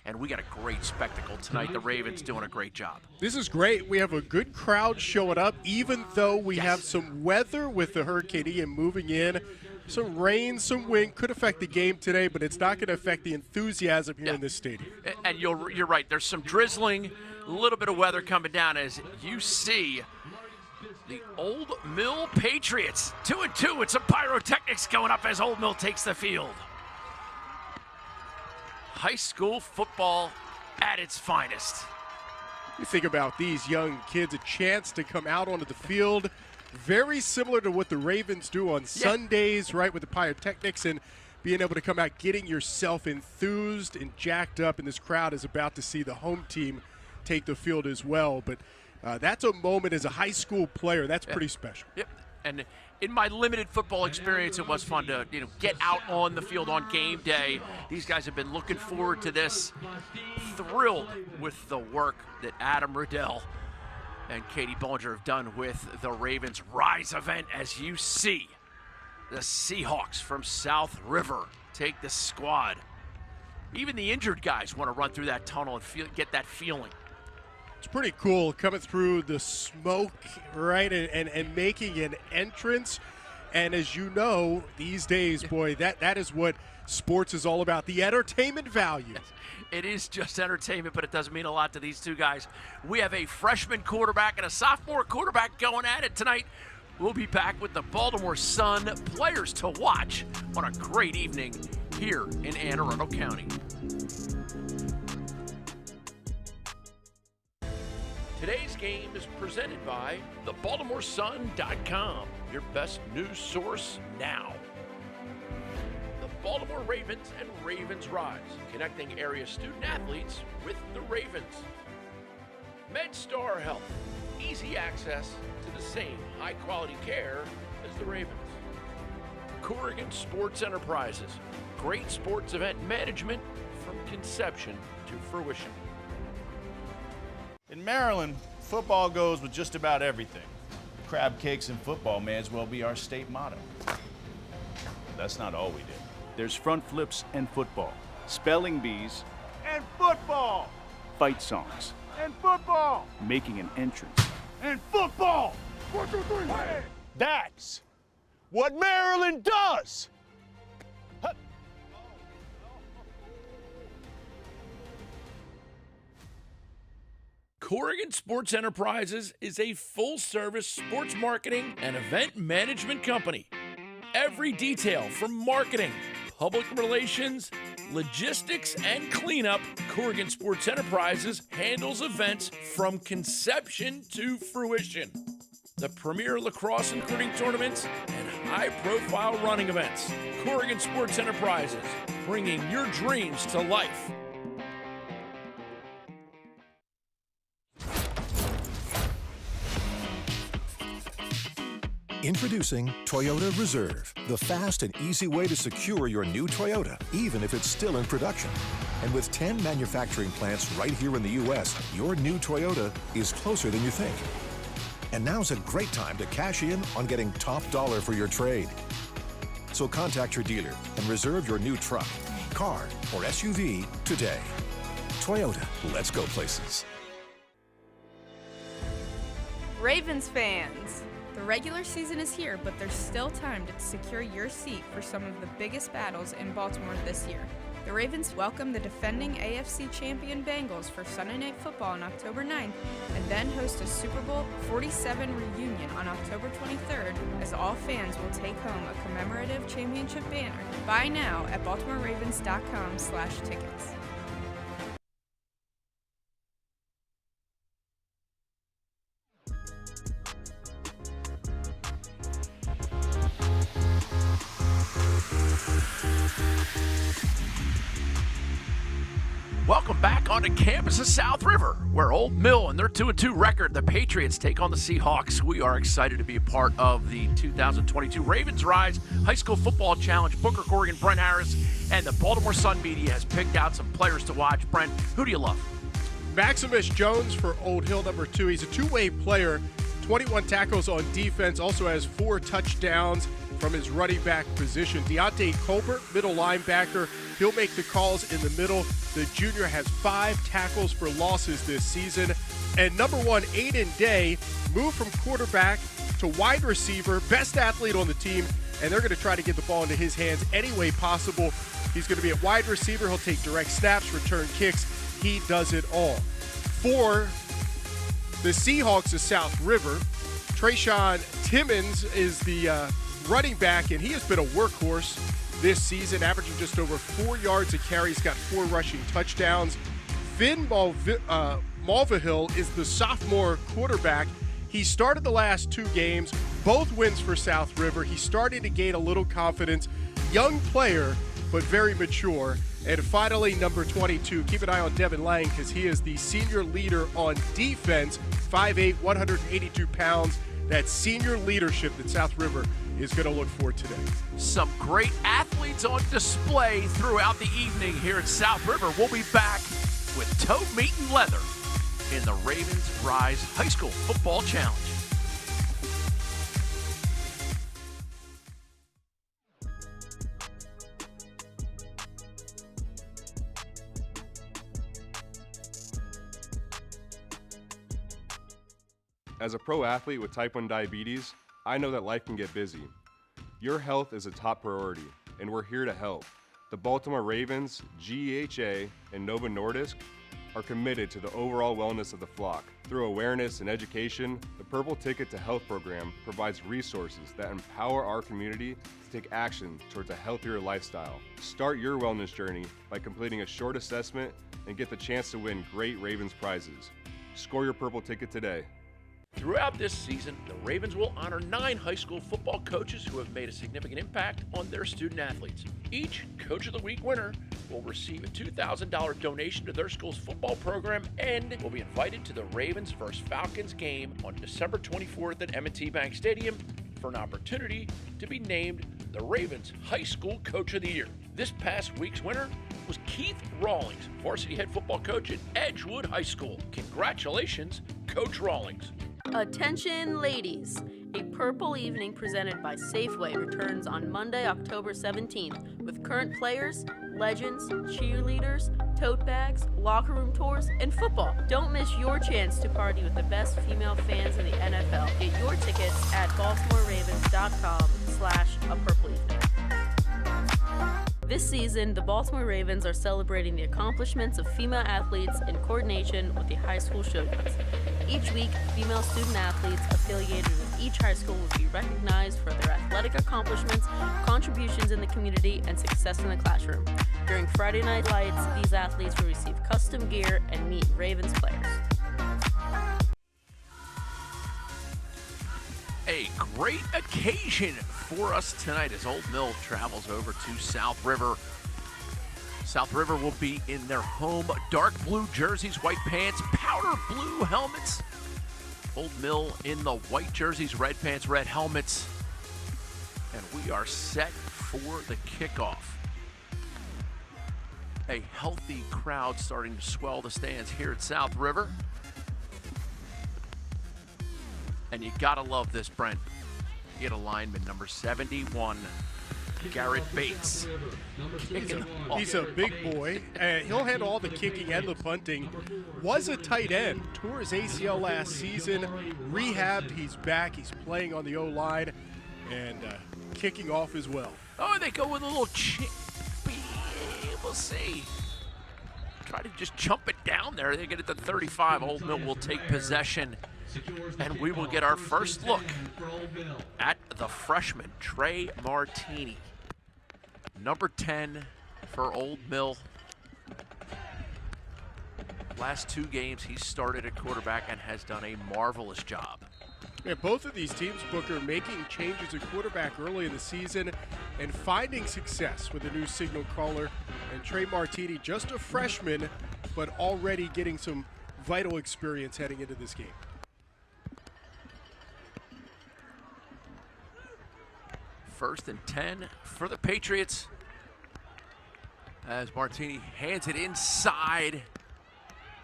and we got a great spectacle tonight. The Ravens doing a great job. This is great. We have a good crowd showing up, even though we have some weather with the Hurricane Ian moving in. Some rain, some wind could affect the game today, but it's not going to affect the enthusiasm here in this stadium. And you're right. There's some drizzling, a little bit of weather coming down as you see the Old Mill Patriots. 2-2. It's some pyrotechnics going up as Old Mill takes the field. High school football at its finest. You think about these young kids, a chance to come out onto the field. Very similar to what the Ravens do on Sundays, right, with the pyrotechnics and being able to come out, getting yourself enthused and jacked up, and this crowd is about to see the home team take the field as well. But that's a moment as a high school player. That's pretty special. Yep. And in my limited football experience, it was fun to get out on the field on game day. These guys have been looking forward to this, thrilled with the work that Adam Riddell and Katie Bollinger have done with the Ravens Rise event. As you see, the Seahawks from South River take the squad. Even the injured guys want to run through that tunnel and get that feeling. It's pretty cool coming through the smoke, right, and making an entrance. And as you know, these days, boy, that is what sports is all about, the entertainment value. It is just entertainment, but it doesn't mean a lot to these two guys. We have a freshman quarterback and a sophomore quarterback going at it tonight. We'll be back with the Baltimore Sun players to watch on a great evening here in Anne Arundel County. Today's game is presented by thebaltimoresun.com, your best news source now. The Baltimore Ravens and Ravens Rise, connecting area student athletes with the Ravens. MedStar Health, easy access to the same high-quality care as the Ravens. Corrigan Sports Enterprises, great sports event management from conception to fruition. In Maryland, football goes with just about everything. Crab cakes and football may as well be our state motto. That's not all we did. There's front flips and football, spelling bees and football, fight songs and football, making an entrance and football. 1, 2, 3. Hey. That's what Maryland does. Corrigan Sports Enterprises is a full-service sports marketing and event management company. Every detail from marketing, public relations, logistics, and cleanup, Corrigan Sports Enterprises handles events from conception to fruition. The premier lacrosse and recruiting tournaments and high-profile running events. Corrigan Sports Enterprises, bringing your dreams to life. Introducing Toyota Reserve, the fast and easy way to secure your new Toyota, even if it's still in production. And with 10 manufacturing plants right here in the U.S., your new Toyota is closer than you think. And now's a great time to cash in on getting top dollar for your trade. So contact your dealer and reserve your new truck, car, or SUV today. Toyota, let's go places. Ravens fans, the regular season is here, but there's still time to secure your seat for some of the biggest battles in Baltimore this year. The Ravens welcome the defending AFC champion Bengals for Sunday Night Football on October 9th, and then host a Super Bowl 47 reunion on October 23rd, as all fans will take home a commemorative championship banner. Buy now at BaltimoreRavens.com/tickets. Welcome back onto campus of South River, where Old Mill and their 2-2 record, the Patriots, take on the Seahawks. We are excited to be a part of the 2022 Ravens Rise High School Football Challenge. Booker Corrigan, Brent Harris, and the Baltimore Sun Media has picked out some players to watch. Brent, who do you love? Maximus Jones for Old Hill, number 2. He's a two-way player, 21 tackles on defense, also has 4 touchdowns from his running back position. Deontay Colbert, middle linebacker, He'll make the calls in the middle. The junior has 5 tackles for losses this season. And number 1, Aiden Day, moved from quarterback to wide receiver, best athlete on the team, and they're going to try to get the ball into his hands any way possible. He's going to be at wide receiver. He'll take direct snaps, return kicks. He does it all. For the Seahawks of South River, Trayshawn Timmons is the running back, and he has been a workhorse this season, averaging just over 4 yards a carry. He's got 4 rushing touchdowns. Finn Mulvihill is the sophomore quarterback. He started the last 2 games, both wins for South River. He's starting to gain a little confidence. Young player, but very mature. And finally, number 22, keep an eye on Devin Lang because he is the senior leader on defense, 5'8", 182 pounds. That senior leadership that South River is going to look for today. Some great athletes on display throughout the evening here at South River. We'll be back with toe, meat, and leather in the Ravens Rise High School Football Challenge. As a pro athlete with type 1 diabetes, I know that life can get busy. Your health is a top priority, and we're here to help. The Baltimore Ravens, GEHA, and Novo Nordisk are committed to the overall wellness of the flock. Through awareness and education, the Purple Ticket to Health program provides resources that empower our community to take action towards a healthier lifestyle. Start your wellness journey by completing a short assessment and get the chance to win great Ravens prizes. Score your Purple Ticket today. Throughout this season, the Ravens will honor 9 high school football coaches who have made a significant impact on their student athletes. Each Coach of the Week winner will receive a $2,000 donation to their school's football program and will be invited to the Ravens vs. Falcons game on December 24th at M&T Bank Stadium for an opportunity to be named the Ravens High School Coach of the Year. This past week's winner was Keith Rawlings, varsity head football coach at Edgewood High School. Congratulations, Coach Rawlings. Attention ladies, a purple evening presented by Safeway returns on Monday, October 17th with current players, legends, cheerleaders, tote bags, locker room tours, and football. Don't miss your chance to party with the best female fans in the NFL. Get your tickets at baltimoreravens.com/apurpleevening. This season, the Baltimore Ravens are celebrating the accomplishments of female athletes in coordination with the high school Showdowns. Each week, female student athletes affiliated with each high school will be recognized for their athletic accomplishments, contributions in the community, and success in the classroom. During Friday Night Lights, these athletes will receive custom gear and meet Ravens players. A great occasion for us tonight as Old Mill travels over to South River. South River will be in their home dark blue jerseys, white pants, powder blue helmets. Old Mill in the white jerseys, red pants, red helmets. And we are set for the kickoff. A healthy crowd starting to swell the stands here at South River. And you gotta love this, Brent. You get a lineman, number 71, Garrett Bates. He's a big boy, and he'll handle all the kicking and the punting. Was a tight end, tore his ACL last season, rehabbed, he's back, he's playing on the O-line, and kicking off as well. Oh, and they go with a little chip. We'll see. Try to just jump it down there. They get it to 35. Old Mill will take possession. And we will get our first look at the freshman, Trey Martini. Number 10 for Old Mill. Last 2 games, he's started at quarterback and has done a marvelous job. Yeah, both of these teams, Booker, making changes at quarterback early in the season and finding success with a new signal caller. And Trey Martini, just a freshman, but already getting some vital experience heading into this game. First and 10 for the Patriots as Martini hands it inside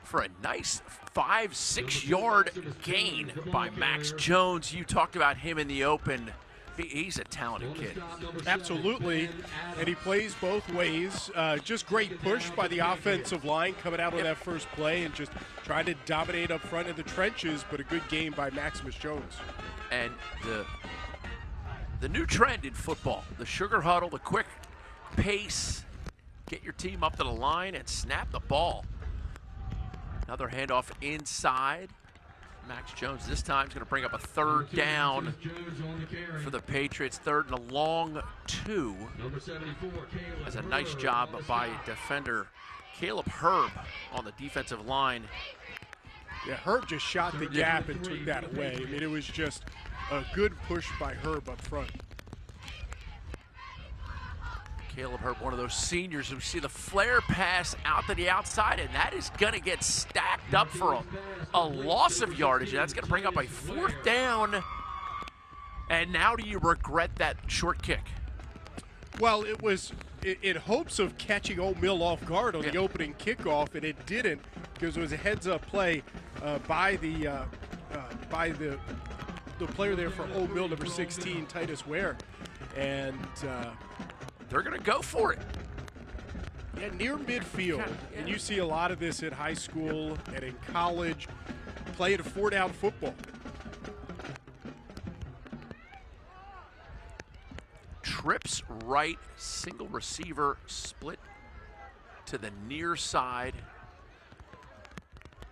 for a nice 5-6 yard gain by Max Jones. You talked about him in the open. He's a talented kid. Absolutely, and he plays both ways. Just great push by the offensive line coming out on that first play and just trying to dominate up front in the trenches, but a good game by Maximus Jones. And the new trend in football, the sugar huddle, the quick pace, get your team up to the line and snap the ball. Another handoff inside. Max Jones this time is going to bring up a third down for the Patriots. Third and a long 2. That's a nice job by defender Caleb Herb on the defensive line. Yeah, Herb just shot the gap and took that away. I mean, it was just a good push by Herb up front. Caleb Herb, one of those seniors who see the flare pass out to the outside, and that is going to get stacked up for a loss of yardage. That's going to bring up a 4th down. And now do you regret that short kick? Well, it was in hopes of catching Ole Mill off guard on the opening kickoff, and it didn't because it was a heads-up play by the player there for Ole Mill, number 16, Titus Ware, and they're going to go for it. Yeah, near midfield, and you see a lot of this in high school and in college, playing 4-down football. Trips right, single receiver, split to the near side.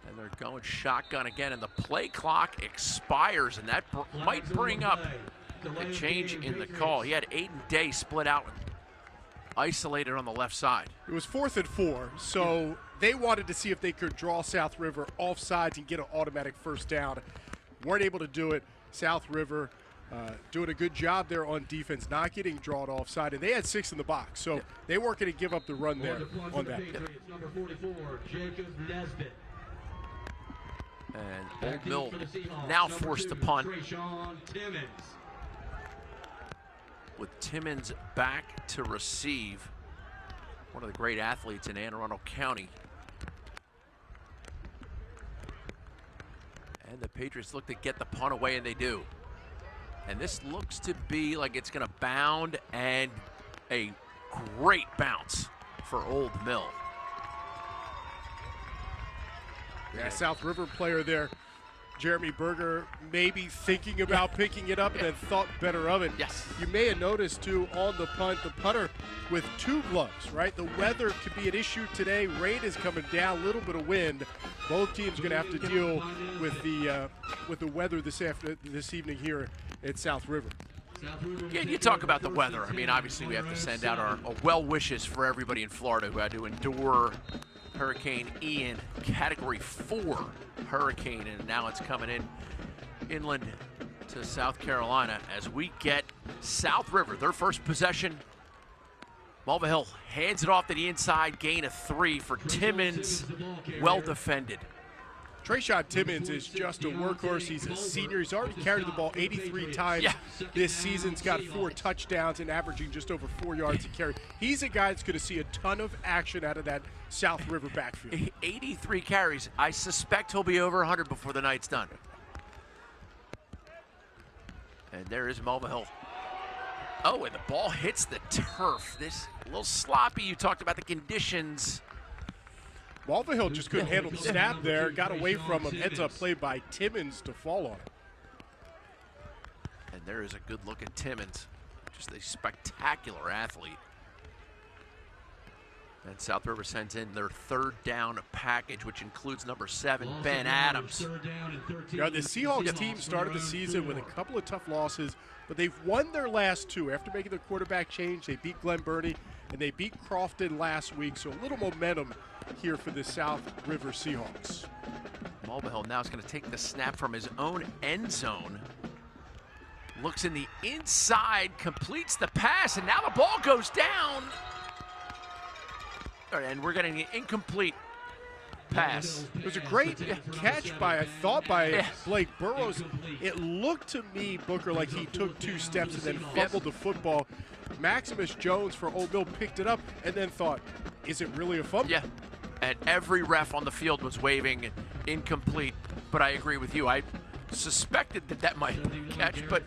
And they're going shotgun again, and the play clock expires, and that might bring up a change in the call. He had Aiden Day split out, isolated on the left side. It was 4th and 4, so they wanted to see if they could draw South River off sides and get an automatic first down. Weren't able to do it. South River doing a good job there on defense, not getting drawn offside, and they had 6 in the box, so they weren't going to give up the run there on that. Number 44, Jacob Nesbitt. And Old Mill now forced to punt with Timmons back to receive. One of the great athletes in Anne Arundel County. And the Patriots look to get the punt away, and they do. And this looks to be like it's going to bound, and a great bounce for Old Mill. Yeah, South River player there, Jeremy Berger, maybe thinking about picking it up and then thought better of it. Yes. You may have noticed, too, on the punt, the punter with 2 gloves, right? The weather could be an issue today. Rain is coming down, a little bit of wind. Both teams going to have to deal with the weather this evening here at South River. Yeah, you talk about the weather. I mean, obviously we have to send out our well wishes for everybody in Florida who had to endure Hurricane Ian, Category 4 hurricane, and now it's coming inland to South Carolina as we get South River, their first possession. Mulva Hill hands it off to the inside, gain of 3 for Timmons, well defended. Trayshawn Timmons is just a workhorse. He's a senior. He's already carried the ball 83 times this season. He's got 4 touchdowns and averaging just over 4 yards a carry. He's a guy that's going to see a ton of action out of that South River backfield. 83 carries. I suspect he'll be over 100 before the night's done. And there is Mulva Hill. Oh, and the ball hits the turf. This a little sloppy. You talked about the conditions. Mulva Hill just couldn't handle the snap there. Got away from him. Heads up play by Timmons to fall on him. And there is a good look at Timmons. Just a spectacular athlete. And South River sends in their 3rd down package, which includes number 7, Ben Adams. Yeah, the Seahawks team started the season with a couple of tough losses, but they've won their last 2. After making their quarterback change, they beat Glen Burnie, and they beat Crofton last week, so a little momentum here for the South River Seahawks. Mulva Hill now is going to take the snap from his own end zone. Looks in the inside, completes the pass, and now the ball goes down. And we're getting an incomplete pass. It was a great catch by Blake Burrows. It looked to me, Booker, like he took 2 steps and then fumbled the football. Maximus Jones for Old Mill picked it up and then thought, is it really a fumble? Yeah, and every ref on the field was waving incomplete. But I agree with you. suspected that might be a catch, but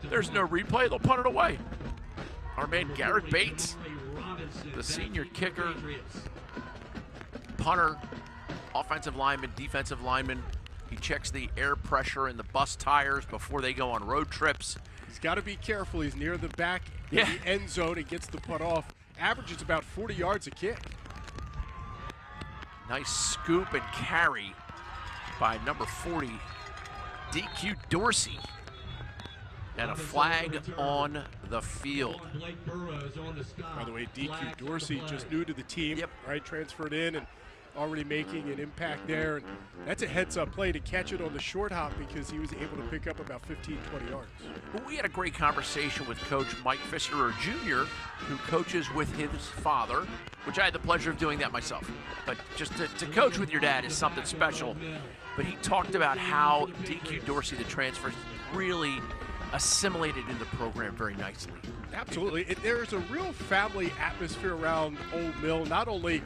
there's no replay. They'll punt it away. Our man Garrett Bates, the senior kicker, punter, offensive lineman, defensive lineman. He checks the air pressure in the bus tires before they go on road trips. He's got to be careful. He's near the back of the end zone. He gets the punt off. Averages about 40 yards a kick. Nice scoop and carry by number 40, DQ Dorsey. And a flag on the field. By the way, DQ Dorsey, just new to the team, right? Transferred in and already making an impact there. And that's a heads-up play to catch it on the short hop because he was able to pick up about 15, 20 yards. Well, we had a great conversation with Coach Mike Fisher Jr., who coaches with his father, which I had the pleasure of doing that myself. But just to coach with your dad is something special. But he talked about how DQ Dorsey, the transfer, really assimilated in the program very nicely. Absolutely. There's a real family atmosphere around Old Mill. Not only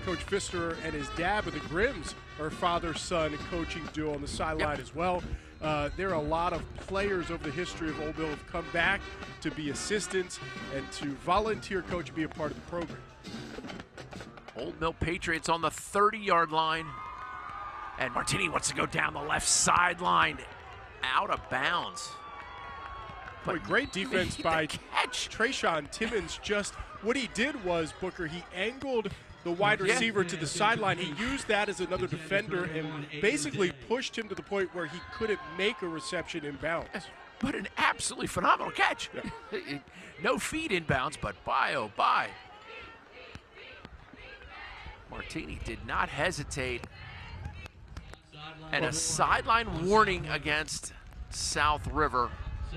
Coach Pfister and his dad, but the Grimms are father-son coaching duo on the sideline as well. There are a lot of players over the history of Old Mill have come back to be assistants and to volunteer coach and be a part of the program. Old Mill Patriots on the 30-yard line. And Martini wants to go down the left sideline, out of bounds. Boy, great defense by Trayshawn Timmons. Just what he did was, Booker, he angled the wide receiver to the sideline. He used that as another defender and basically pushed him to the point where he couldn't make a reception in bounds. But an absolutely phenomenal catch. No feet in bounds, but oh bye. Martini did not hesitate. And a sideline warning against South River.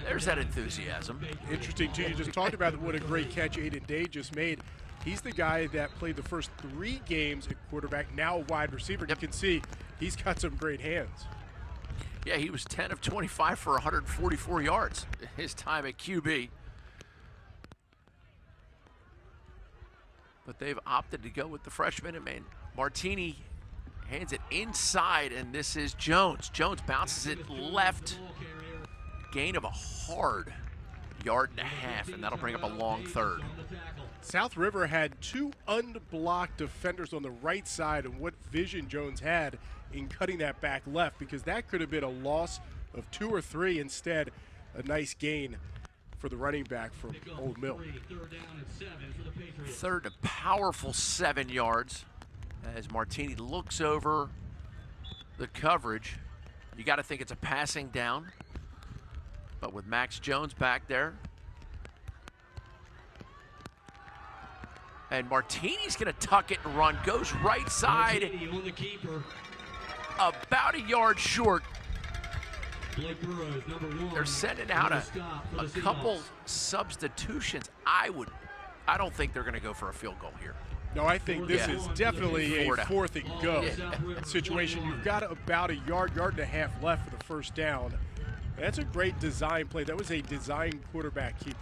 There's that enthusiasm. Interesting, too. You just talked about what a great catch Aiden Day just made. He's the guy that played the first 3 games at quarterback, now a wide receiver. You can see he's got some great hands. Yeah, he was 10 of 25 for 144 yards his time at QB. But they've opted to go with the freshman. And man, Martini hands it inside, and this is Jones. Jones bounces it left. Gain of a hard 1.5 yards, and that'll bring up a long third. South River had 2 unblocked defenders on the right side, and what vision Jones had in cutting that back left, because that could have been a loss of 2 or 3. Instead, a nice gain for the running back from Old Mill. Third, a powerful 7 yards as Martini looks over the coverage. You got to think it's a passing down, but with Max Jones back there. And Martini's going to tuck it and run, goes right side, about 1 yard short. They're sending out a couple substitutions. I don't think they're going to go for a field goal here. No, I think this is definitely a 4th and go situation. You've got about 1 yard, 1.5 yards left for the first down. That's a great design play. That was a design quarterback keeper.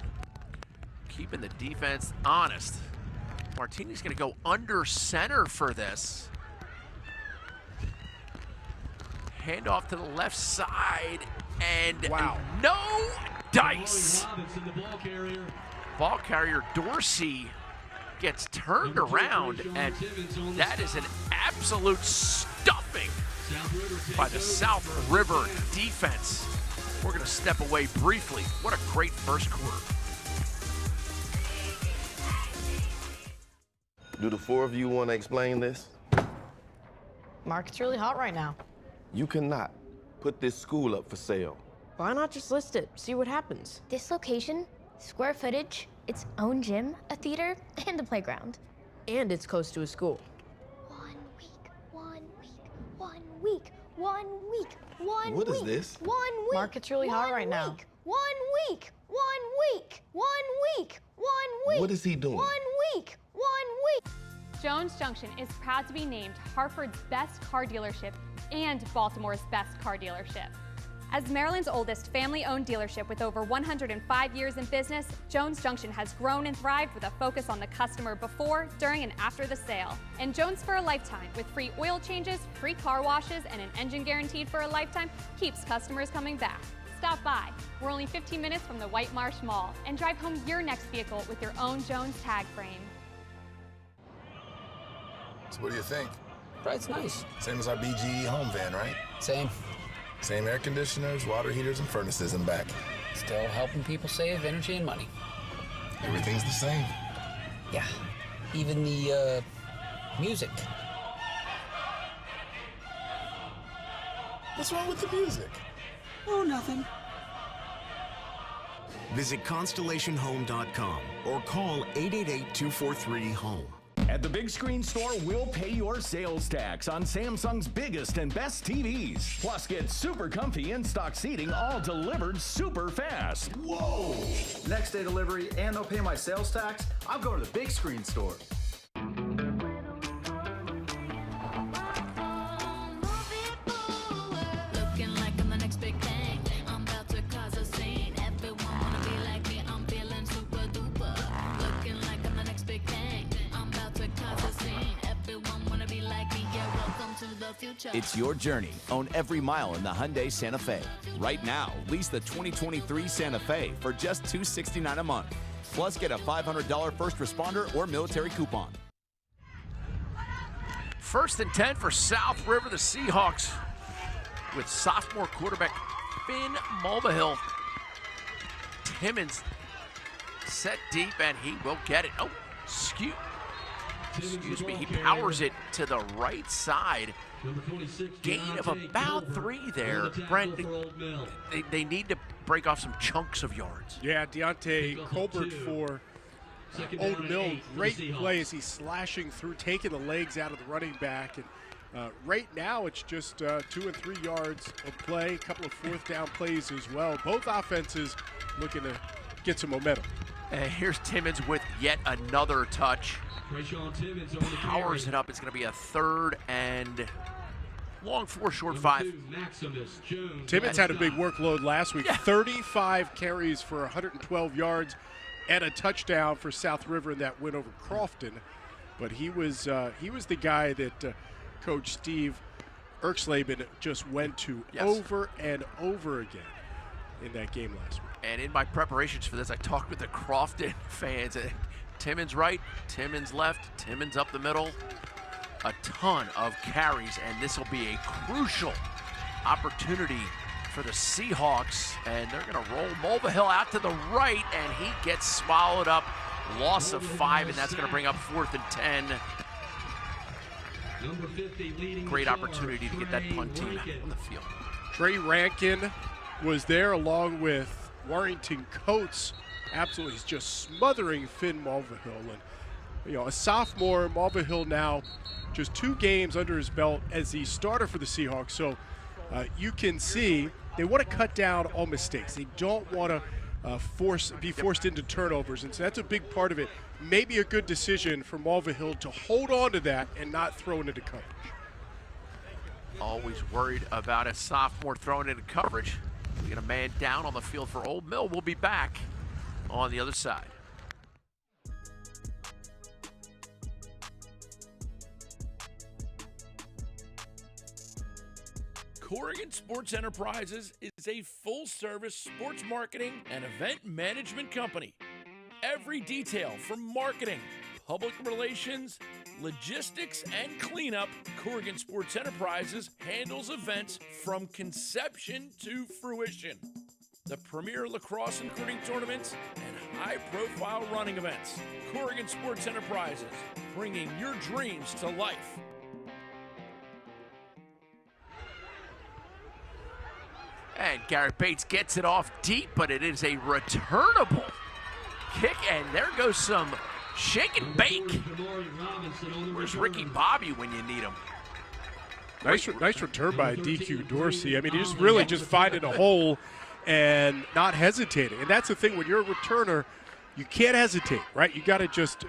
Keeping the defense honest. Martini's going to go under center for this. Handoff to the left side, and no dice. Ball carrier Dorsey gets turned around, and that is an absolute stuffing by the South River defense. We're going to step away briefly. What a great first quarter. Do the 4 of you want to explain this? Market's really hot right now. You cannot put this school up for sale. Why not just list it, see what happens? This location, square footage, its own gym, a theater, and a playground. And it's close to a school. 1 week, 1 week, 1 week, 1 week, 1 week. What is this? 1 week. Market's really hot right now. 1 week, 1 week, 1 week, 1 week. What is he doing? 1 week, 1 week. Jones Junction is proud to be named Hartford's best car dealership and Baltimore's best car dealership. As Maryland's oldest family-owned dealership with over 105 years in business, Jones Junction has grown and thrived with a focus on the customer before, during, and after the sale. And Jones for a lifetime, with free oil changes, free car washes, and an engine guaranteed for a lifetime, keeps customers coming back. Stop by. We're only 15 minutes from the White Marsh Mall, and drive home your next vehicle with your own Jones tag frame. So what do you think? Price nice. Same as our BGE home van, right? Same. Same air conditioners, water heaters, and furnaces in back. Still helping people save energy and money. Everything's the same. Yeah, even the music. What's wrong with the music? Oh, nothing. Visit ConstellationHome.com or call 888-243-HOME. At the Big Screen Store, we'll pay your sales tax on Samsung's biggest and best TVs. Plus, get super comfy in-stock seating, all delivered super fast. Whoa! Next day delivery, and they'll pay my sales tax? I'm going to the Big Screen Store. It's your journey. Own every mile in the Hyundai Santa Fe. Right now, lease the 2023 Santa Fe for just $269 a month. Plus, get a $500 first responder or military coupon. 1st and 10 for South River, the Seahawks, with sophomore quarterback Finn Mulvihill. Timmons set deep, and he will get it. Oh, excuse me, he powers it to the right side. Gain of about 3 there. Brent, they need to break off some chunks of yards. Yeah, Deontay Colbert for Old Mill. Great play as he's slashing through, taking the legs out of the running back. And right now it's just 2 and 3 yards of play, a couple of 4th down plays as well. Both offenses looking to get some momentum. And here's Timmons with yet another touch. Powers it up. It's going to be a 3rd and long 4, short 5. Timmons had a big workload last week. 35 carries for 112 yards and a touchdown for South River in that win over Crofton. But he was the guy that Coach Steve Erksleben just went to over and over again in that game last week. And in my preparations for this, I talked with the Crofton fans. Timmons right, Timmons left, Timmons up the middle. A ton of carries, and this will be a crucial opportunity for the Seahawks. And they're going to roll Mulvihill out to the right, and he gets swallowed up. Loss of 5, and that's going to bring up 4th and 10. Great opportunity to get that punt team on the field. Trey Rankin was there along with Warrington Coates. Absolutely, he's just smothering Finn Mulvihill. And a sophomore, Mulvihill now just 2 games under his belt as the starter for the Seahawks. So you can see they want to cut down on mistakes. They don't want to be forced into turnovers, and so that's a big part of it. Maybe a good decision for Mulvihill to hold on to that and not throw it into coverage. Always worried about a sophomore throwing into coverage. We get a man down on the field for Old Mill. We'll be back on the other side. Corrigan Sports Enterprises is a full-service sports marketing and event management company. Every detail from marketing, public relations, logistics, and cleanup, Corrigan Sports Enterprises handles events from conception to fruition. The premier lacrosse and recruiting tournaments and high-profile running events. Corrigan Sports Enterprises, bringing your dreams to life. And Garrett Bates gets it off deep, but it is a returnable kick, and there goes some shake and bake. Where's Ricky Bobby when you need him? Nice return by DQ Dorsey. I mean, he's really just finding a hole and not hesitating. And that's the thing, when you're a returner, you can't hesitate, right? You got to just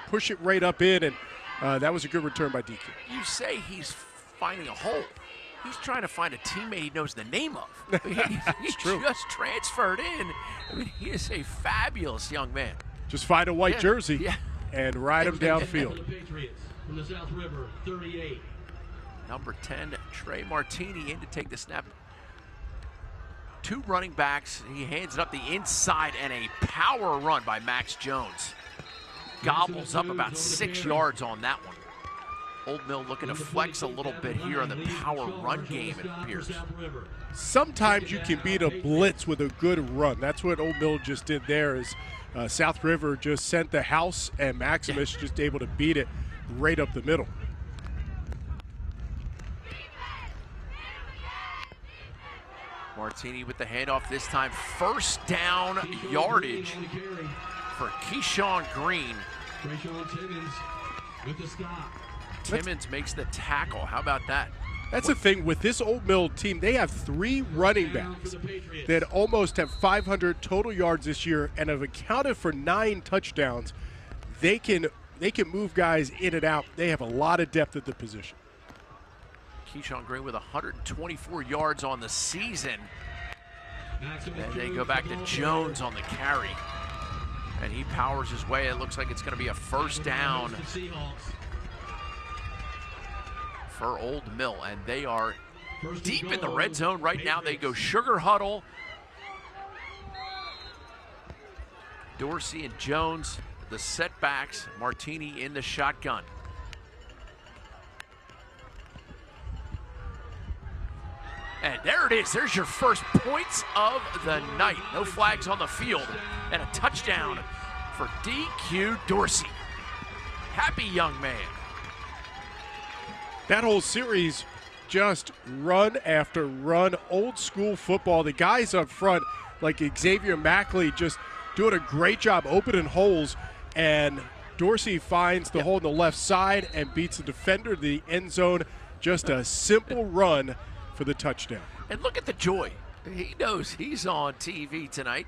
push it right up in, and that was a good return by DQ. You say he's finding a hole. He's trying to find a teammate he knows the name of. He's true. just transferred in. I mean, he is a fabulous young man. Just find a white jersey and ride him downfield. From the South River, 38. Number 10, Trey Martini in to take the snap. 2 running backs. He hands it up the inside, and a power run by Max Jones. Gobbles up about 6 yards on that one. Old Mill looking to flex a little bit here on the power run game, it appears. Sometimes you can beat a blitz with a good run. That's what Old Mill just did there. Is South River just sent the house, and Maximus just able to beat it right up the middle. Martini with the handoff this time. First down yardage for Keyshawn Green. With the stop. Timmons makes the tackle. How about that? That's the thing with this Old Mill team. They have 3 running backs that almost have 500 total yards this year and have accounted for 9 touchdowns. They can move guys in and out. They have a lot of depth at the position. Keyshawn Green with 124 yards on the season. And they go back to Jones on the carry. And he powers his way. It looks like it's going to be a first down for Old Mill. And they are deep in the red zone right now. They go sugar huddle. Dorsey and Jones, the setbacks. Martini in the shotgun. And there it is. There's your first points of the night. No flags on the field. And a touchdown for DQ Dorsey. Happy young man. That whole series, just run after run, old school football. The guys up front, like Xavier Mackley, just doing a great job opening holes. And Dorsey finds the hole on the left side and beats the defender to the end zone. Just a simple run for the touchdown. And look at the joy. He knows he's on TV tonight.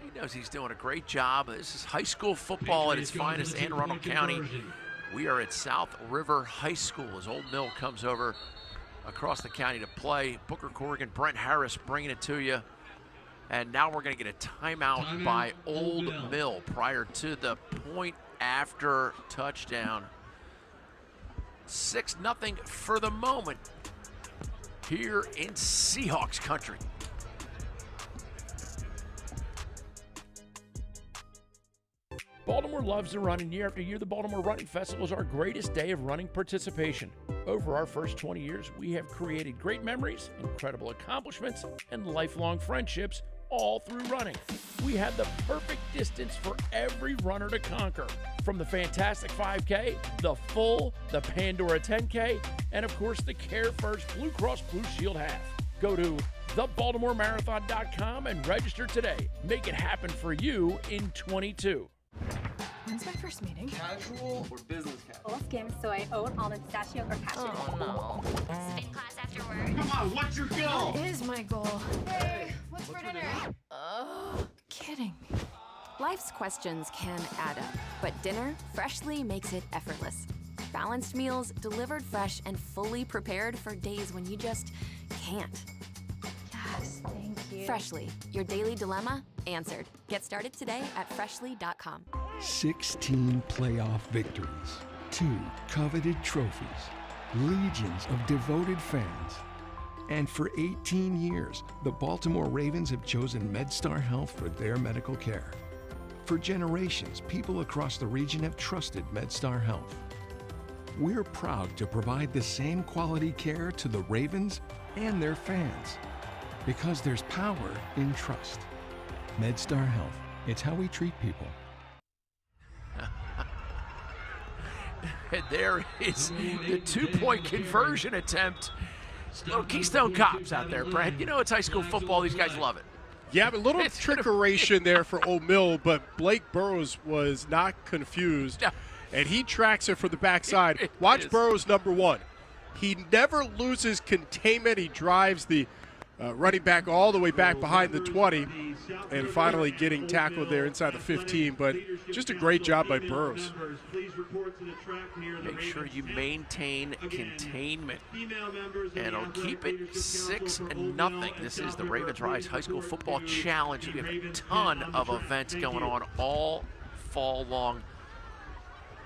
He knows he's doing a great job. This is high school football at its finest, Anne Arundel County. We are at South River High School as Old Mill comes over across the county to play. Booker Corrigan, Brent Harris bringing it to you. And now we're going to get a timeout by Old Mill prior to the point after touchdown. 6-0 for the moment here in Seahawks country. Baltimore loves to run, and year after year, the Baltimore Running Festival is our greatest day of running participation. Over our first 20 years, we have created great memories, incredible accomplishments, and lifelong friendships, all through running. We have the perfect distance for every runner to conquer. From the fantastic 5K, the full, the Pandora 10K, and of course the Care First Blue Cross Blue Shield Half. Go to thebaltimoremarathon.com and register today. Make it happen for you in 22. When's my first meeting? Casual or business casual? Full skim, soy, oat, almond, pistachio, or cashew. Oh no. Spin class after work. Come on, what's your goal? That is my goal. Hey, what's for dinner? Kidding. Life's questions can add up, but dinner Freshly makes it effortless. Balanced meals delivered fresh and fully prepared for days when you just can't. Yes, thank you. Freshly, your daily dilemma answered. Get started today at freshly.com. 16 playoff victories, 2 coveted trophies, legions of devoted fans. And for 18 years, the Baltimore Ravens have chosen MedStar Health for their medical care. For generations, people across the region have trusted MedStar Health. We're proud to provide the same quality care to the Ravens and their fans, because there's power in trust. MedStar Health, it's how we treat people. And there is the 2-point conversion attempt. Little Keystone Cops out there, Brad. You know it's high school football. These guys love it. Yeah, but a little trickeration there for Old Mill, but Blake Burrows was not confused, and he tracks it from the backside. Watch Burrows, number 1. He never loses containment. He drives the running back all the way back behind the 20 and finally getting tackled there inside the 15. But just a great job by Burrows. Make sure you maintain containment, and it'll keep it 6-0. This is the Ravens Rise High School Football Challenge. We have a ton of events going on all fall long.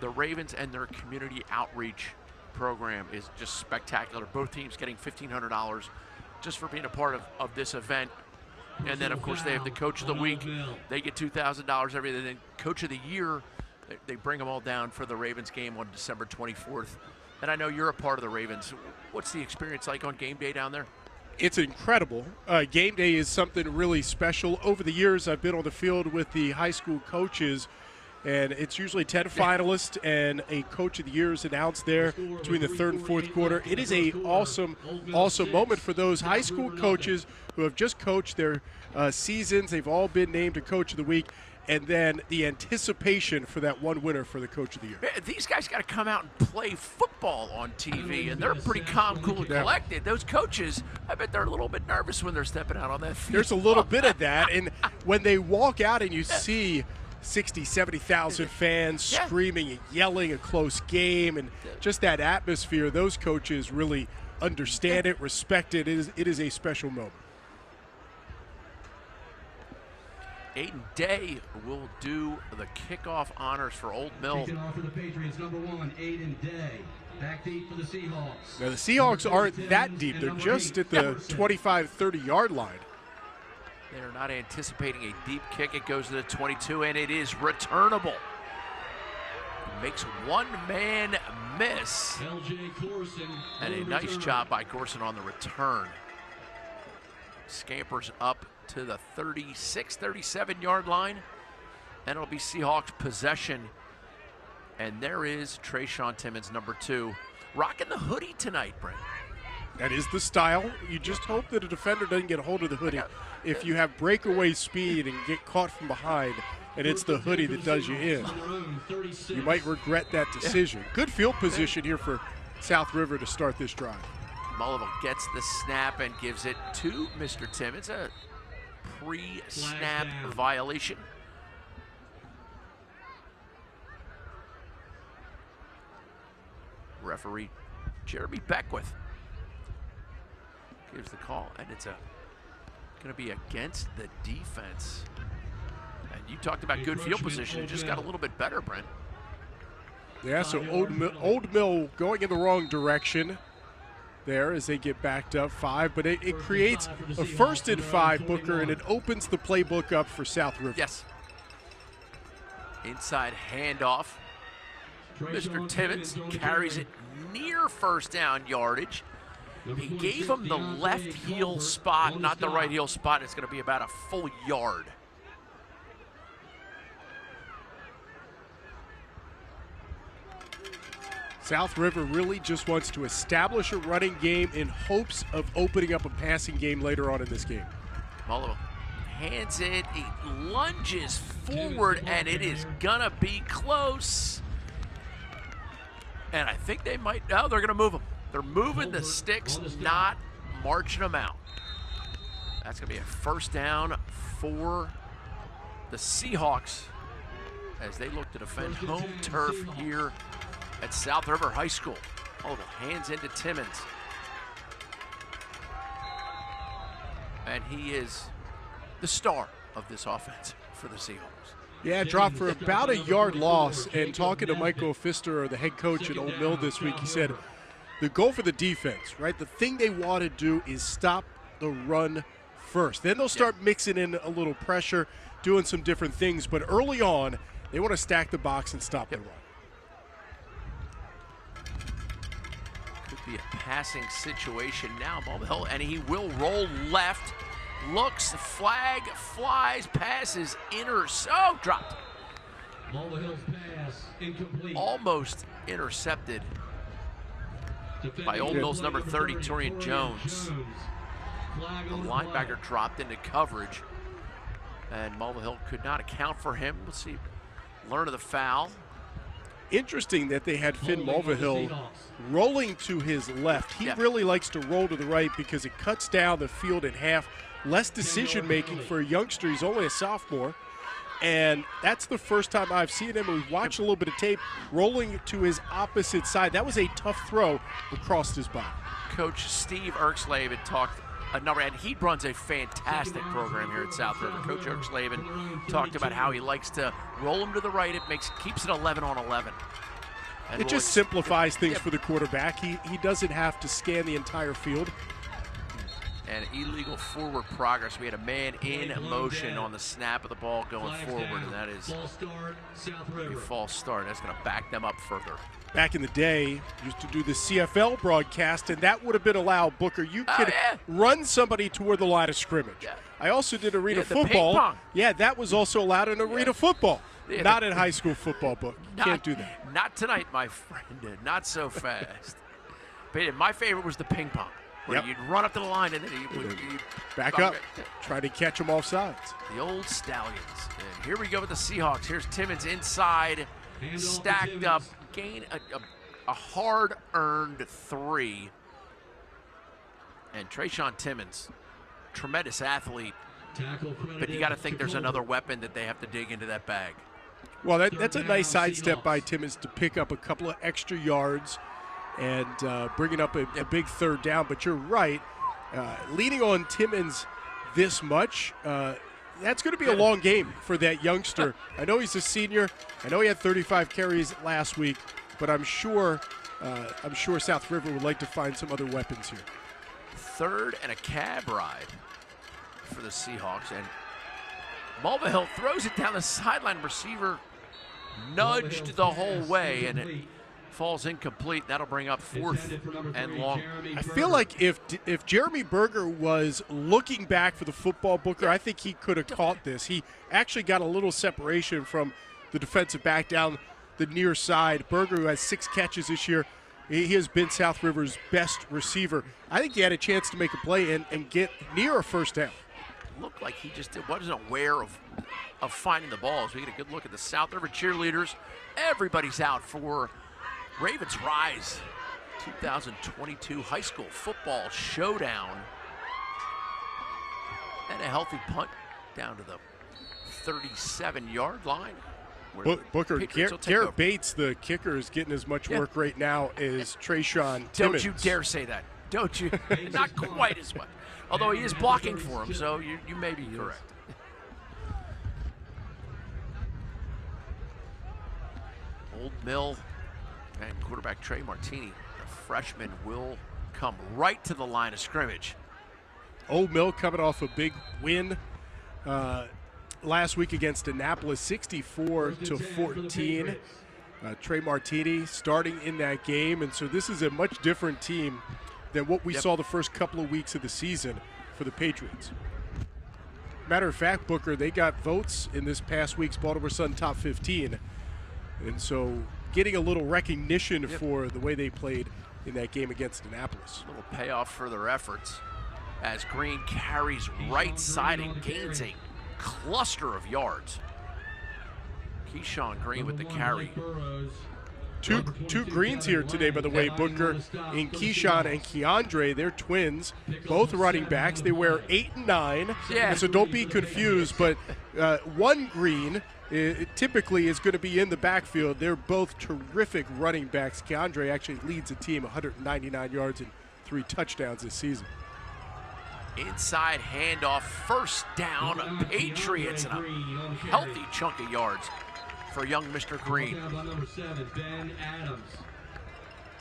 The Ravens and their community outreach program is just spectacular. Both teams getting $1,500 just for being a part of this event. And then, of course, they have the Coach of the Week. They get $2,000 every day. Then Coach of the Year, they bring them all down for the Ravens game on December 24th. And I know you're a part of the Ravens. What's the experience like on game day down there? It's incredible. Game day is something really special. Over the years, I've been on the field with the high school coaches, and it's usually 10 finalists and a Coach of the Year is announced there between the third and fourth quarter. It is a awesome moment for those high school coaches who have just coached their seasons. They've all been named a Coach of the Week, and then the anticipation for that one winner for the Coach of the Year. These guys got to come out and play football on TV, and they're pretty calm, cool, and collected. Those coaches, I bet they're a little bit nervous when they're stepping out on that field. There's a little bit of that, and when they walk out and you see 60, 70,000 fans screaming and yelling, a close game, and just that atmosphere, those coaches really understand it, respect it. It is a special moment. Aiden Day will do the kickoff honors for Old Mill. Kicking off for the Patriots, number 1, Aiden Day. Back deep for the Seahawks. Now, the Seahawks aren't that deep. They're just at the 25, 30-yard line. They're not anticipating a deep kick. It goes to the 22, and it is returnable. Makes one man miss. And a nice job by Corson on the return. Scampers up to the 36, 37-yard line, and it'll be Seahawks possession. And there is Trayshawn Timmons, number 2, rocking the hoodie tonight, Brent. That is the style. You just hope that a defender doesn't get a hold of the hoodie. If you have breakaway speed and get caught from behind, and it's the hoodie that does you in, you might regret that decision. Good field position here for South River to start this drive. Mullivan gets the snap and gives it to Mr. Timmons. A pre-snap violation. Referee Jeremy Beckwith gives the call, and it's going to be against the defense. And you talked about good field position. It just got a little bit better, Brent. Yeah, so Old Mill going in the wrong direction there as they get backed up 5, but it creates a 1st and 5, Booker, and it opens the playbook up for South River. Yes. Inside handoff. Mr. Timmons carries it near first down yardage. He gave him the left heel spot, not the right heel spot. It's going to be about a full yard. South River really just wants to establish a running game in hopes of opening up a passing game later on in this game. Mullivan hands it, he lunges forward, and it is gonna be close. And I think they might, no, they're gonna move them. They're moving the sticks, not marching them out. That's gonna be a first down for the Seahawks as they look to defend home turf here at South River High School. Mullivan hands into Timmons. And he is the star of this offense for the Seahawks. Yeah, dropped for about a yard loss. And talking to Michael Pfister, the head coach at Old Mill this week, he said the goal for the defense, right? The thing they want to do is stop the run first. Then they'll start mixing in a little pressure, doing some different things. But early on, they want to stack the box and stop the run. Could be a passing situation now, Mulvihill, and he will roll left. Looks, flag flies, passes, dropped. Mulvihill's pass incomplete. Almost intercepted by Old Mill's number 30, Torian Jones. The linebacker dropped into coverage, and Mulvihill could not account for him. We'll see. Learn of the foul. interesting that they had Finn Mulvihill rolling to his left. He really likes to roll to the right because it cuts down the field in half. Less decision-making for a youngster. He's only a sophomore. And that's the first time I've seen him. We've watched a little bit of tape rolling to his opposite side. That was a tough throw across his body. Coach Steve Erxleben talked a number, and he runs a fantastic program here at South River. Coach Erxleben talked about how he likes to roll him to the right. It keeps it 11 on 11. And it just simplifies things for the quarterback. He doesn't have to scan the entire field. And illegal forward progress. We had a man in motion on the snap of the ball going forward, and that is a false start. That's going to back them up further. Back in the day, used to do the CFL broadcast, and that would have been allowed, Booker. You could run somebody toward the line of scrimmage. Yeah. I also did arena football. Yeah, that was also allowed in arena football. Yeah, not in high school football, Book. You can't do that. Not tonight, my friend. Not so fast. But my favorite was the ping pong. Where you'd run up to the line and then you'd back up, try to catch them off sides. The old Stallions. And here we go with the Seahawks. Here's Timmons inside, stacked up, gain a hard-earned 3. And Trayshawn Timmons, tremendous athlete, but you got to think there's another weapon that they have to dig into that bag. Well, that's a nice sidestep by Timmons to pick up a couple of extra yards and bringing up a big third down. But you're right, leaning on Timmons this much, that's going to be a long game for that youngster. I know he's a senior. I know he had 35 carries last week, but I'm sure South River would like to find some other weapons here. Third and a cab ride for the Seahawks, and Mulvihill throws it down the sideline. Receiver nudged the whole way, and it falls incomplete. That'll bring up 4th and long. I feel like if Jeremy Berger was looking back for the football, Booker, I think he could have caught this. He actually got a little separation from the defensive back down the near side. Berger, who has 6 catches this year, he has been South River's best receiver. I think he had a chance to make a play and get near a first down. Looked like he just wasn't aware of finding the ball. So we get a good look at the South River cheerleaders. Everybody's out for Ravens Rise 2022 high school football showdown. And a healthy punt down to the 37-yard line. Booker, Garrett Bates, the kicker, is getting as much work right now as Trayshawn Timmons. Don't you dare say that. Don't you? Not quite as much. Although he is blocking for him, so you may be correct. Old Mill and quarterback Trey Martini, the freshman, will come right to the line of scrimmage. Old Mill coming off a big win last week against Annapolis, 64-14. Trey Martini starting in that game, and so this is a much different team than what we saw the first couple of weeks of the season for the Patriots. Matter of fact, Booker, they got votes in this past week's Baltimore Sun Top 15, and so getting a little recognition for the way they played in that game against Annapolis. A little payoff for their efforts as Green carries right side and gains a cluster of yards. Keyshawn Green with the carry. Two Greens here today, by the way, Booker, in Keyshawn and Keandre. They're twins, both running backs. They wear 8 and 9, and so don't be confused. But one Green typically is going to be in the backfield. They're both terrific running backs. Keandre actually leads the team, 199 yards and 3 touchdowns this season. Inside handoff, first down, Patriots, and a healthy chunk of yards for young Mr. Green.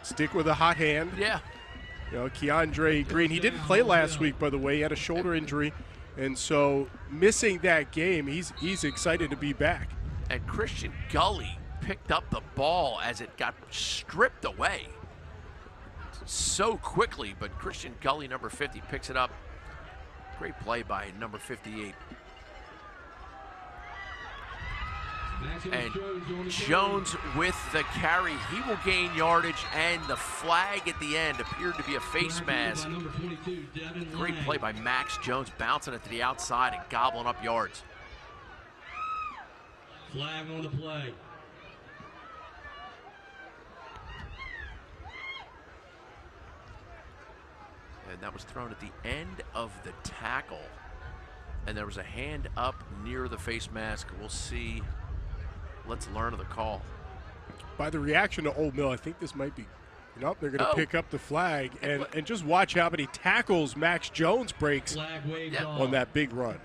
Stick with a hot hand. Yeah. You know, Keandre Green, he didn't play last week, by the way. He had a shoulder injury, and so missing that game, he's excited to be back. And Christian Gully picked up the ball as it got stripped away so quickly, but Christian Gully, number 50, picks it up. Great play by number 58. And Jones with the carry. He will gain yardage, and the flag at the end appeared to be a face mask. Great play by Max Jones, bouncing it to the outside and gobbling up yards. Flag on the play. And that was thrown at the end of the tackle. And there was a hand up near the face mask. We'll see. Let's learn of the call. By the reaction to Old Mill, I think this might be, nope, they're going to pick up the flag. And just watch how many tackles Max Jones breaks on that big run.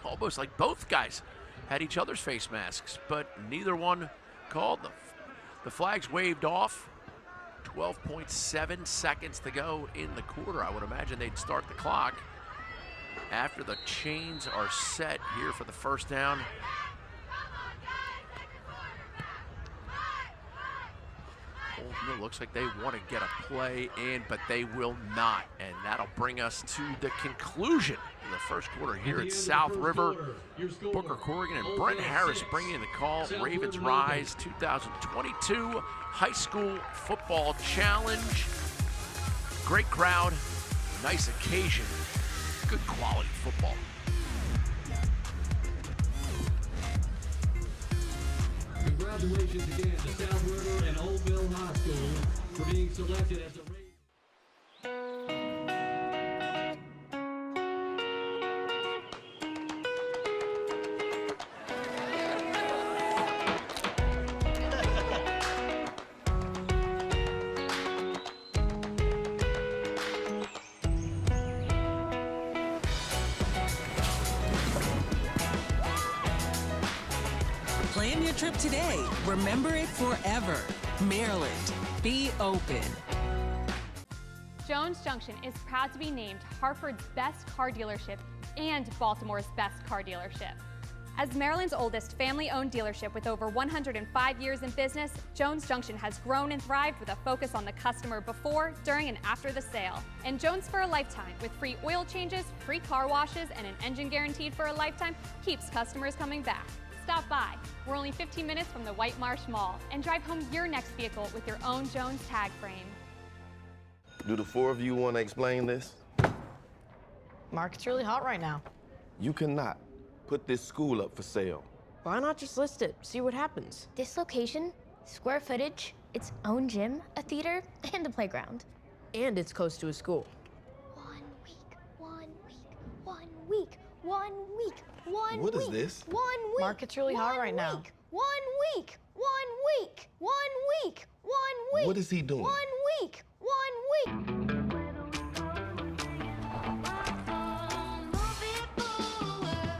Almost like both guys had each other's face masks, but neither one called. The flag's waved off. 12.7 seconds to go in the quarter. I would imagine they'd start the clock after the chains are set here for the first down. Old Mill looks like they want to get a play in, but they will not. And that'll bring us to the conclusion in the first quarter here at South River. Booker Corrigan and Brent Harris bringing in the call. Ravens Rise 2022 High School Football Challenge. Great crowd, nice occasion, good quality football. Congratulations again to South River and Old Mill High School for being selected as the Plan your trip today. Remember it forever. Maryland. Be open. Jones Junction is proud to be named Hartford's best car dealership and Baltimore's best car dealership. As Maryland's oldest family-owned dealership with over 105 years in business, Jones Junction has grown and thrived with a focus on the customer before, during, and after the sale. And Jones for a lifetime, with free oil changes, free car washes, and an engine guaranteed for a lifetime, keeps customers coming back. Stop by. We're only 15 minutes from the White Marsh Mall, and drive home your next vehicle with your own Jones tag frame. Do the four of you want to explain this? Market's really hot right now. You cannot put this school up for sale. Why not just list it, see what happens? This location, square footage, its own gym, a theater, and a playground. And it's close to a school. 1 week, 1 week, 1 week, 1 week, 1 week. What is this? 1 week. Market's really hot right now. 1 week, 1 week, 1 week, 1 week. What is he doing? 1 week, 1 week.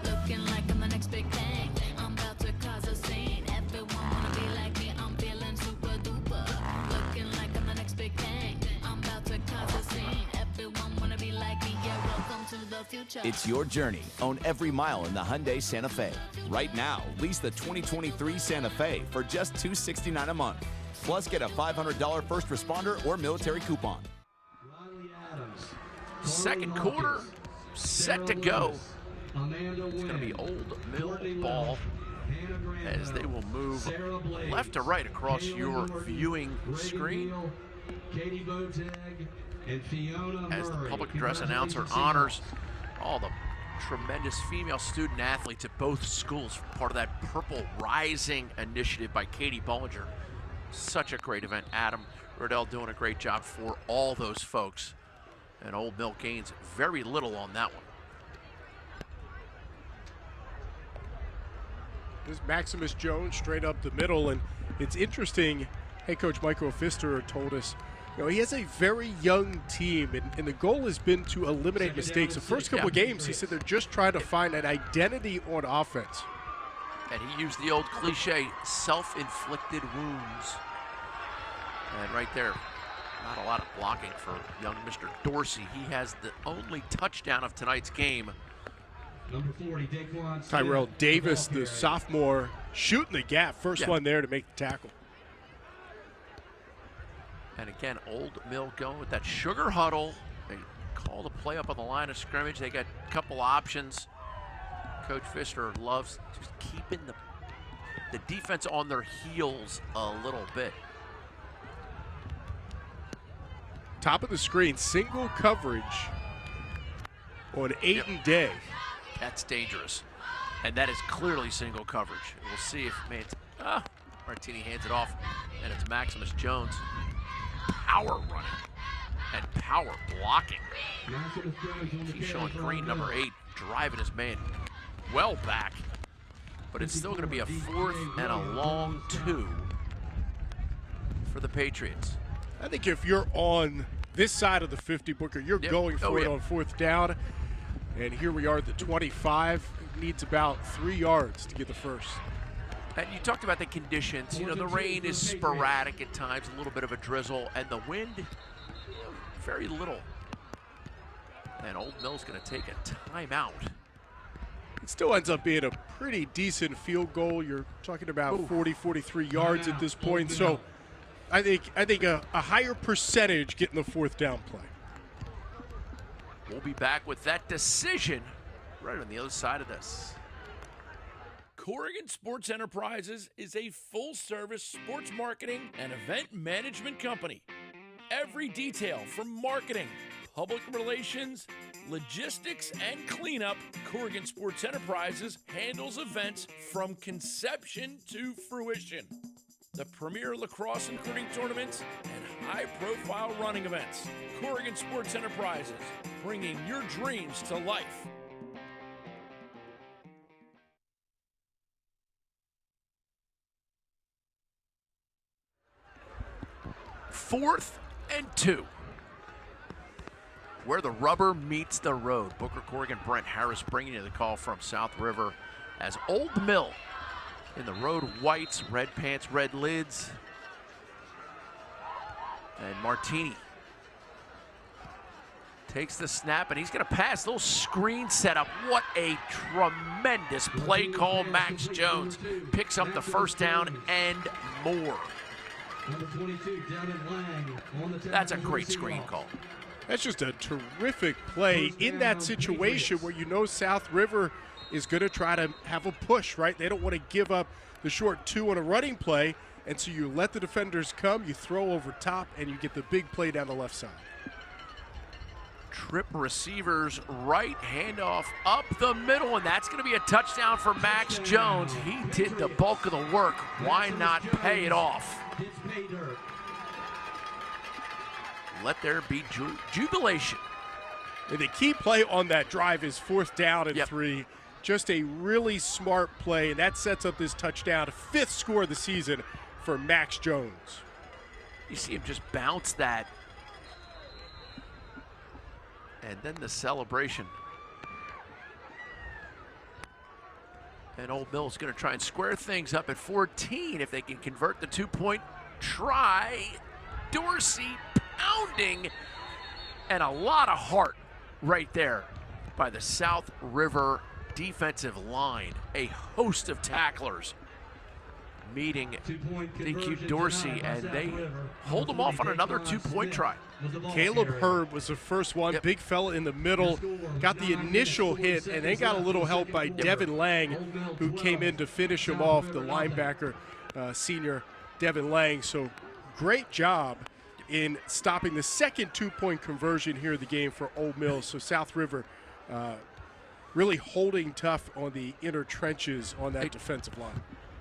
Looking like I'm the next big thing. I'm about to cause a scene. Everyone wanna be like me. I'm feeling super duper. Looking like I'm the next big thing. I'm about to cause a scene. Everyone wanna be like me. Yeah, welcome to the future. It's your journey. Own every mile in the Hyundai Santa Fe. Right now, lease the 2023 Santa Fe for just $269 a month. Plus, get a $500 first responder or military coupon. Second quarter, set to go. It's going to be Old Mill ball as they will move left to right across your viewing screen. As the public address announcer honors all the tremendous female student athletes at both schools, part of that Purple Rising initiative by Katie Bollinger. Such a great event. Adam Riddell doing a great job for all those folks. And Old Mill gains very little on that one. There's Maximus Jones straight up the middle, and it's interesting. Head coach Michael Pfister told us, he has a very young team, and the goal has been to eliminate mistakes. The first couple of games, he said they're just trying to find an identity on offense. And he used the old cliche, self-inflicted wounds. And right there, not a lot of blocking for young Mr. Dorsey. He has the only touchdown of tonight's game. Number 40, Daquan Tyrell Davis, the sophomore, shooting the gap. First one there to make the tackle. And again, Old Mill going with that sugar huddle. They call the play up on the line of scrimmage. They got a couple options. Coach Pfister loves just keeping the defense on their heels a little bit. Top of the screen, single coverage on Aiden Day. That's dangerous. And that is clearly single coverage. We'll see if Martini hands it off, and it's Maximus Jones. Power running. and power blocking. Keyshawn Green, number 8, driving his man well back. But it's still going to be a 4th and a long 2 for the Patriots. I think if you're on this side of the 50, Booker, you're going for it on 4th down. And here we are at the 25. Needs about 3 yards to get the first. And you talked about the conditions. You know, the rain is sporadic at times, a little bit of a drizzle, and the wind, very little. And Old Mill's going to take a timeout. It still ends up being a pretty decent field goal. You're talking about 40, 43 yards at this point. So I think a higher percentage getting the 4th down play. We'll be back with that decision right on the other side of this. Corrigan Sports Enterprises is a full-service sports marketing and event management company. Every detail from marketing, public relations, logistics, and cleanup, Corrigan Sports Enterprises handles events from conception to fruition. The premier lacrosse and recruiting tournaments and high-profile running events. Corrigan Sports Enterprises, bringing your dreams to life. Fourth and 2. Where the rubber meets the road. Booker Corrigan, Brent Harris bringing you the call from South River as Old Mill in the road whites, red pants, red lids. And Martini takes the snap, and he's going to pass. Little screen setup. What a tremendous play call. Max Jones picks up the first down and more. That's a great screen call. That's just a terrific play in that situation where you know South River is going to try to have a push, right? They don't want to give up the short 2 on a running play, and so you let the defenders come, you throw over top, and you get the big play down the left side. Trip receivers right, handoff up the middle, and that's going to be a touchdown for Max Jones. He did the bulk of the work. Why not pay it off? Let there be jubilation. And the key play on that drive is 4th down and 3. Just a really smart play, and that sets up this touchdown. 5th score of the season for Max Jones. You see him just bounce that. And then the celebration. And Old Mill's going to try and square things up at 14 if they can convert the 2-point try. Dorsey pounding, and a lot of heart right there by the South River defensive line. A host of tacklers meeting DQ Dorsey, and they hold him off on another 2-point try. Caleb Hurd was the first one. Big fella in the middle, got the initial hit, and they got a little help by Devin Lang, who came in to finish him off, the linebacker, senior Devin Lang. So great job in stopping the second 2-point conversion here in the game for Old Mill. So South River really holding tough on the inner trenches on that defensive line.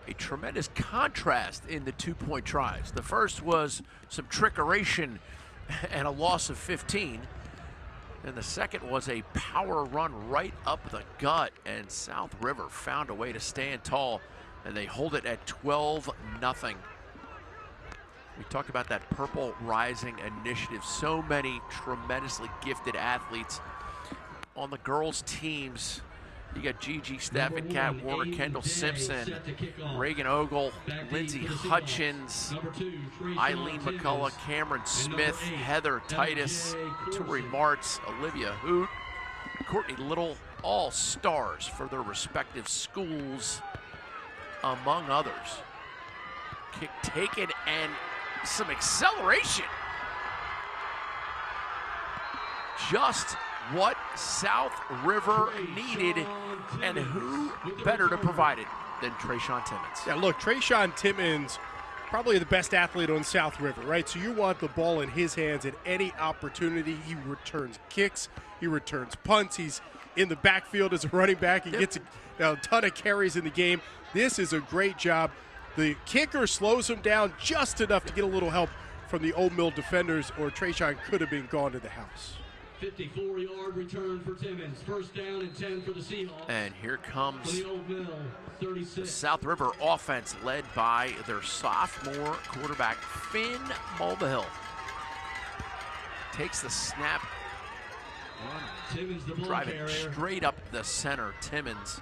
A tremendous contrast in the 2-point tries. The first was some trickeration and a loss of 15. And the second was a power run right up the gut, and South River found a way to stand tall, and they hold it at 12-0. We talked about that Purple Rising initiative. So many tremendously gifted athletes on the girls' teams. You got Gigi Steffen, Kat Warner, Kendall Simpson, Reagan Ogle, Lindsey Hutchins, Eileen McCullough, Cameron Smith, Heather Titus, Tori Martz, Olivia Hoot, Courtney Little, all stars for their respective schools, among others. Kick taken and some acceleration. Just what South River needed, and who better to provide it than Trayshawn Timmons? Yeah, look, Trayshawn Timmons, probably the best athlete on South River, right? So you want the ball in his hands at any opportunity. He returns kicks, he returns punts, he's in the backfield as a running back. He gets a ton of carries in the game. This is a great job. The kicker slows him down just enough to get a little help from the Old Mill defenders, or Trayshawn could have been gone to the house. 54-yard return for Timmons. First down and 10 for the Seahawks. And here comes For the Old Mill, 36. the South River offense led by their sophomore quarterback, Finn Mulvihill. Takes the snap. Timmons, the ball Driving carrier. straight up the center, Timmons.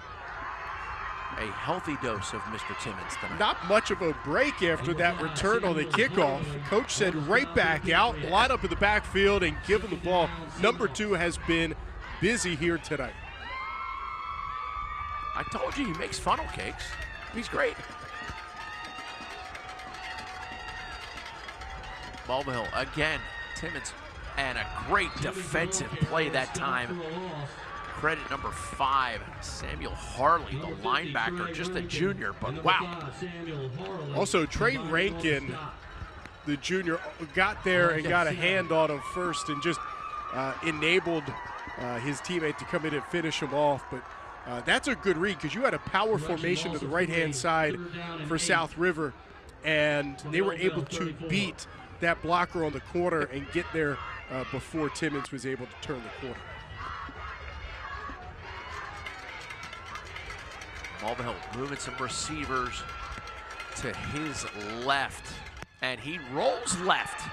A healthy dose of Mr. Timmons tonight. Not much of a break after that return on the kickoff. Coach said right back out, line up in the backfield and give him the ball. Number 2 has been busy here tonight. I told you he makes funnel cakes. He's great. Mulvihill again, Timmons, and a great defensive play that time. Credit number 5, Samuel Harley, the linebacker, just a junior, but wow. Also, Trey Rankin, the junior, got there and got a hand on him first and just enabled his teammate to come in and finish him off. But that's a good read because you had a power formation to the right-hand side for South River, and they were able to beat that blocker on the corner and get there before Timmons was able to turn the corner. Mulvihill moving some receivers to his left, and he rolls left.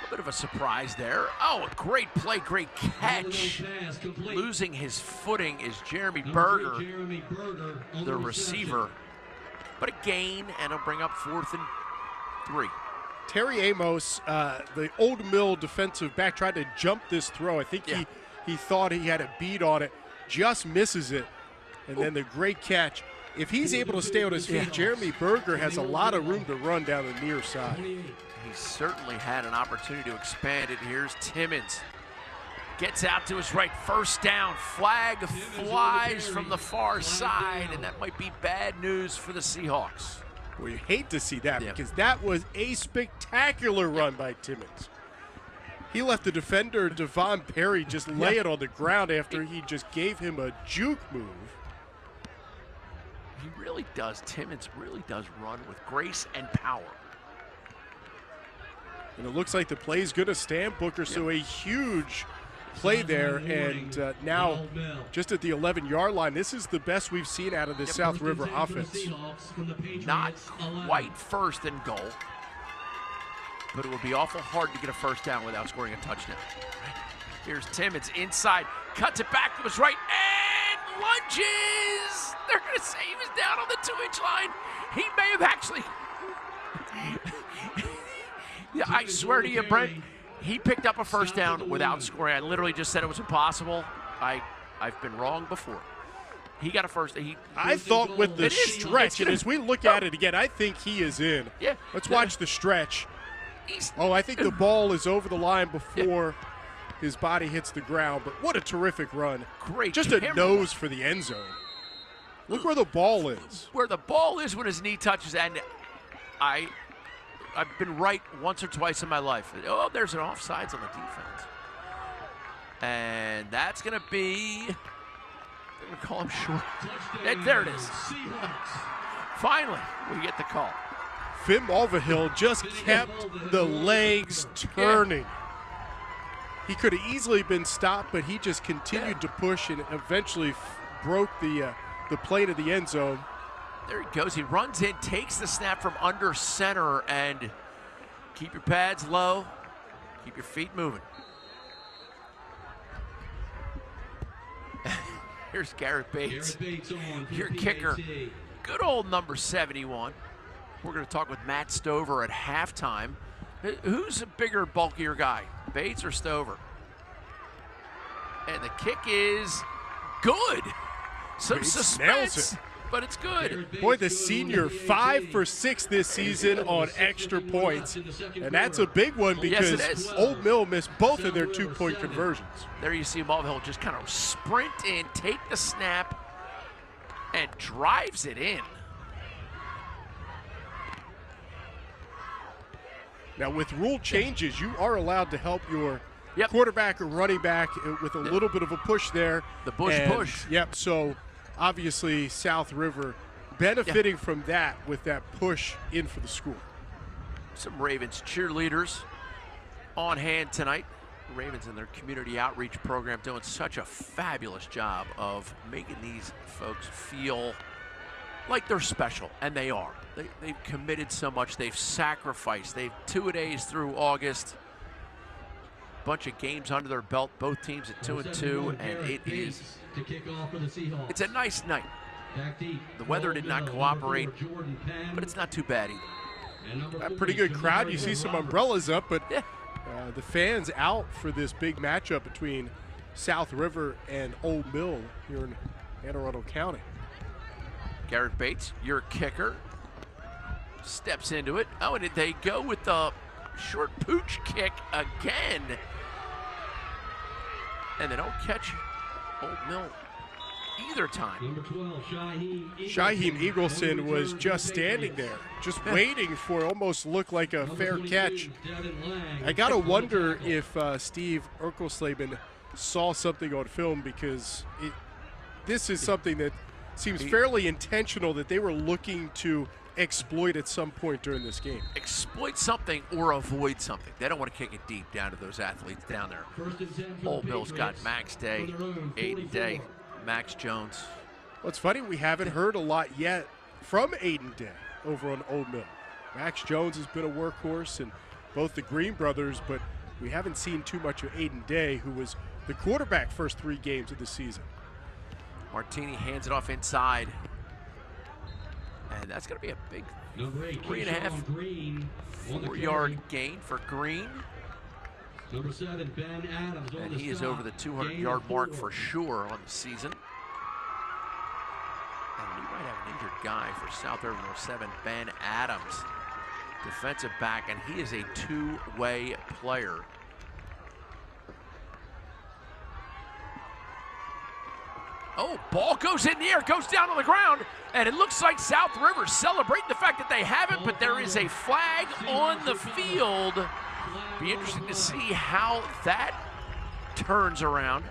A bit of a surprise there. Oh, a great play, great catch. Losing his footing is Jeremy Berger, the receiver. But a gain, and it'll bring up 4th and 3. Terry Amos, the Old Mill defensive back, tried to jump this throw. I think he thought he had a beat on it, just misses it. And then the great catch. If he's able to stay on his feet, Jeremy Berger has a lot of room to run down the near side. He certainly had an opportunity to expand it. Here's Timmons. Gets out to his right, first down. Flag flies from the far side, and that might be bad news for the Seahawks. Well, you hate to see that because that was a spectacular run by Timmons. He left the defender, Devon Perry, just lay it on the ground after he just gave him a juke move. He really does. Timmons really does run with grace and power. And it looks like the play's going to stand, Booker, so a huge play there. And now just at the 11-yard line, this is the best we've seen out of this South River offense. Not quite first and goal, but it would be awful hard to get a first down without scoring a touchdown. Here's Timmons inside, cuts it back to his right, and lunges. They're going to say he was down on the 2-inch line. He may have actually. Yeah, I swear to you, Brent, he picked up a first down without scoring. I literally just said it was impossible. I've been wrong before. He got a first. I thought with the stretch, and as we look at it again, I think he is in. Yeah. Let's watch the stretch. I think the ball is over the line before his body hits the ground, but what a terrific run. Great. Just a nose for the end zone. Look where the ball is. Where the ball is when his knee touches, and I've been right once or twice in my life. Oh, there's an offsides on the defense. And that's going to be, they're going to call him short. And there it is. Finally, we get the call. Finn Mulvihill just kept the legs turning. He could have easily been stopped, but he just continued to push and eventually broke the plate of the end zone. There he goes. He runs in, takes the snap from under center, and keep your pads low, keep your feet moving. Here's Garrett Bates, your kicker. Good old number 71. We're going to talk with Matt Stover at halftime. Who's a bigger, bulkier guy, Bates or Stover? And the kick is good. Some suspense, but it's good. Boy, the senior 5 for 6 this season on extra points. And that's a big one because Old Mill missed both of their 2-point conversions. There you see Mulvihill just kind of sprint in, take the snap, and drives it in. Now, with rule changes, you are allowed to help your quarterback or running back with a little bit of a push there. The push. Yep, so obviously South River benefiting from that with that push in for the score. some Ravens cheerleaders on hand tonight. Ravens and their community outreach program doing such a fabulous job of making these folks feel like they're special, and they are. They've committed so much. They've sacrificed. They've 2-a-days through August. Bunch of games under their belt. Both teams at 2-2, and it's a nice night. The weather did not cooperate, but it's not too bad either. A pretty good crowd. You see some umbrellas up, but the fans out for this big matchup between South River and Old Mill here in Anne Arundel County. Garrett Bates, your kicker, steps into it. Oh, and they go with the short pooch kick again. And they don't catch Old Mill either time. Number 12, Shaheem Eagleson was just standing there, just waiting for almost looked like a fair catch. I got to wonder if Steve Urkelsleben saw something on film, because this is something that seems fairly intentional that they were looking to exploit at some point during this game. Exploit something or avoid something. They don't want to kick it deep down to those athletes down there. Old Mill's got Max Day, Aiden Day, Max Jones. What's funny, we haven't heard a lot yet from Aiden Day over on Old Mill. Max Jones has been a workhorse, and both the Green brothers, but we haven't seen too much of Aiden Day, who was the quarterback first 3 games of the season. Martini hands it off inside. And that's going to be a big 3.5, 4-yard gain for Green. Number 7, Ben Adams. And he is over the 200-yard mark for sure on the season. And we might have an injured guy for South River. Number 7, Ben Adams, defensive back, and he is a two-way player. Oh, ball goes in the air, goes down on the ground, and it looks like South River celebrating the fact that they haven't, but there is a flag on the field. Be interesting to see how that turns around.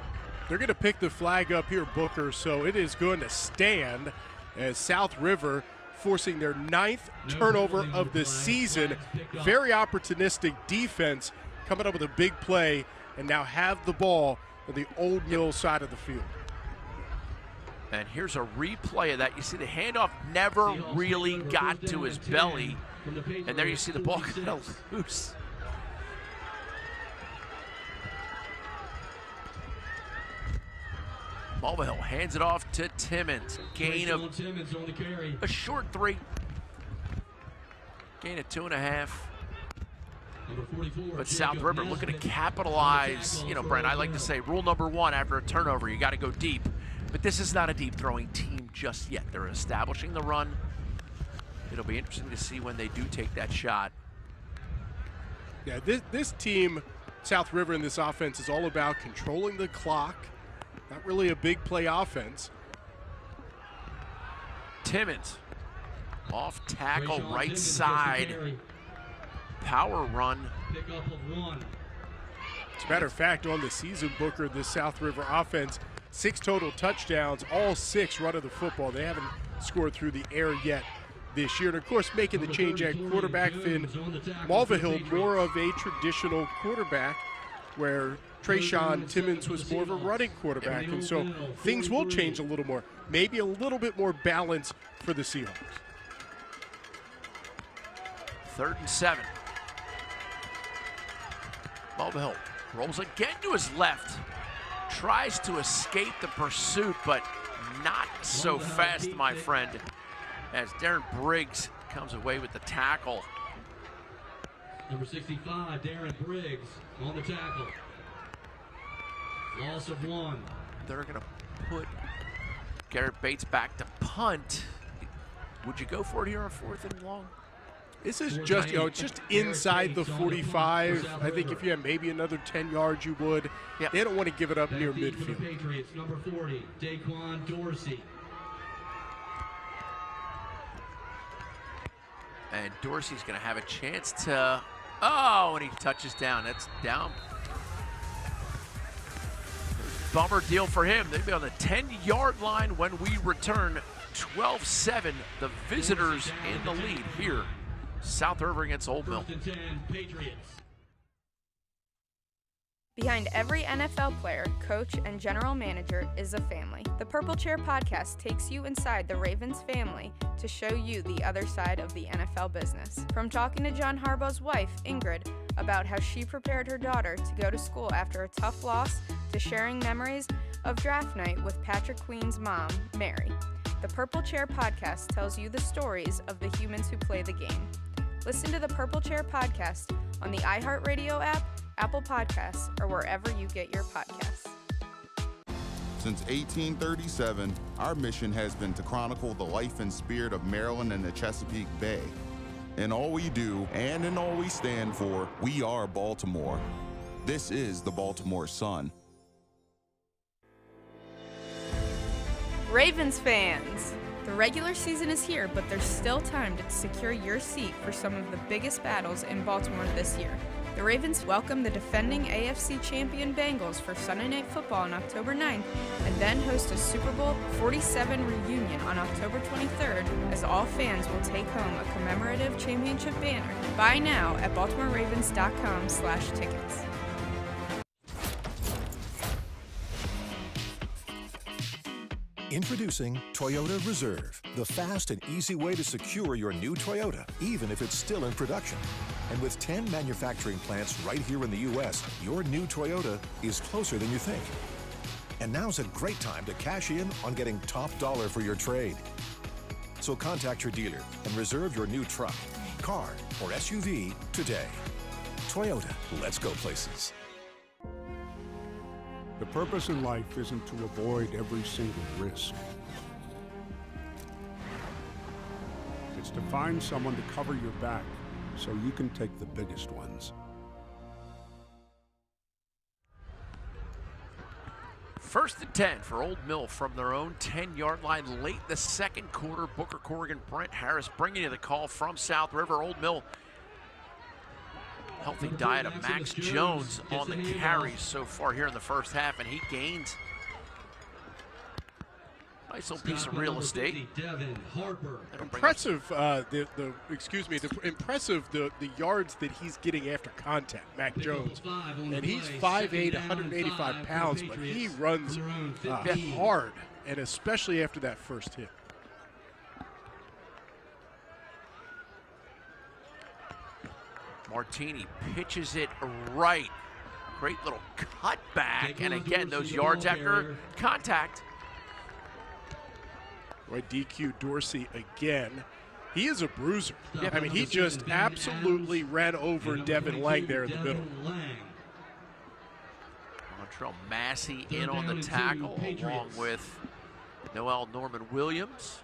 They're going to pick the flag up here, Booker, so it is going to stand as South River forcing their 9th turnover of the season. Very opportunistic defense, coming up with a big play, and now have the ball on the Old Mill side of the field. And here's a replay of that. You see the handoff never really got to his belly. And there you see the ball kind of loose. Mulvihill hands it off to Timmons. Gain of a short 3. Gain of 2.5. But South River looking to capitalize. You know, Brent, I like to say rule number 1 after a turnover, you got to go deep. But this is not a deep throwing team just yet. They're establishing the run. It'll be interesting to see when they do take that shot. Yeah, this team, South River, in this offense is all about controlling the clock. Not really a big play offense. Timmons, off tackle, right side. Power run. As a matter of fact, on the season, Booker, this South River offense, 6 total touchdowns, all 6 run of the football. They haven't scored through the air yet this year. And, of course, making the change at quarterback, Finn Mulvihill, more of a traditional quarterback, where Trayshawn Timmons was more of a running quarterback. And so things will change a little more. Maybe a little bit more balance for the Seahawks. 3rd and 7. Mulvihill rolls again to his left. Tries to escape the pursuit, but not so fast, my friend, as Darren Briggs comes away with the tackle. Number 65, Darren Briggs on the tackle. Loss of 1. They're going to put Garrett Bates back to punt. Would you go for it here on 4th and long? This is just, it's just inside the 45. I think if you had maybe another 10 yards, you would. Yep. They don't want to give it up near midfield. Patriots, number 40, Daquan Dorsey. And Dorsey's going to have a chance to, oh, and he touches down. That's down. Bummer deal for him. They'll be on the 10-yard line when we return. 12-7, the visitors in the lead here South River against Old Mill. 1st and 10, Patriots. Behind every NFL player, coach, and general manager is a family. The Purple Chair podcast takes you inside the Ravens family to show you the other side of the NFL business. From talking to John Harbaugh's wife, Ingrid, about how she prepared her daughter to go to school after a tough loss, to sharing memories of draft night with Patrick Queen's mom, Mary. The Purple Chair podcast tells you the stories of the humans who play the game. Listen to the Purple Chair podcast on the iHeartRadio app, Apple Podcasts, or wherever you get your podcasts. Since 1837, our mission has been to chronicle the life and spirit of Maryland and the Chesapeake Bay. In all we do and in all we stand for, we are Baltimore. This is the Baltimore Sun. Ravens fans! The regular season is here, but there's still time to secure your seat for some of the biggest battles in Baltimore this year. The Ravens welcome the defending AFC champion Bengals for Sunday Night Football on October 9th, and then host a Super Bowl 47 reunion on October 23rd, as all fans will take home a commemorative championship banner. Buy now at BaltimoreRavens.com/tickets. Introducing Toyota Reserve, the fast and easy way to secure your new Toyota, even if it's still in production. And with 10 manufacturing plants right here in the U.S., your new Toyota is closer than you think. And now's a great time to cash in on getting top dollar for your trade. So contact your dealer and reserve your new truck, car, or SUV today. Toyota, let's go places. The purpose in life isn't to avoid every single risk. It's to find someone to cover your back so you can take the biggest ones. First and 10 for Old Mill from their own 10-yard line late in the second quarter. Booker Corrigan, Brent Harris bringing you the call from South River. Old Mill, healthy diet of Max Jones on the carries so far here in the first half, and he gains a nice little piece of real estate. Devin Impressive, the yards that he's getting after contact, Mac Jones. And he's 5'8", 185 pounds, but he runs hard, and especially after that first hit. Martini pitches it right. Great little cutback, and again, those yards after contact. Right, DQ Dorsey again. He is a bruiser. Yeah. I mean, he just absolutely ran over Devin Lang there in the middle. Montreal Massey in on the tackle, along with Noel Norman Williams.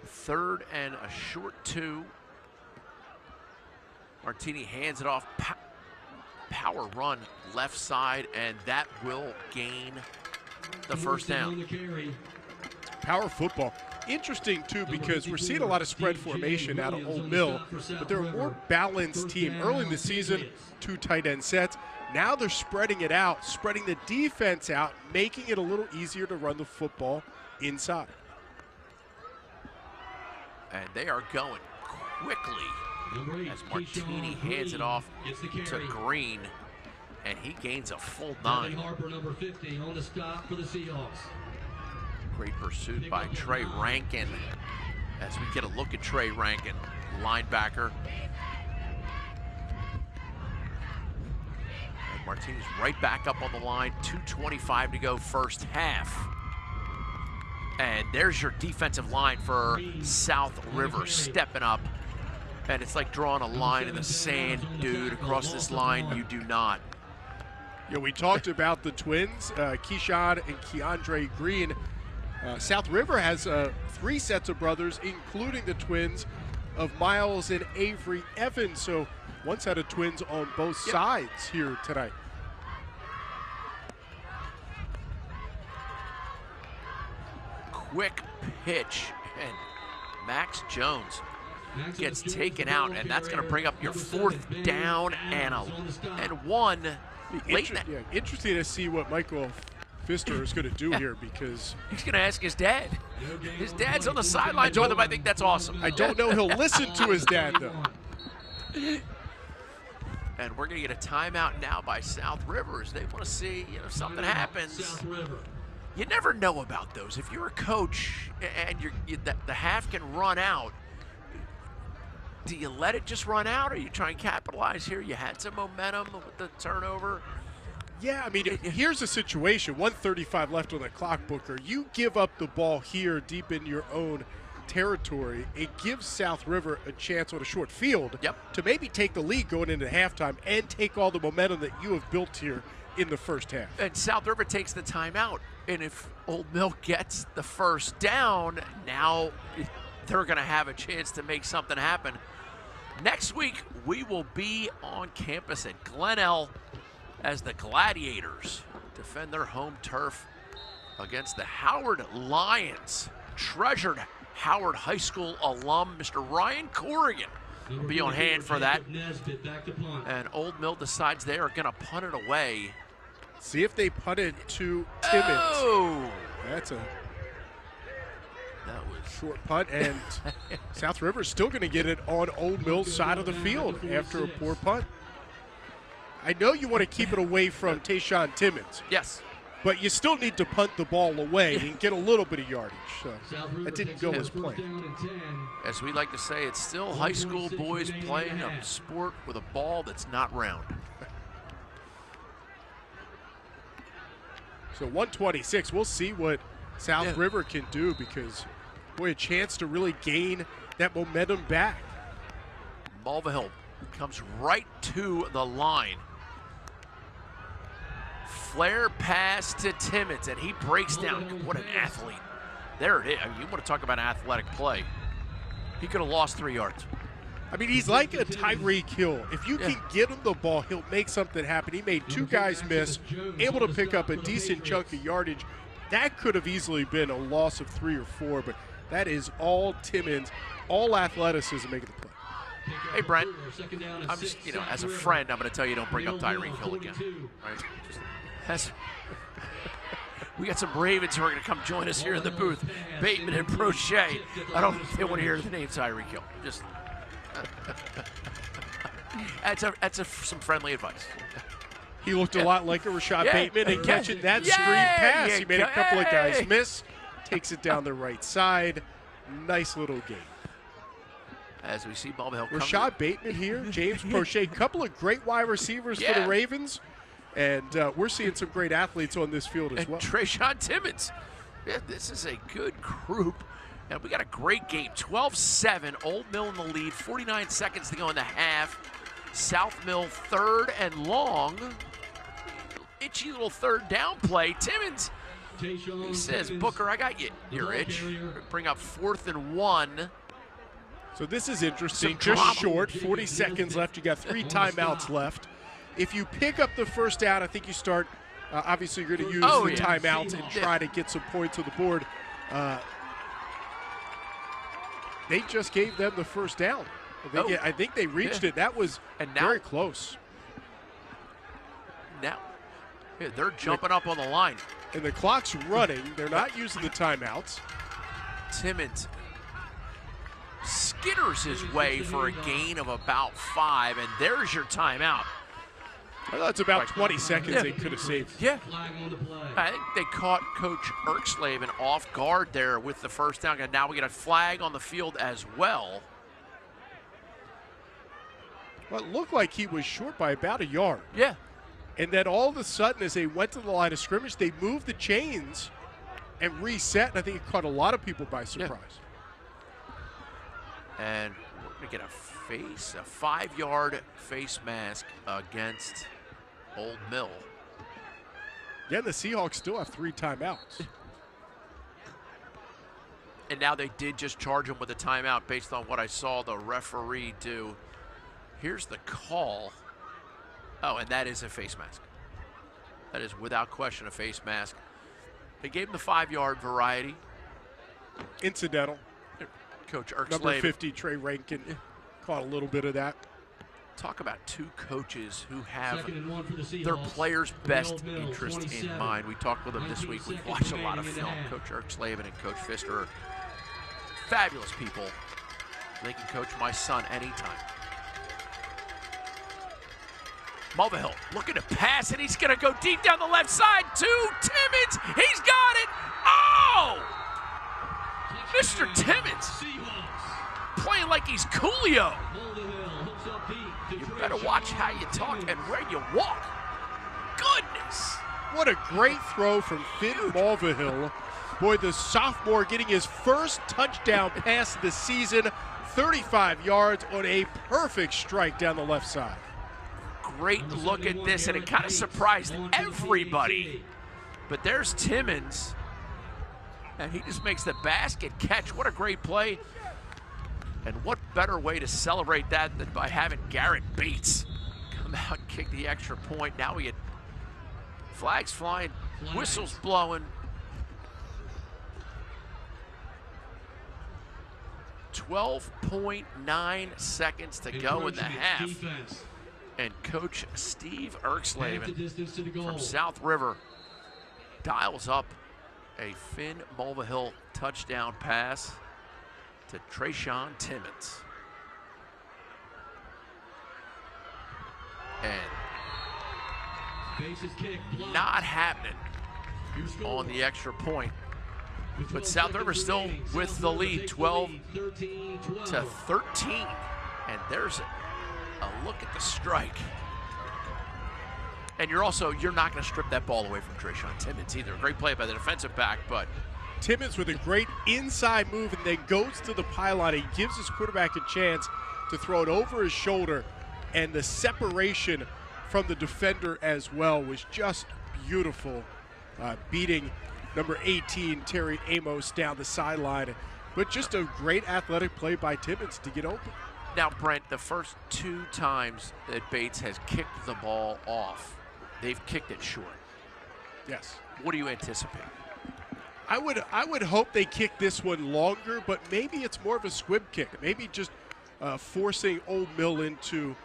Third and a short 2. Martini hands it off, power run left side, and that will gain the first down. Power football. Interesting, too, because we're seeing a lot of spread formation out of Old Mill, but they're a more balanced team. Early in the season, 2 tight end sets. Now they're spreading it out, spreading the defense out, making it a little easier to run the football inside. And they are going quickly as Martini hands it off to Green, and he gains a full 9. Harper, number 50, on the stop for the Seahawks. Great pursuit by Trey Rankin as we get a look at Trey Rankin, linebacker. And Martini's right back up on the line, 2:25 to go first half. And there's your defensive line for South River stepping up. And it's like drawing a line in the sand, dude. Across this line, you do not. Yeah, we talked about the twins, Keyshawn and Keandre Green. South River has 3 sets of brothers, including the twins of Miles and Avery Evans. So one set of twins on both sides here tonight. Quick pitch, and Max Jones gets taken out, and that's going to bring up your 4th down and 1. Interesting to see what Michael Pfister is going to do here, because he's going to ask his dad. His dad's on the sidelines with him. I think that's awesome. I don't know he'll listen to his dad, though. And we're going to get a timeout now by South Rivers. They want to see, something happens. You never know about those. If you're a coach and the half can run out, do you let it just run out, or you try and capitalize here? You had some momentum with the turnover. Yeah, I mean, here's the situation. 1:35 left on the clock, Booker. You give up the ball here deep in your own territory. It gives South River a chance on a short field to maybe take the lead going into halftime and take all the momentum that you have built here in the first half. And South River takes the timeout. And if Old Mill gets the first down, now they're going to have a chance to make something happen. Next week, we will be on campus at Glenelg as the Gladiators defend their home turf against the Howard Lions. Treasured Howard High School alum, Mr. Ryan Corrigan, will be on hand for that. And Old Mill decides they are going to punt it away. See if they punt it to Timmons. Oh! That was short short punt, and South River's still going to get it on Old Mill's side of the field after a poor punt. I know you want to keep it away from Tayshawn Timmons. Yes. But you still need to punt the ball away and get a little bit of yardage. So that didn't go as planned. As we like to say, it's still high school boys playing a sport with a ball that's not round. So 126, we'll see what South River can do, because, boy, a chance to really gain that momentum back. Mulvihill comes right to the line. Flare pass to Timmons, and he breaks down. What an athlete. There it is. I mean, you want to talk about athletic play. He could have lost 3 yards. I mean, he's like a Tyreek Hill. If you can get him the ball, he'll make something happen. He made 2 guys miss, able to pick up a decent chunk of yardage. That could have easily been a loss of 3 or 4, but that is all Timmons, all athleticism making the play. Hey, Brent, I'm just, as a friend, I'm going to tell you don't bring up Tyreek Hill again. Right? We got some Ravens who are going to come join us here in the booth. Bateman and Brochet. I don't think they want to hear the name Tyreek Hill. Just that's some friendly advice. He looked a lot like a Rashad Bateman, and catching that screen pass. He made a couple of guys miss. Takes it down the right side. Nice little game. As we see Mulvihill come Rashad Bateman here, James Prochet, couple of great wide receivers for the Ravens. And we're seeing some great athletes on this field as well. Tayshawn Timmons. Yeah, this is a good group. And we got a great game. 12-7, Old Mill in the lead. 49 seconds to go in the half. South Mill 3rd and long. Itchy little 3rd down play. Timmons, he says, Booker, I got you. You're itch. Bring up 4th and 1. So this is interesting. Just short. 40 seconds left. You got 3 timeouts left. If you pick up the first down, I think you start, obviously you're going to use the timeouts and try to get some points on the board. They just gave them the first down. I think they reached it. That was very close. Now, they're jumping up on the line. And the clock's running. They're not using the timeouts. Timmons skitters his way for a gain of about 5, and there's your timeout. I thought it's about 20 seconds they could have saved. Yeah. I think they caught Coach Erkslaven off guard there with the first down. And now we get a flag on the field as well. Well, it looked like he was short by about a yard. Yeah. And then all of a sudden, as they went to the line of scrimmage, they moved the chains and reset. And I think it caught a lot of people by surprise. Yeah. And we're going to get a 5-yard face mask against Old Mill. Yeah, the Seahawks still have 3 timeouts. And now they did just charge him with a timeout based on what I saw the referee do. Here's the call. Oh, and that is a face mask. That is without question a face mask. They gave him the 5-yard variety. Incidental. Coach Erkslaven. Number 50, Trey Rankin, caught a little bit of that. Talk about two coaches who have 2nd and 1 for the Seahawks. their players' best Mill, interest in 27. mind. We talked with them this week. We've 19 watched a seconds lot of remaining in film. the half. Coach Eric Slavin and Coach Pfister are fabulous people. They can coach my son anytime. Mulvihill looking to pass, and he's going to go deep down the left side to Timmons. He's got it. Oh! Mr. Timmons playing like he's Coolio. You better watch how you talk and where you walk. Goodness. What a great throw from Finn Mulvihill. Boy, the sophomore getting his first touchdown pass of the season, 35 yards on a perfect strike down the left side. Great look at this, and it kind of surprised everybody. But there's Timmons, and he just makes the basket catch. What a great play. And what better way to celebrate that than by having Garrett Bates come out and kick the extra point. Now we had flags flying, whistles blowing. 12.9 seconds to go in the half. And Coach Steve Erkslavin from South River dials up a Finn Mulvihill touchdown pass to Trayshawn Timmons. And not happening on the extra point. But South River still with the lead, 12-13. And there's a look at the strike. And you're not going to strip that ball away from Trayshawn Timmons either. Great play by the defensive back, but Timmons with a great inside move and then goes to the pylon. He gives his quarterback a chance to throw it over his shoulder, and the separation from the defender as well was just beautiful, beating number 18, Terry Amos, down the sideline. But just a great athletic play by Timmons to get open. Now, Brent, the first 2 times that Bates has kicked the ball off, they've kicked it short. Yes. What do you anticipate? I would hope they kick this one longer, but maybe it's more of a squib kick. Maybe just forcing Old Mill into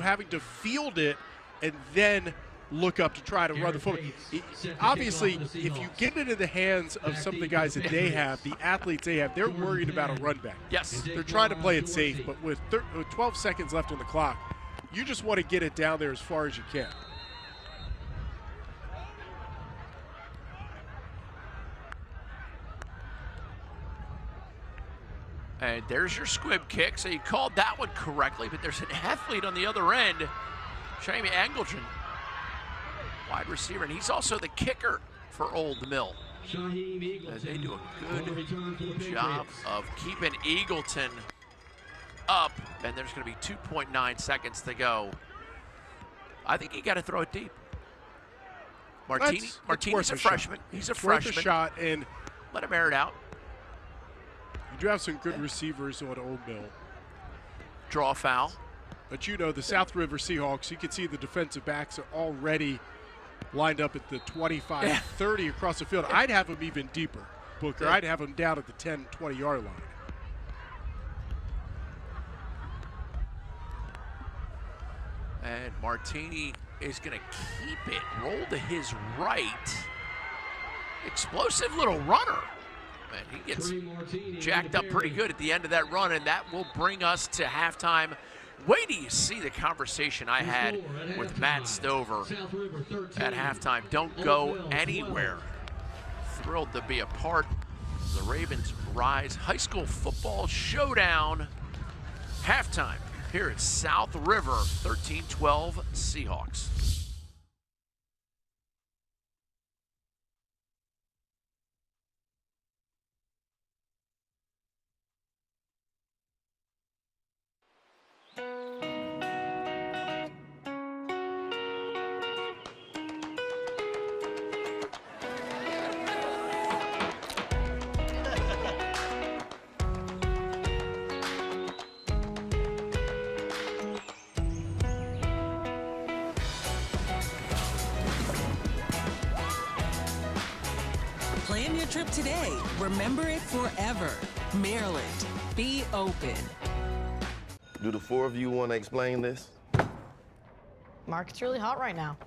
having to field it and then look up to try to run the football. Obviously, if you get it in the hands of some of the guys that they have, the athletes they have, they're worried about a run back. Yes. They're trying to play it safe, but with 12 seconds left on the clock, you just want to get it down there as far as you can. And there's your squib kick. So you called that one correctly, but there's an athlete on the other end, Jamie Angleton, wide receiver, and he's also the kicker for Old Mill. As they do a good job of keeping Eagleton up, and there's going to be 2.9 seconds to go. I think you got to throw it deep. Martini's a freshman. He's a freshman. Worth a shot, and let him air it out. You do have some good receivers on Old Mill. Draw a foul. But you know, the South River Seahawks, you can see the defensive backs are already lined up at the 25, 30 across the field. I'd have them even deeper, Booker. I'd have them down at the 10, 20-yard line. And Martini is going to keep it. Roll to his right. Explosive little runner. And he gets jacked up pretty good at the end of that run, and that will bring us to halftime. Wait till you see the conversation I had with Matt Stover at halftime. Don't go anywhere. Thrilled to be a part of the Ravens Rise High School Football Showdown. Halftime here at South River, 13-12 Seahawks. Plan your trip today. Remember it forever. Maryland. Be open. Do the four of you want to explain this? Market's really hot right now.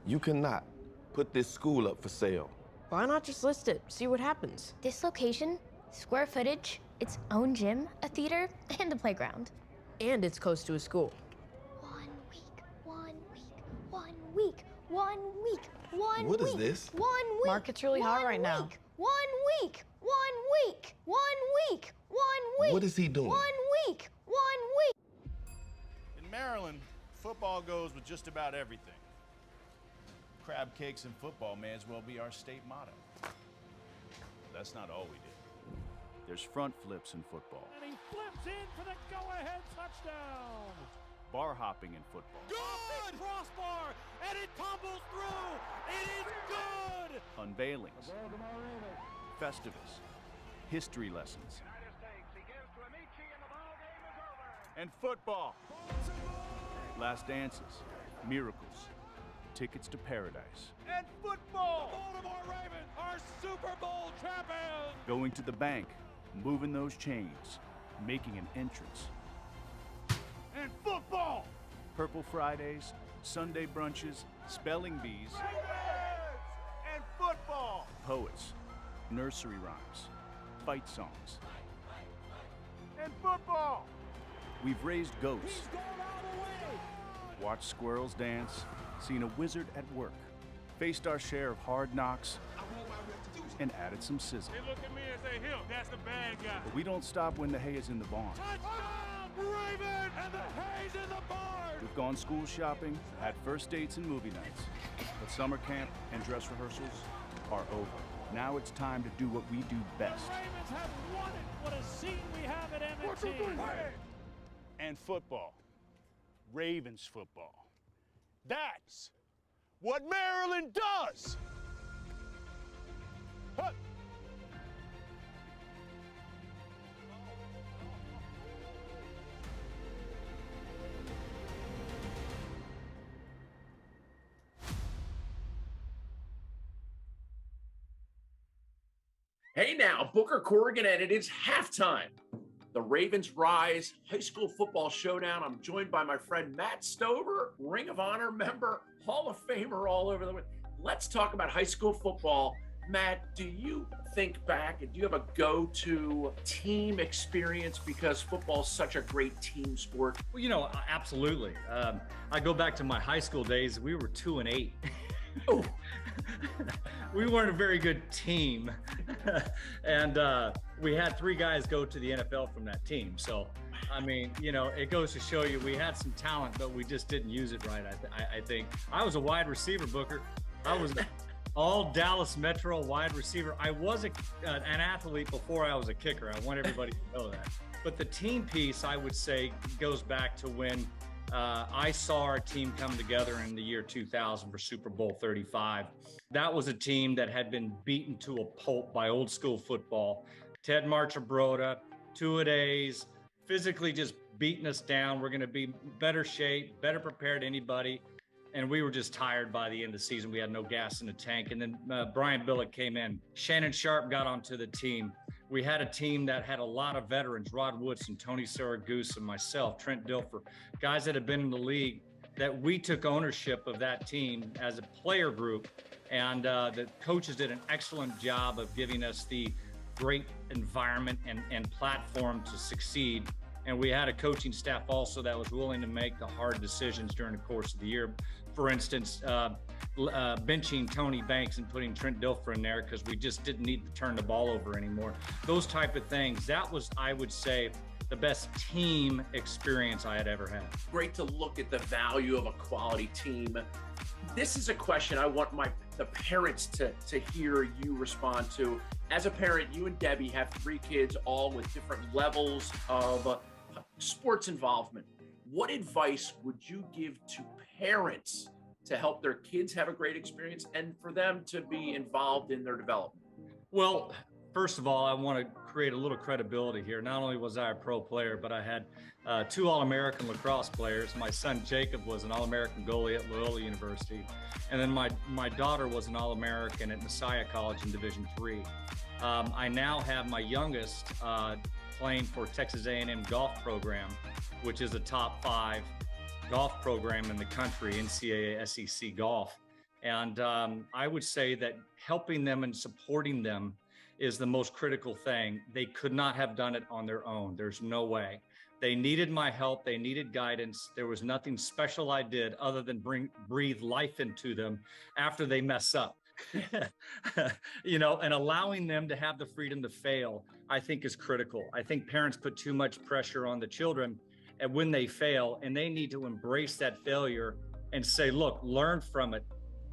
You cannot put this school up for sale. Why not just list it? See what happens. This location, square footage, its own gym, a theater, and a playground. And it's close to a school. 1 week, 1 week, 1 week, 1 week, 1 What week. is this? 1 week. Market's really hot right now. 1 week, 1 week, 1 week, 1 week. What is he doing? 1 week, 1 week. In Maryland, football goes with just about everything. Crab cakes and football may as well be our state motto. That's not all we do. There's front flips in football. And he flips in for the go-ahead touchdown. Bar hopping in football. Good! Crossbar, and it tumbles through. It is good! Unveilings. Festivus. History lessons. And football. Last dances. Miracles. Tickets to paradise. And football! The Baltimore Ravens are Super Bowl champions! Going to the bank. Moving those chains. Making an entrance. And football! Purple Fridays, Sunday brunches, spelling bees, And football! poets, nursery rhymes, fight songs. And football! We've raised goats, watched squirrels dance, seen a wizard at work, faced our share of hard knocks, and added some sizzle. They look at me and say, "Hill, that's the bad guy." But we don't stop when the hay is in the barn. Touchdown, Raven, and the hay's in the barn! We've gone school shopping, had first dates and movie nights. But summer camp and dress rehearsals are over. Now it's time to do what we do best. The Ravens have won it. What a scene we have at M&T. And football. Ravens football. That's what Maryland does! Huh. Hey now, Booker Corrigan, and it is halftime. The Ravens rise, high school football showdown. I'm joined by my friend Matt Stover, Ring of Honor member, Hall of Famer all over the way. Let's talk about high school football. Matt, do you think back and do you have a go-to team experience because football is such a great team sport? Well, you know, absolutely. I go back to my high school days. We were 2-8. Oh. We weren't a very good team. And we had 3 guys go to the NFL from that team. So, I mean, you know, it goes to show you we had some talent, but we just didn't use it right, I think. I was a wide receiver, Booker. I was all Dallas Metro wide receiver. I was an athlete before I was a kicker. I want everybody to know that. But the team piece, I would say, goes back to when I saw our team come together in the year 2000 for Super Bowl 35. That was a team that had been beaten to a pulp by old school football. Ted Marchabroda, two-a-days, physically just beating us down. We're going to be better shape, better prepared than anybody. And we were just tired by the end of the season. We had no gas in the tank. And then Brian Billick came in. Shannon Sharp got onto the team. We had a team that had a lot of veterans, Rod Woodson, Tony Saragusa, myself, Trent Dilfer, guys that had been in the league, that we took ownership of that team as a player group. And the coaches did an excellent job of giving us the great environment and platform to succeed. And we had a coaching staff also that was willing to make the hard decisions during the course of the year. For instance, benching Tony Banks and putting Trent Dilfer in there because we just didn't need to turn the ball over anymore. Those type of things. That was, I would say, the best team experience I had ever had. Great to look at the value of a quality team. This is a question I want the parents to hear you respond to. As a parent, you and Debbie have 3 kids, all with different levels of sports involvement. What advice would you give to parents to help their kids have a great experience and for them to be involved in their development? Well, first of all, I want to create a little credibility here. Not only was I a pro player, but I had 2 All-American lacrosse players. My son Jacob was an All-American goalie at Loyola University. And then my daughter was an All-American at Messiah College in Division III. I now have my youngest playing for Texas A&M golf program. which is a top 5 golf program in the country, NCAA SEC golf. And I would say that helping them and supporting them is the most critical thing. They could not have done it on their own. There's no way. They needed my help. They needed guidance. There was nothing special I did other than breathe life into them after they mess up. You know, and allowing them to have the freedom to fail, I think is critical. I think parents put too much pressure on the children and when they fail, and they need to embrace that failure and say, look, learn from it.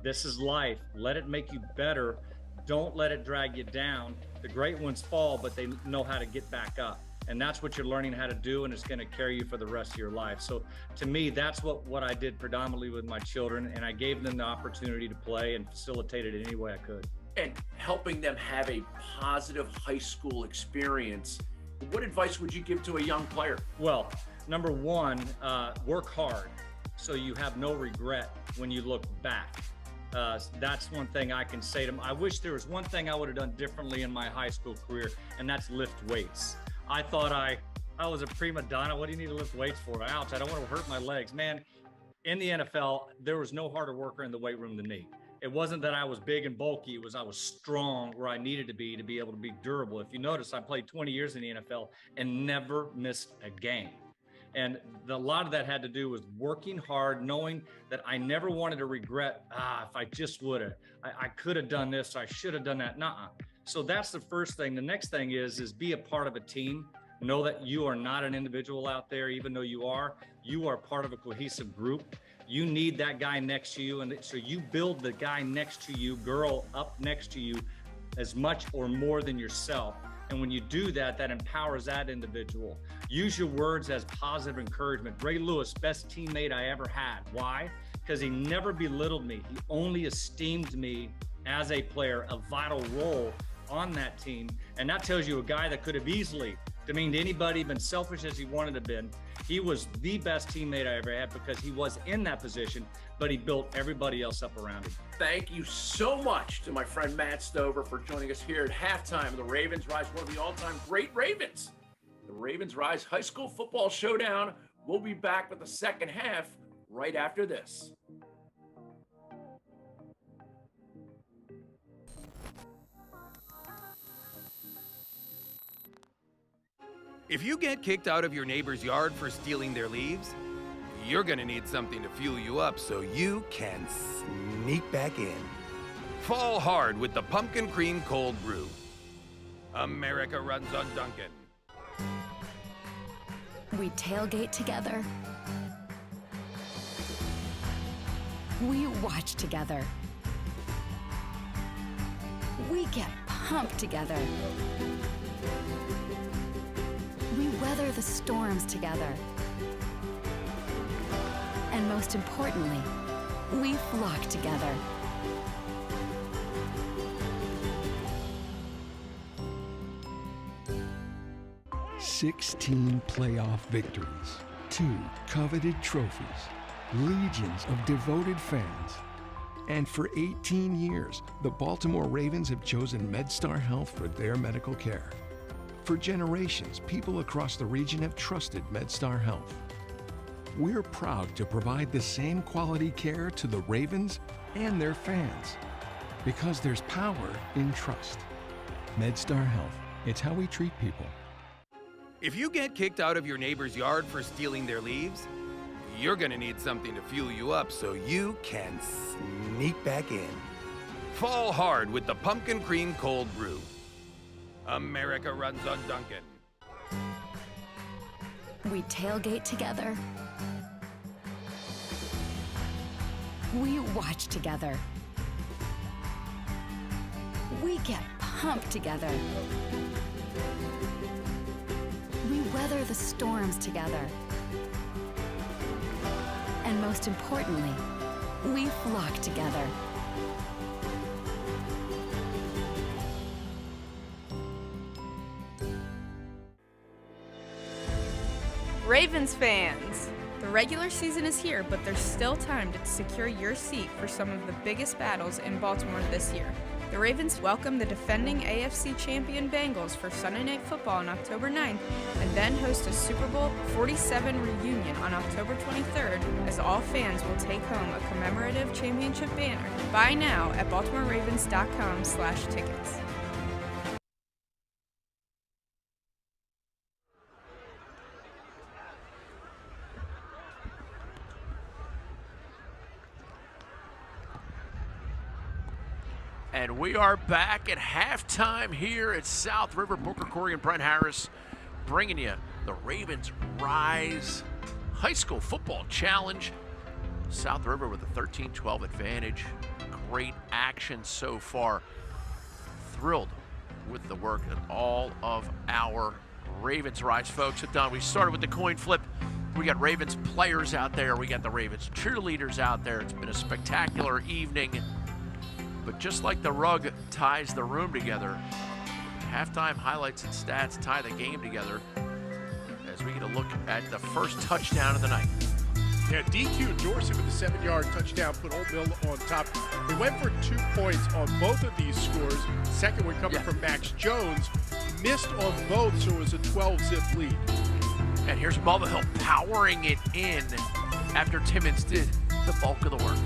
This is life. Let it make you better. Don't let it drag you down. The great ones fall, but they know how to get back up. And that's what you're learning how to do, and it's going to carry you for the rest of your life. So to me, that's what I did predominantly with my children, and I gave them the opportunity to play and facilitate it any way I could. And helping them have a positive high school experience, what advice would you give to a young player? Well, number one, work hard so you have no regret when you look back. That's one thing I can say to them. I wish there was one thing I would have done differently in my high school career, and that's lift weights. I thought I was a prima donna. What do you need to lift weights for? Ouch, I don't want to hurt my legs. Man, in the NFL, there was no harder worker in the weight room than me. It wasn't that I was big and bulky. It was I was strong where I needed to be able to be durable. If you notice, I played 20 years in the NFL and never missed a game. And a lot of that had to do with working hard, knowing that I never wanted to regret, if I just would have, I could have done this, I should have done that. Nuh-uh. So that's the first thing. The next thing is be a part of a team. Know that you are not an individual out there, even though you are part of a cohesive group. You need that guy next to you. And so you build the guy next to you, girl up next to you, as much or more than yourself. And when you do that, that empowers that individual. Use your words as positive encouragement. Ray Lewis, best teammate I ever had. Why? Because he never belittled me. He only esteemed me as a player, a vital role on that team. And that tells you a guy that could have easily demeaned anybody, been selfish as he wanted to be. He was the best teammate I ever had because he was in that position, but he built everybody else up around him. Thank you so much to my friend Matt Stover for joining us here at halftime of the Ravens Rise, one of the all-time great Ravens. The Ravens Rise High School Football Showdown. We'll be back with the second half right after this. If you get kicked out of your neighbor's yard for stealing their leaves, you're gonna need something to fuel you up so you can sneak back in. Fall hard with the Pumpkin Cream Cold Brew. America runs on Dunkin'. We tailgate together. We watch together. We get pumped together. We weather the storms together. And most importantly, we flock together. "16 playoff victories, 2 coveted trophies, legions of devoted fans. And for 18 years, the Baltimore Ravens have chosen MedStar Health for their medical care. For generations, people across the region have trusted MedStar Health. We're proud to provide the same quality care to the Ravens and their fans, because there's power in trust. MedStar Health, it's how we treat people." If you get kicked out of your neighbor's yard for stealing their leaves, you're gonna need something to fuel you up so you can sneak back in. Fall hard with the Pumpkin Cream Cold Brew. America runs on Dunkin'. We tailgate together. We watch together. We get pumped together. We weather the storms together. And most importantly, we flock together. Ravens fans! The regular season is here, but there's still time to secure your seat for some of the biggest battles in Baltimore this year. The Ravens welcome the defending AFC champion Bengals for Sunday Night Football on October 9th, and then host a Super Bowl 47 reunion on October 23rd, as all fans will take home a commemorative championship banner. Buy now at BaltimoreRavens.com/tickets. And we are back at halftime here at South River. Booker Corrigan, Brent Harris bringing you the Ravens Rise High School Football Challenge. South River with a 13-12 advantage. Great action so far. Thrilled with the work that all of our Ravens Rise folks have done. We started with the coin flip. We got Ravens players out there. We got the Ravens cheerleaders out there. It's been a spectacular evening. But just like the rug ties the room together, halftime highlights and stats tie the game together as we get a look at the first touchdown of the night. Yeah, DQ Dorsey with a 7-yard touchdown put Old Mill on top. They went for 2 points on both of these scores. Second one coming from Max Jones. Missed on both, so it was a 12-zip lead. And here's Mulvihill powering it in after Timmons did the bulk of the work.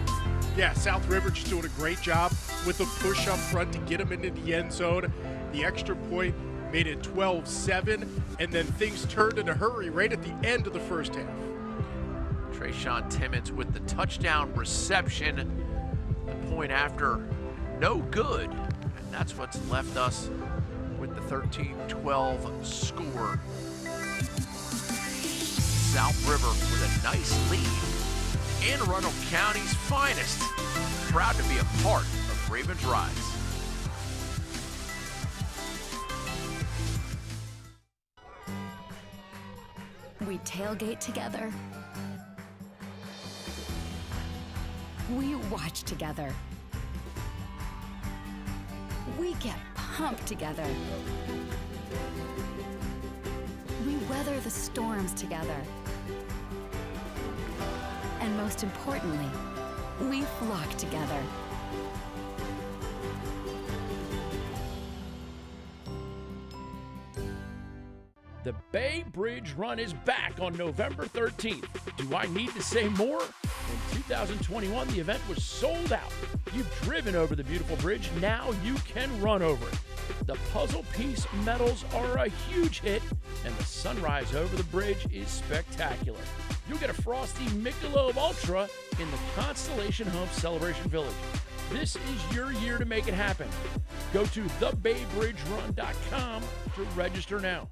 Yeah, South River just doing a great job with the push up front to get him into the end zone. The extra point made it 12-7, and then things turned in a hurry right at the end of the first half. Trayshawn Timmons with the touchdown reception. The point after, no good. And that's what's left us with the 13-12 score. South River with a nice lead. Anne Arundel County's finest. Proud to be a part of Ravens Rise. We tailgate together. We watch together. We get pumped together. We weather the storms together. And most importantly, we flock together. The Bay Bridge Run is back on November 13th. Do I need to say more? In 2021, the event was sold out. You've driven over the beautiful bridge, now you can run over it. The puzzle piece medals are a huge hit, and the sunrise over the bridge is spectacular. You'll get a frosty Michelob Ultra in the Constellation Homes Celebration Village. This is your year to make it happen. Go to thebaybridgerun.com to register now.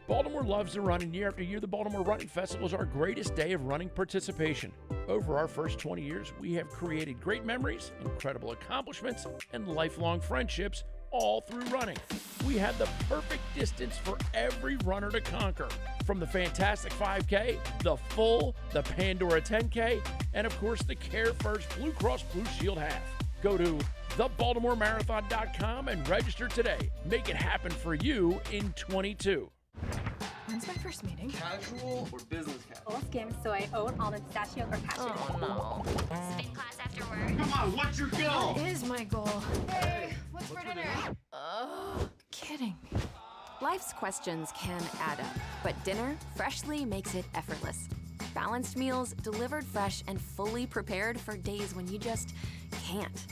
Baltimore loves to run, and year after year, the Baltimore Running Festival is our greatest day of running participation. Over our first 20 years, we have created great memories, incredible accomplishments, and lifelong friendships, all through running. We had the perfect distance for every runner to conquer, from the fantastic 5K, the full, the Pandora 10K, and of course the Care First Blue Cross Blue Shield half. Go to thebaltimoremarathon.com and register today. Make it happen for you in 22. When's my first meeting? Casual or business casual? Full skim soy oat almond pistachio or cashew. Oh no. Spin class after work. Come on, what's your goal? That is my goal. Hey, what's for dinner? Kidding me. Life's questions can add up, but dinner freshly makes it effortless. Balanced meals delivered fresh and fully prepared for days when you just can't.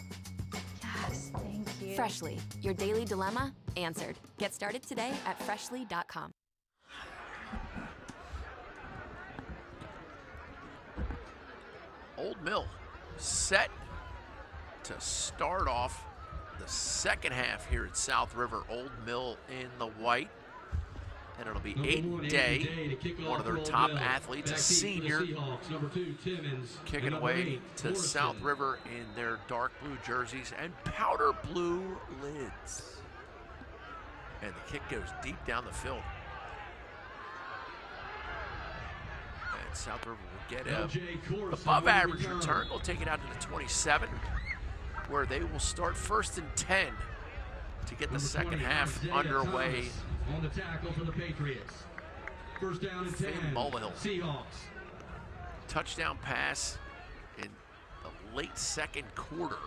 Yes, thank you. Freshly, your daily dilemma answered. Get started today at freshly.com. Old Mill set to start off the second half here at South River. Old Mill in the white. And it'll be Aiden Day, one of their top athletes, a senior, kicking away to South River in their dark blue jerseys and powder blue lids. And the kick goes deep down the field. And South River will get a above average return. They'll take it out to the 27, where they will start 1st and 10 to get the second half underway. On the tackle for the Patriots. First down and 10. Mulvihill. Seahawks. Touchdown pass in the late second quarter.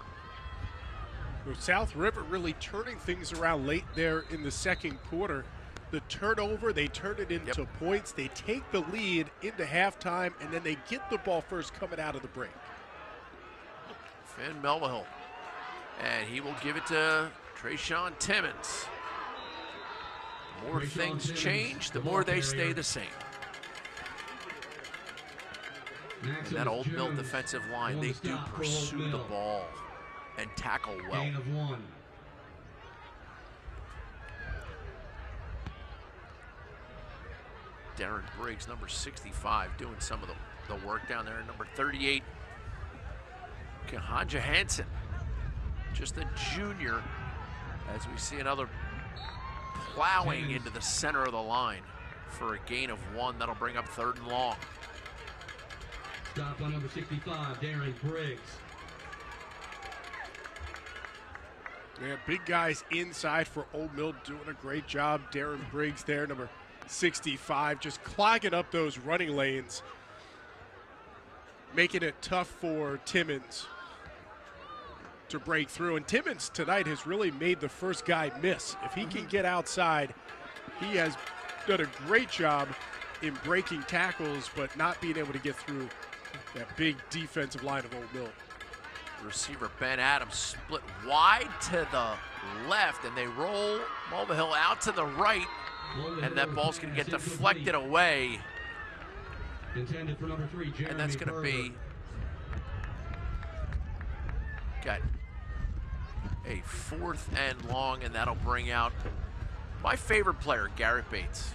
So South River really turning things around late there in the second quarter. The turnover, they turn it into points. They take the lead into halftime, and then they get the ball first coming out of the break. Finn Melville, and he will give it to Trayshawn Timmons. The more things change, the more they stay the same. And that Old Mill defensive line, they do pursue the ball and tackle well. Gain of 1. Darren Briggs, number 65, doing some of the work down there. Number 38, Kahanja Hansen, just a junior, as we see another plowing into the center of the line for a gain of 1. That'll bring up 3rd and long. Stop on number 65, Darren Briggs. Yeah, big guys inside for Old Mill doing a great job. Darren Briggs there, number 65, just clogging up those running lanes, making it tough for Timmons to break through. And Timmons tonight has really made the first guy miss. If he can get outside, he has done a great job in breaking tackles, but not being able to get through that big defensive line of Old Mill. Receiver Ben Adams split wide to the left, and they roll Mulvihill out to the right, and that ball's going to get deflected away. Intended for number 3, Jeremy and that's going to be got a 4th and long, and that'll bring out my favorite player, Garrett Bates.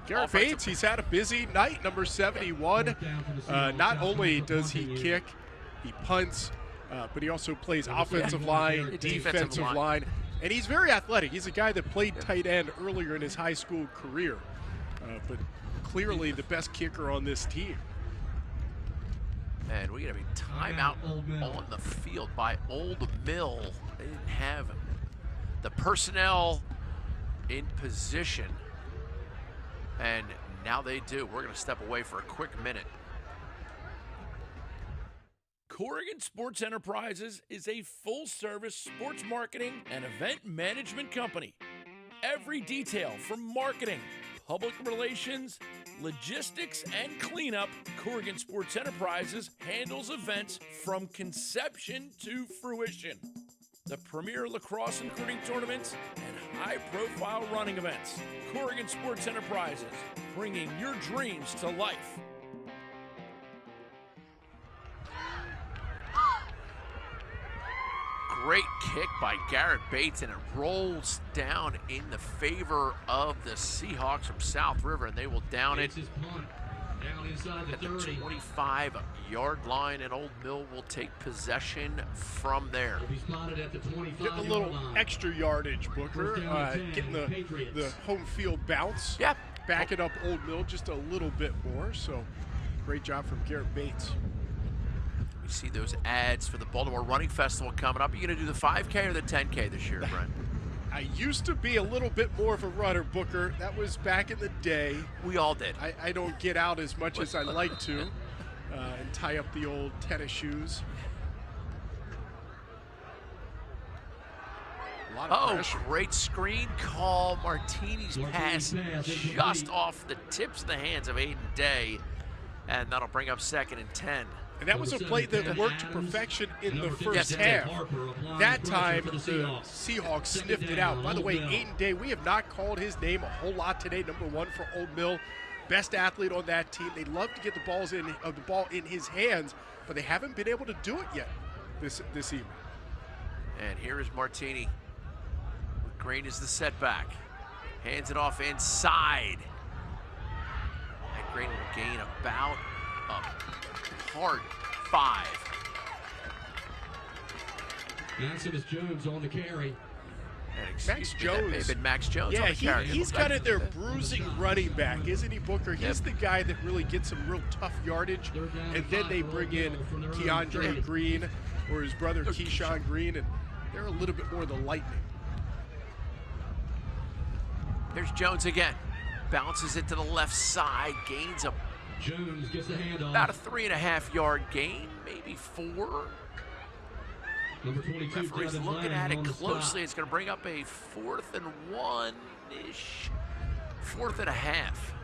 Garrett Bates, he's had a busy night, number 71. Not only does he kick, he punts, but he also plays offensive line, defensive line, and he's very athletic. He's a guy that played tight end earlier in his high school career, but clearly the best kicker on this team. And we got a timeout on the field by Old Mill. They didn't have the personnel in position, and now they do. We're going to step away for a quick minute. Corrigan Sports Enterprises is a full-service sports marketing and event management company. Every detail from marketing, public relations, logistics, and cleanup, Corrigan Sports Enterprises handles events from conception to fruition. The premier lacrosse and recruiting tournaments and high-profile running events. Corrigan Sports Enterprises, bringing your dreams to life. Great kick by Garrett Bates, and it rolls down in the favor of the Seahawks from South River, and they will down it at the 25-yard line, and Old Mill will take possession from there. Getting a little extra yardage, Booker, getting the home field bounce. Yep. Backing up Old Mill just a little bit more, so great job from Garrett Bates. See those ads for the Baltimore Running Festival coming up. Are you going to do the 5K or the 10K this year, Brent? I used to be a little bit more of a runner, Booker. That was back in the day. We all did. I don't get out as much as I like to and tie up the old tennis shoes. A lot of pressure. Great screen call. Martini's pass just off the tips of the hands of Aiden Day, and that'll bring up 2nd and 10. And that was a play that worked to perfection in the first half. That time, the Seahawks sniffed it out. By the way, Aiden Day, we have not called his name a whole lot today. Number 1 for Old Mill, best athlete on that team. They love to get the ball in his hands, but they haven't been able to do it yet this evening. And here is Martini. Green is the setback. Hands it off inside. And Green will gain about a hard 5. Maximus Jones on the carry. Max Jones. That may have been Max Jones. Yeah, he's kind of their bruising running back, isn't he, Booker? He's the guy that really gets some real tough yardage, and then they bring in Keandre Green or his brother Keyshawn Green, and they're a little bit more the lightning. There's Jones again. Bounces it to the left side, gains a Jones gets the handoff. About a 3.5-yard gain, maybe 4. Number 22, Referee's Devin looking Lang at it on the closely. stop. It's going to bring up a 4th and 1-ish, 4th and a half.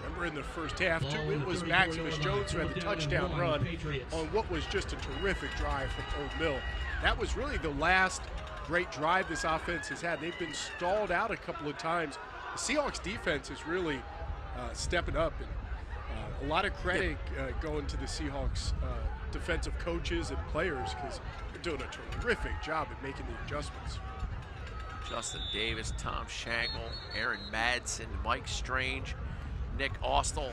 Remember in the first half, too, it was Maximus Jones who had the touchdown run on what was just a terrific drive from Old Mill. That was really the last great drive this offense has had. They've been stalled out a couple of times. The Seahawks defense is really stepping up, and a lot of credit going to the Seahawks defensive coaches and players because they're doing a terrific job at making the adjustments. Justin Davis, Tom Shangle, Aaron Madsen, Mike Strange, Nick Austell.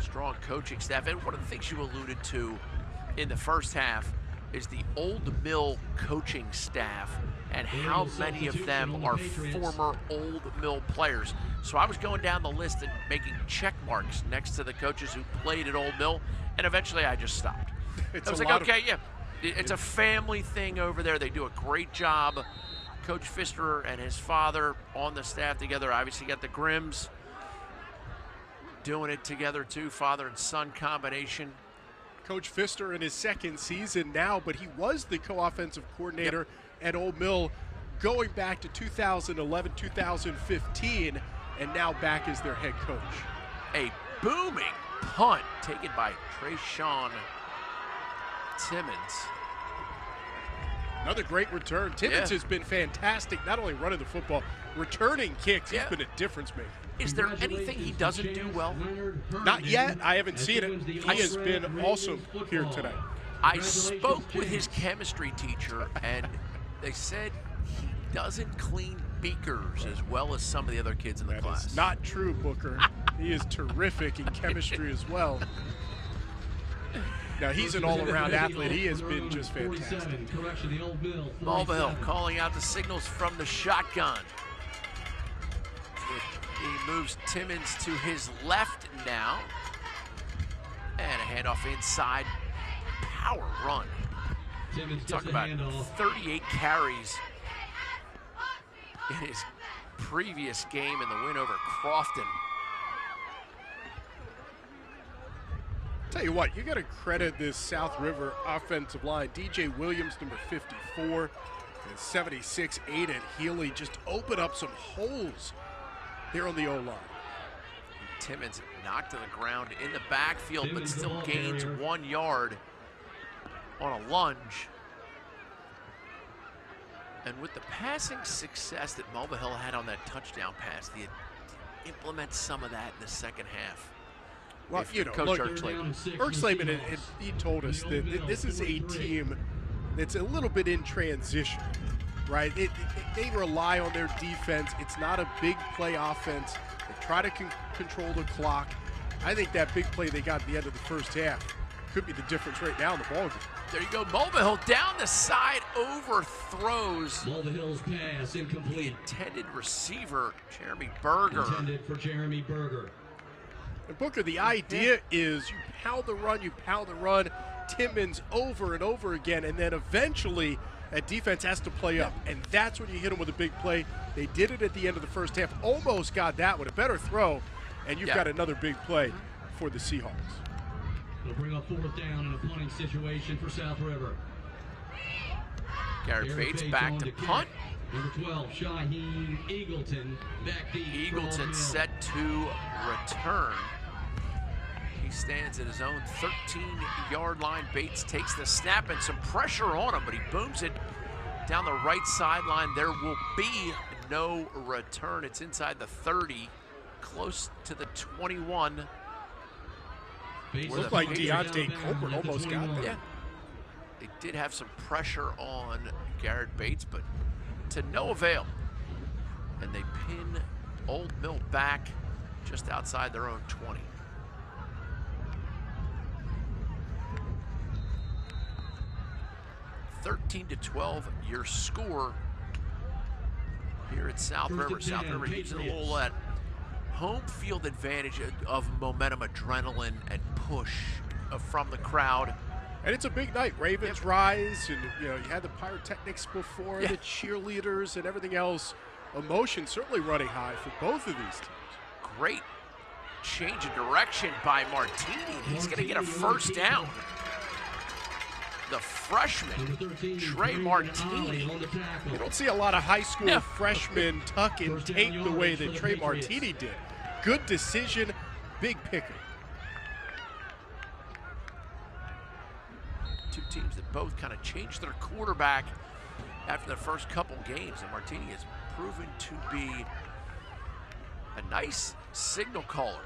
Strong coaching staff. And one of the things you alluded to in the first half is the Old Mill coaching staff and how many of them are former Old Mill players. So I was going down the list and making check marks next to the coaches who played at Old Mill, and eventually I just stopped. I was like, okay, yeah, it's a family thing over there. They do a great job. Coach Pfister and his father on the staff together. Obviously got the Grimms doing it together too, father and son combination. Coach Pfister in his second season now, but he was the co-offensive coordinator at Old Mill going back to 2011, 2015, and now back as their head coach. A booming punt taken by Trayshawn Timmons. Another great return. Timmons has been fantastic, not only running the football, returning kicks. He's been a difference maker. Is there anything he doesn't do well? Not yet. I haven't seen it. He has been awesome here tonight. I spoke with his chemistry teacher, and they said he doesn't clean beakers as well as some of the other kids in the class. Is not true, Booker. He is terrific in chemistry as well. Now, he's an all-around athlete. He has been just fantastic. Mulvihill calling out the signals from the shotgun. He moves Timmons to his left now. And a handoff inside. Power run. Talk about 38 carries in his previous game in the win over Crofton. Tell you what, you got to credit this South River offensive line. DJ Williams, number 54, and 76, Aiden Healy just open up some holes here on the O-line. Timmons knocked to the ground in the backfield, but still gains 1 yard on a lunge. And with the passing success that Mulvihill had on that touchdown pass, they implement some of that in the second half. Well, you know, look, Erxleben, he told us that this is a team that's a little bit in transition, right? They rely on their defense. It's not a big play offense. They try to control the clock. I think that big play they got at the end of the first half could be the difference right now in the ballgame. There you go, Mulvihill down the side, overthrows. Mulvihill's pass incomplete. The intended receiver, Jeremy Berger. Intended for Jeremy Berger. And Booker, the idea is you pound the run, Timmons over and over again, and then eventually that defense has to play up. And that's when you hit them with a big play. They did it at the end of the first half, almost got that with a better throw, and you've got another big play for the Seahawks. They'll bring up 4th down in a punting situation for South River. Garrett Bates back to punt. Number 12, Shaheem Eagleton, back deep. Eagleton set to return. He stands at his own 13-yard line. Bates takes the snap and some pressure on him, but he booms it down the right sideline. There will be no return. It's inside the 30, close to the 21. Looked like Deontay Coburn almost got there. Yeah. They did have some pressure on Garrett Bates, but to no avail. And they pin Old Mill back just outside their own 20. (13-12) your score here at South River. South River using a little home field advantage of momentum, adrenaline, and push from the crowd. And it's a big night. Ravens rise, and you had the pyrotechnics before, the cheerleaders and everything else. Emotion certainly running high for both of these teams. Great change of direction by Martini. He's going to get a first down. the freshman, Trey Martini. You don't see a lot of high school freshmen tuck and take the way that Trey Martini did. Good decision, big picker. Two teams that both kind of changed their quarterback after the first couple games, and Martini has proven to be a nice signal caller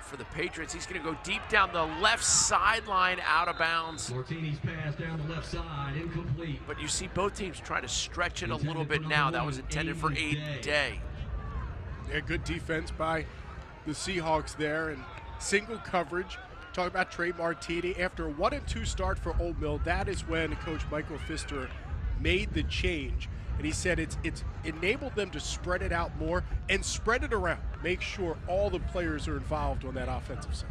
for the Patriots. He's going to go deep down the left sideline, out of bounds. Martini's pass down the left side, incomplete. But you see both teams try to stretch it a little bit now. That was intended for Aiden Day. Yeah, good defense by the Seahawks there, and single coverage. Talk about Trey Martini. After a 1-2 start for Old Mill, that is when Coach Michael Pfister made the change. And he said it's enabled them to spread it out more and spread it around. Make sure all the players are involved on that offensive side.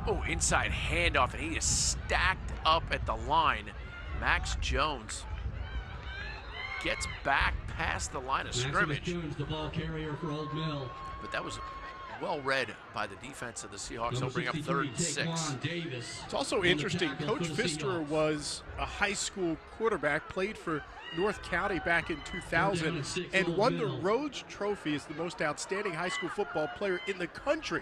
Oh, inside handoff, and he is stacked up at the line. Max Jones gets back past the line of scrimmage. Jones, the ball carrier for Old Mill. But that was well read by the defense of the Seahawks. They'll bring up 3rd and 6. It's also interesting, Coach Pfister was a high school quarterback, played for North County back in 2000, and won the Rhodes Trophy as the most outstanding high school football player in the country.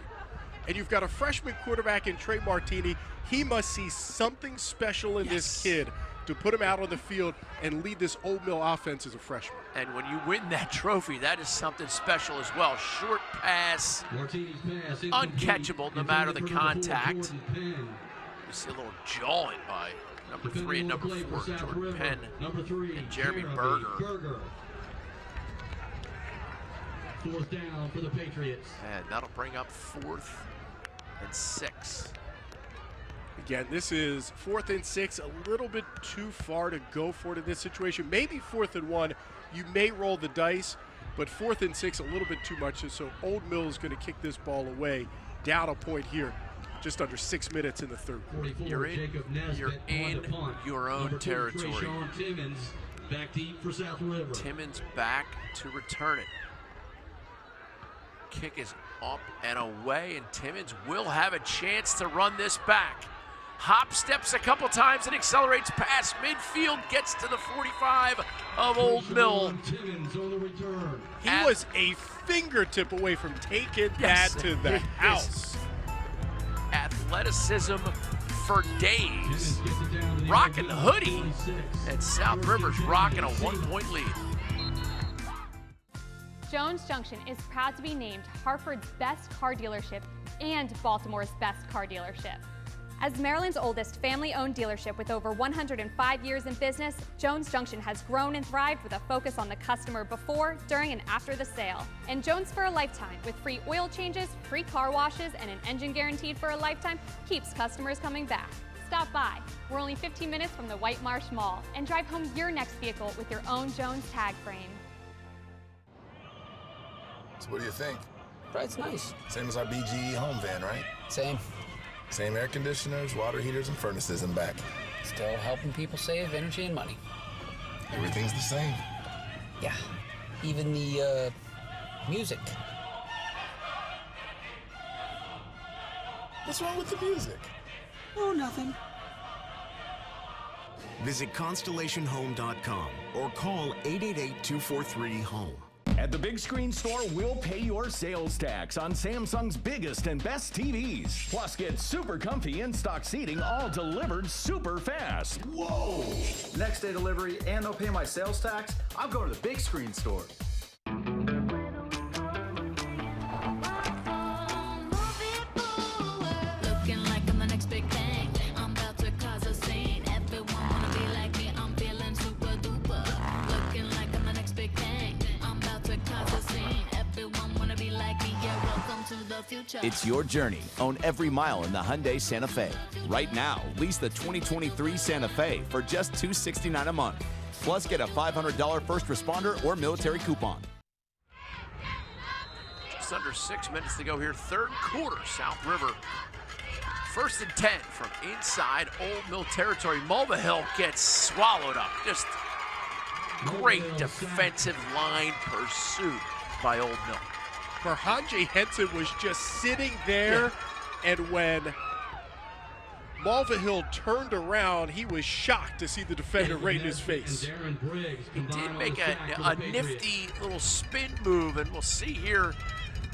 And you've got a freshman quarterback in Trey Martini. He must see something special in this kid to put him out on the field and lead this Old Mill offense as a freshman. And when you win that trophy, that is something special as well. Short pass, uncatchable no matter the contact. You see a little jawing by number 3 and number 4, Jordan Penn and Jeremy Berger. 4th down for the Patriots. And that'll bring up 4th and 6. Again, this is 4th and 6, a little bit too far to go for it in this situation. Maybe 4th and 1, you may roll the dice, but 4th and 6, a little bit too much. So Old Mill is going to kick this ball away, down a point here, just under 6 minutes in the third quarter. You're in your own territory. Timmons back deep for South River. Timmons back to return it. Kick is up and away, and Timmons will have a chance to run this back. Hop steps a couple times and accelerates past midfield, gets to the 45 of Old Mill. He was a fingertip away from taking that to the house. Athleticism for days. Rocking the hoodie, and South River's rocking a 1-point lead. Jones Junction is proud to be named Hartford's best car dealership and Baltimore's best car dealership. As Maryland's oldest family-owned dealership with over 105 years in business, Jones Junction has grown and thrived with a focus on the customer before, during, and after the sale. And Jones for a lifetime, with free oil changes, free car washes, and an engine guaranteed for a lifetime, keeps customers coming back. Stop by. We're only 15 minutes from the White Marsh Mall, and drive home your next vehicle with your own Jones tag frame. So what do you think? It's nice. Same as our BGE home van, right? Same. Same air conditioners, water heaters, and furnaces in back. Still helping people save energy and money. Everything's the same. Yeah. Even the, music. What's wrong with the music? Oh, nothing. Visit ConstellationHome.com or call 888-243-HOME. At the Big Screen Store, we'll pay your sales tax on Samsung's biggest and best TVs. Plus, get super comfy in-stock seating, all delivered super fast. Whoa! Next day delivery, and they'll pay my sales tax? I'm going to the Big Screen Store. Looking like I'm the next big thing. I'm about to cause a scene. Everyone wanna be like me. I'm feeling super duper. Looking like I'm the next big thing. Everyone wanna be like me. Yeah, welcome to the future. It's your journey. Own every mile in the Hyundai Santa Fe. Right now, lease the 2023 Santa Fe for just $269 a month. Plus, get a $500 first responder or military coupon. Just under 6 minutes to go here. Third quarter, South River. 1st and 10 from inside Old Mill territory. Mulvihill gets swallowed up. Just great defensive line pursuit by Old Mill. Marhanje Henson was just sitting there, and when Mulvihill turned around. He was shocked to see the defender right in his face. He did make a nifty little spin move, and we'll see here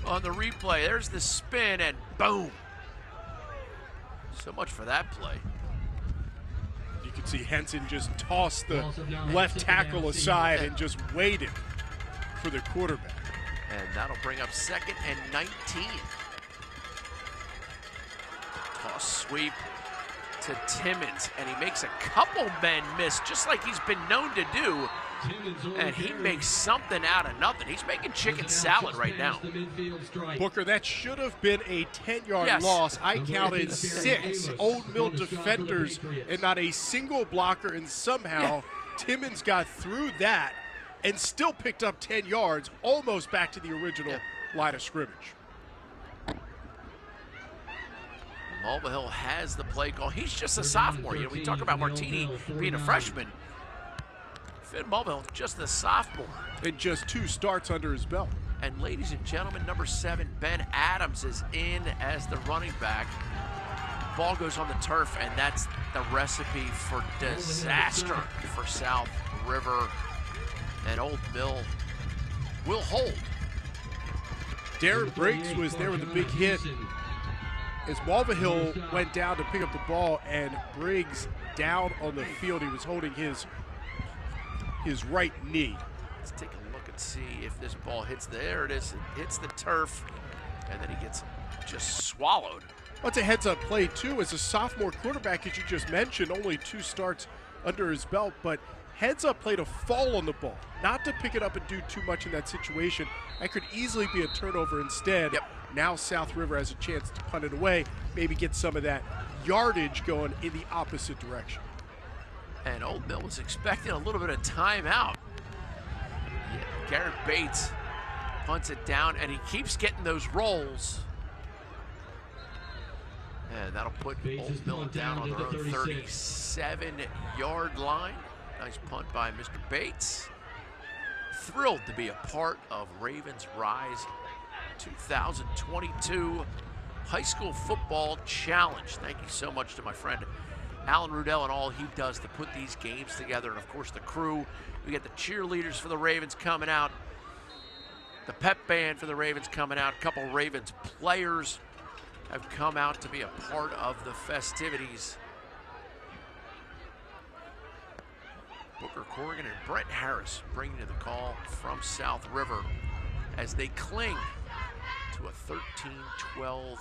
on the replay. There's the spin, and boom. So much for that play. You can see Henson just toss the left tackle aside and just waited for the quarterback. And that'll bring up 2nd and 19. Toss sweep to Timmons, and he makes a couple men miss, just like he's been known to do. And he makes something out of nothing. He's making chicken salad right now. Booker, that should have been a 10-yard loss. I counted 6 Old Mill defenders and not a single blocker, and somehow Timmons got through that and still picked up 10 yards, almost back to the original line of scrimmage. Mulvihill has the play call. He's just a sophomore. You know, we talk about Martini being a freshman. Finn Mulvihill, just a sophomore. And just 2 starts under his belt. And ladies and gentlemen, number 7, Ben Adams is in as the running back. Ball goes on the turf, and that's the recipe for disaster for South River. And Old Mill will hold. Darren Briggs was there with a big hit as Mulvihill went down to pick up the ball, and Briggs down on the field. He was holding his right knee. Let's take a look and see if this ball hits there. It is. It hits the turf, and then he gets just swallowed. Well, it's a heads-up play, too. As a sophomore quarterback, as you just mentioned, only 2 starts under his belt, but heads-up play to fall on the ball, not to pick it up and do too much in that situation. That could easily be a turnover instead. Now South River has a chance to punt it away, maybe get some of that yardage going in the opposite direction. And Old Mill was expecting a little bit of timeout. Garrett Bates punts it down, and he keeps getting those rolls. And that'll put Old Mill down on their own 37-yard line. Nice punt by Mr. Bates. Thrilled to be a part of Ravens Rise 2022 High School Football Challenge. Thank you so much to my friend Alan Rudell and all he does to put these games together, and of course the crew. We got the cheerleaders for the Ravens coming out, the pep band for the Ravens coming out, a couple Ravens players have come out to be a part of the festivities. Booker Corrigan and Brett Harris bringing to the call from South River as they cling to a 13-12 lead.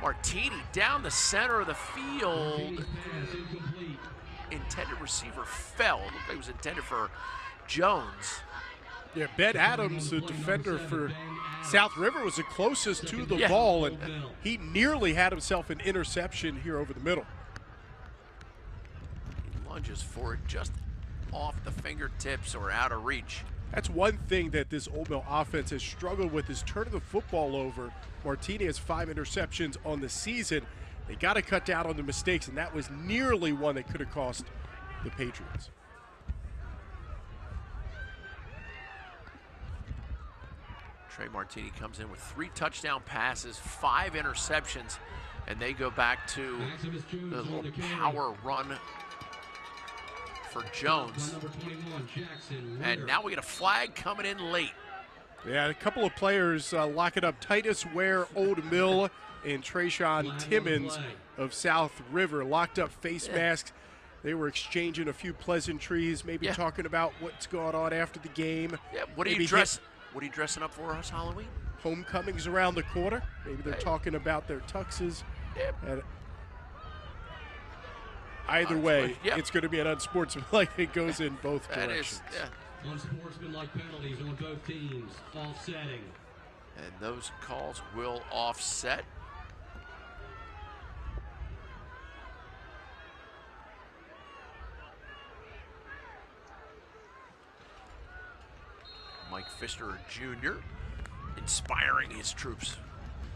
Martini down the center of the field. Intended receiver fell. Looked like it was intended for Jones. Yeah, Ben Adams, the defender for South River, was the closest to the ball, and he nearly had himself an interception here over the middle. He lunges for it just off the fingertips or out of reach. That's one thing that this Old Mill offense has struggled with, is turning the football over. Martini has 5 interceptions on the season. They got to cut down on the mistakes, and that was nearly one that could have cost the Patriots. Trey Martini comes in with 3 touchdown passes, 5 interceptions, and they go back to the little power run for Jones. And now we get a flag coming in late. Yeah, a couple of players locking up. Titus Ware, Old Mill, and Trayshawn Timmons of South River locked up face masks. They were exchanging a few pleasantries, maybe talking about what's going on after the game. Yeah, what are you dressing up for us, Halloween? Homecoming's around the corner. Maybe they're talking about their tuxes. And either way, it's going to be an unsportsmanlike. It goes in both directions. Unsportsmanlike penalties on both teams, offsetting. And those calls will offset. Mike Pfister Jr. inspiring his troops.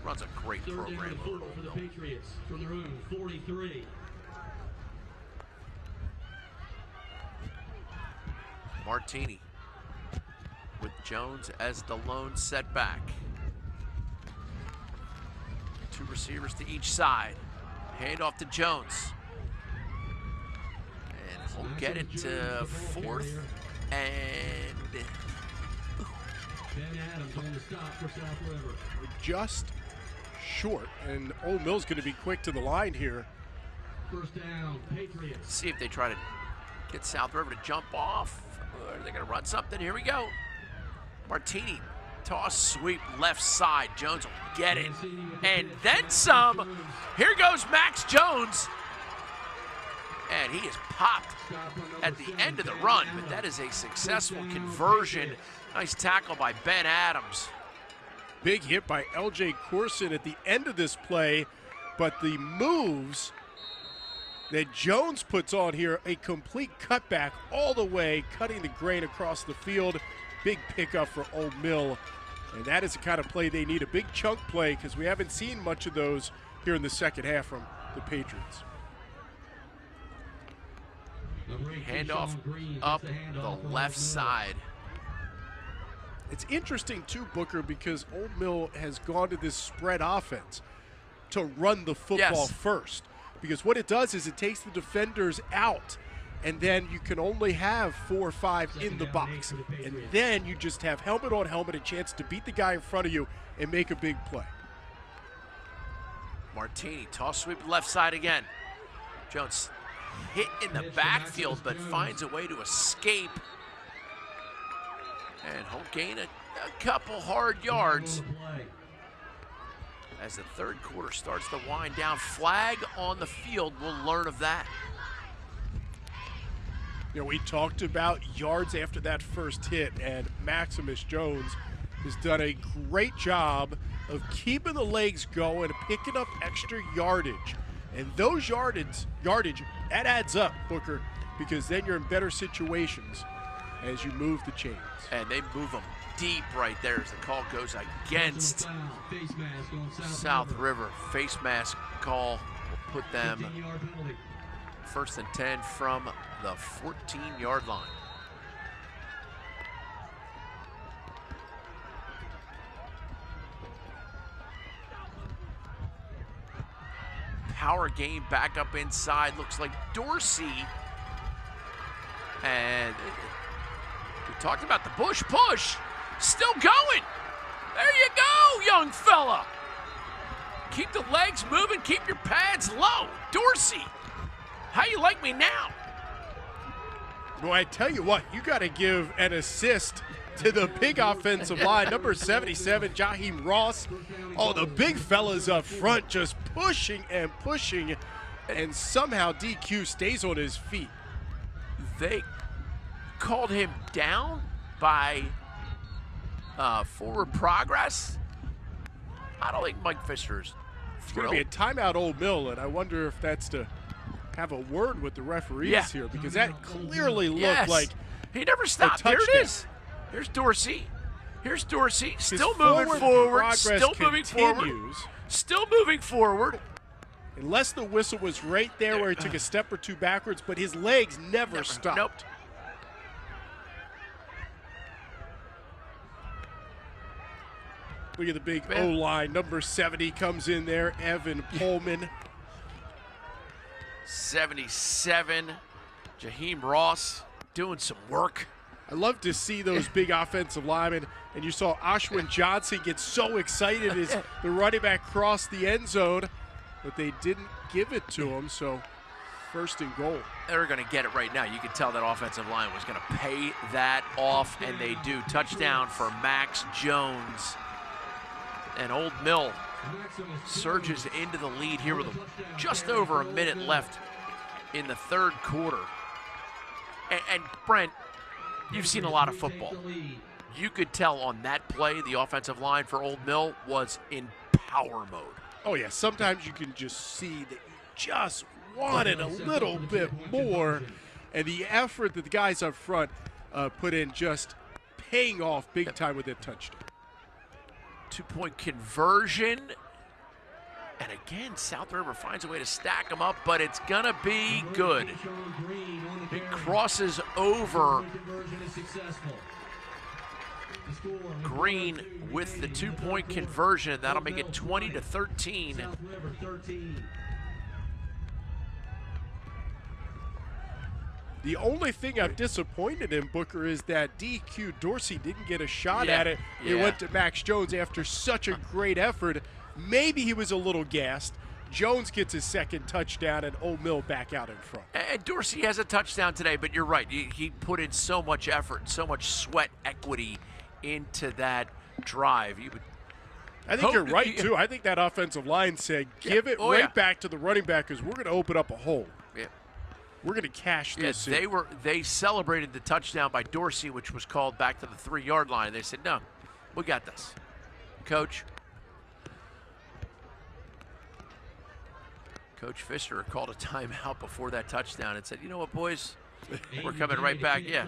Runs a great program. For the Patriots from their own 43. Martini with Jones as the lone setback. 2 receivers to each side. Hand off to Jones. And we'll get it to 4th and... Just short, and Old Mill's going to be quick to the line here. First down, Patriots. See if they try to get South River to jump off. Or are they going to run something? Here we go. Martini, toss, sweep, left side. Jones will get it. And then some. Here goes Max Jones. And he is popped at the end of the run, but that is a successful conversion. Nice tackle by Ben Adams. Big hit by L.J. Corson at the end of this play, but the moves that Jones puts on here, a complete cutback all the way, cutting the grain across the field. Big pickup for Old Mill, and that is the kind of play they need, a big chunk play, because we haven't seen much of those here in the second half from the Patriots. Handoff up the left side. It's interesting too, Booker, because Old Mill has gone to this spread offense to run the football first. Because what it does is it takes the defenders out, and then you can only have 4 or 5 in the box. And then you just have helmet on helmet, a chance to beat the guy in front of you and make a big play. Martini, toss sweep left side again. Jones hit in the backfield, but finds a way to escape. And he'll gain a couple hard yards as the third quarter starts to wind down. Flag on the field, we'll learn of that. You know, we talked about yards after that first hit, and Maximus Jones has done a great job of keeping the legs going, picking up extra yardage. And those yardage, that adds up, Booker, because then you're in better situations as you move the chains. And they move them deep right there as the call goes against South River. Face mask call will put them 1st and 10 from the 14-yard line. Power game back up inside. Looks like Dorsey. And we talked about the Bush push. Still going. There you go, young fella. Keep the legs moving. Keep your pads low. Dorsey, how you like me now? Well, I tell you what, you got to give an assist to the big offensive line, number 77, Jaheim Ross. Oh, the big fellas up front just pushing and pushing, and somehow DQ stays on his feet. They called him down by forward progress. I don't think Mike Fisher's It's going to be a timeout, Old Mill, and I wonder if that's to have a word with the referees here, because that clearly looked like he never stopped. There it is. Here's Dorsey. Here's Dorsey. Still moving forward. Still moving forward. Still moving forward. Unless the whistle was right there where he took a step or two backwards, but his legs never stopped. Nope. Look at the big O-line. Number 70 comes in there, Evan Pullman. 77, Jaheim Ross doing some work. I love to see those big offensive linemen, and you saw Ashwin Johnson get so excited as the running back crossed the end zone, but they didn't give it to him, so 1st and goal. They're going to get it right now. You could tell that offensive line was going to pay that off, and they do. Touchdown for Max Jones. And Old Mill surges into the lead here with just over a minute left in the third quarter. And Brent, you've seen a lot of football. You could tell on that play the offensive line for Old Mill was in power mode. Oh, yeah. Sometimes you can just see that you just wanted a little bit more. And the effort that the guys up front put in just paying off big time with that touchdown. 2-point conversion. And again, South River finds a way to stack them up, but it's going to be good. It crosses over Green with the 2-point conversion. That'll make it 20-13. The only thing I'm disappointed in, Booker, is that DQ Dorsey didn't get a shot at it. It went to Max Jones after such a great effort. Maybe he was a little gassed. Jones gets his second touchdown, and Ole Mill back out in front. And Dorsey has a touchdown today, but you're right. He put in so much effort, so much sweat equity into that drive. I think you're right, too. I think that offensive line said, give it back to the running back because we're going to open up a hole. Yeah. We're going to cash this in. They celebrated the touchdown by Dorsey, which was called back to the 3-yard line. They said, no, we got this. Coach Pfister called a timeout before that touchdown and said, you know what, boys? We're coming right back. Yeah.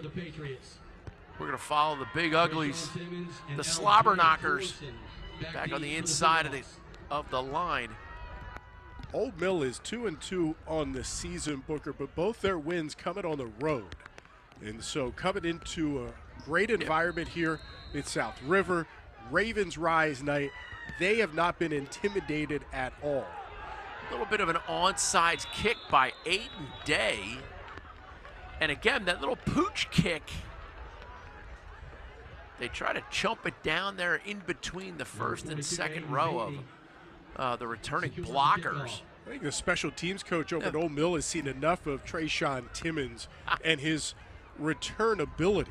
We're going to follow the big uglies, the slobber knockers, back on the inside of the line. Ole Mill is 2-2 on the season, Booker, but both their wins coming on the road. And so coming into a great environment here in South River, Ravens Rise night, they have not been intimidated at all. A little bit of an onside kick by Aiden Day. And again, that little pooch kick, they try to chump it down there in between the first and second row of the returning blockers. I think the special teams coach over at Ole Mill has seen enough of Trayshawn Timmons and his return ability.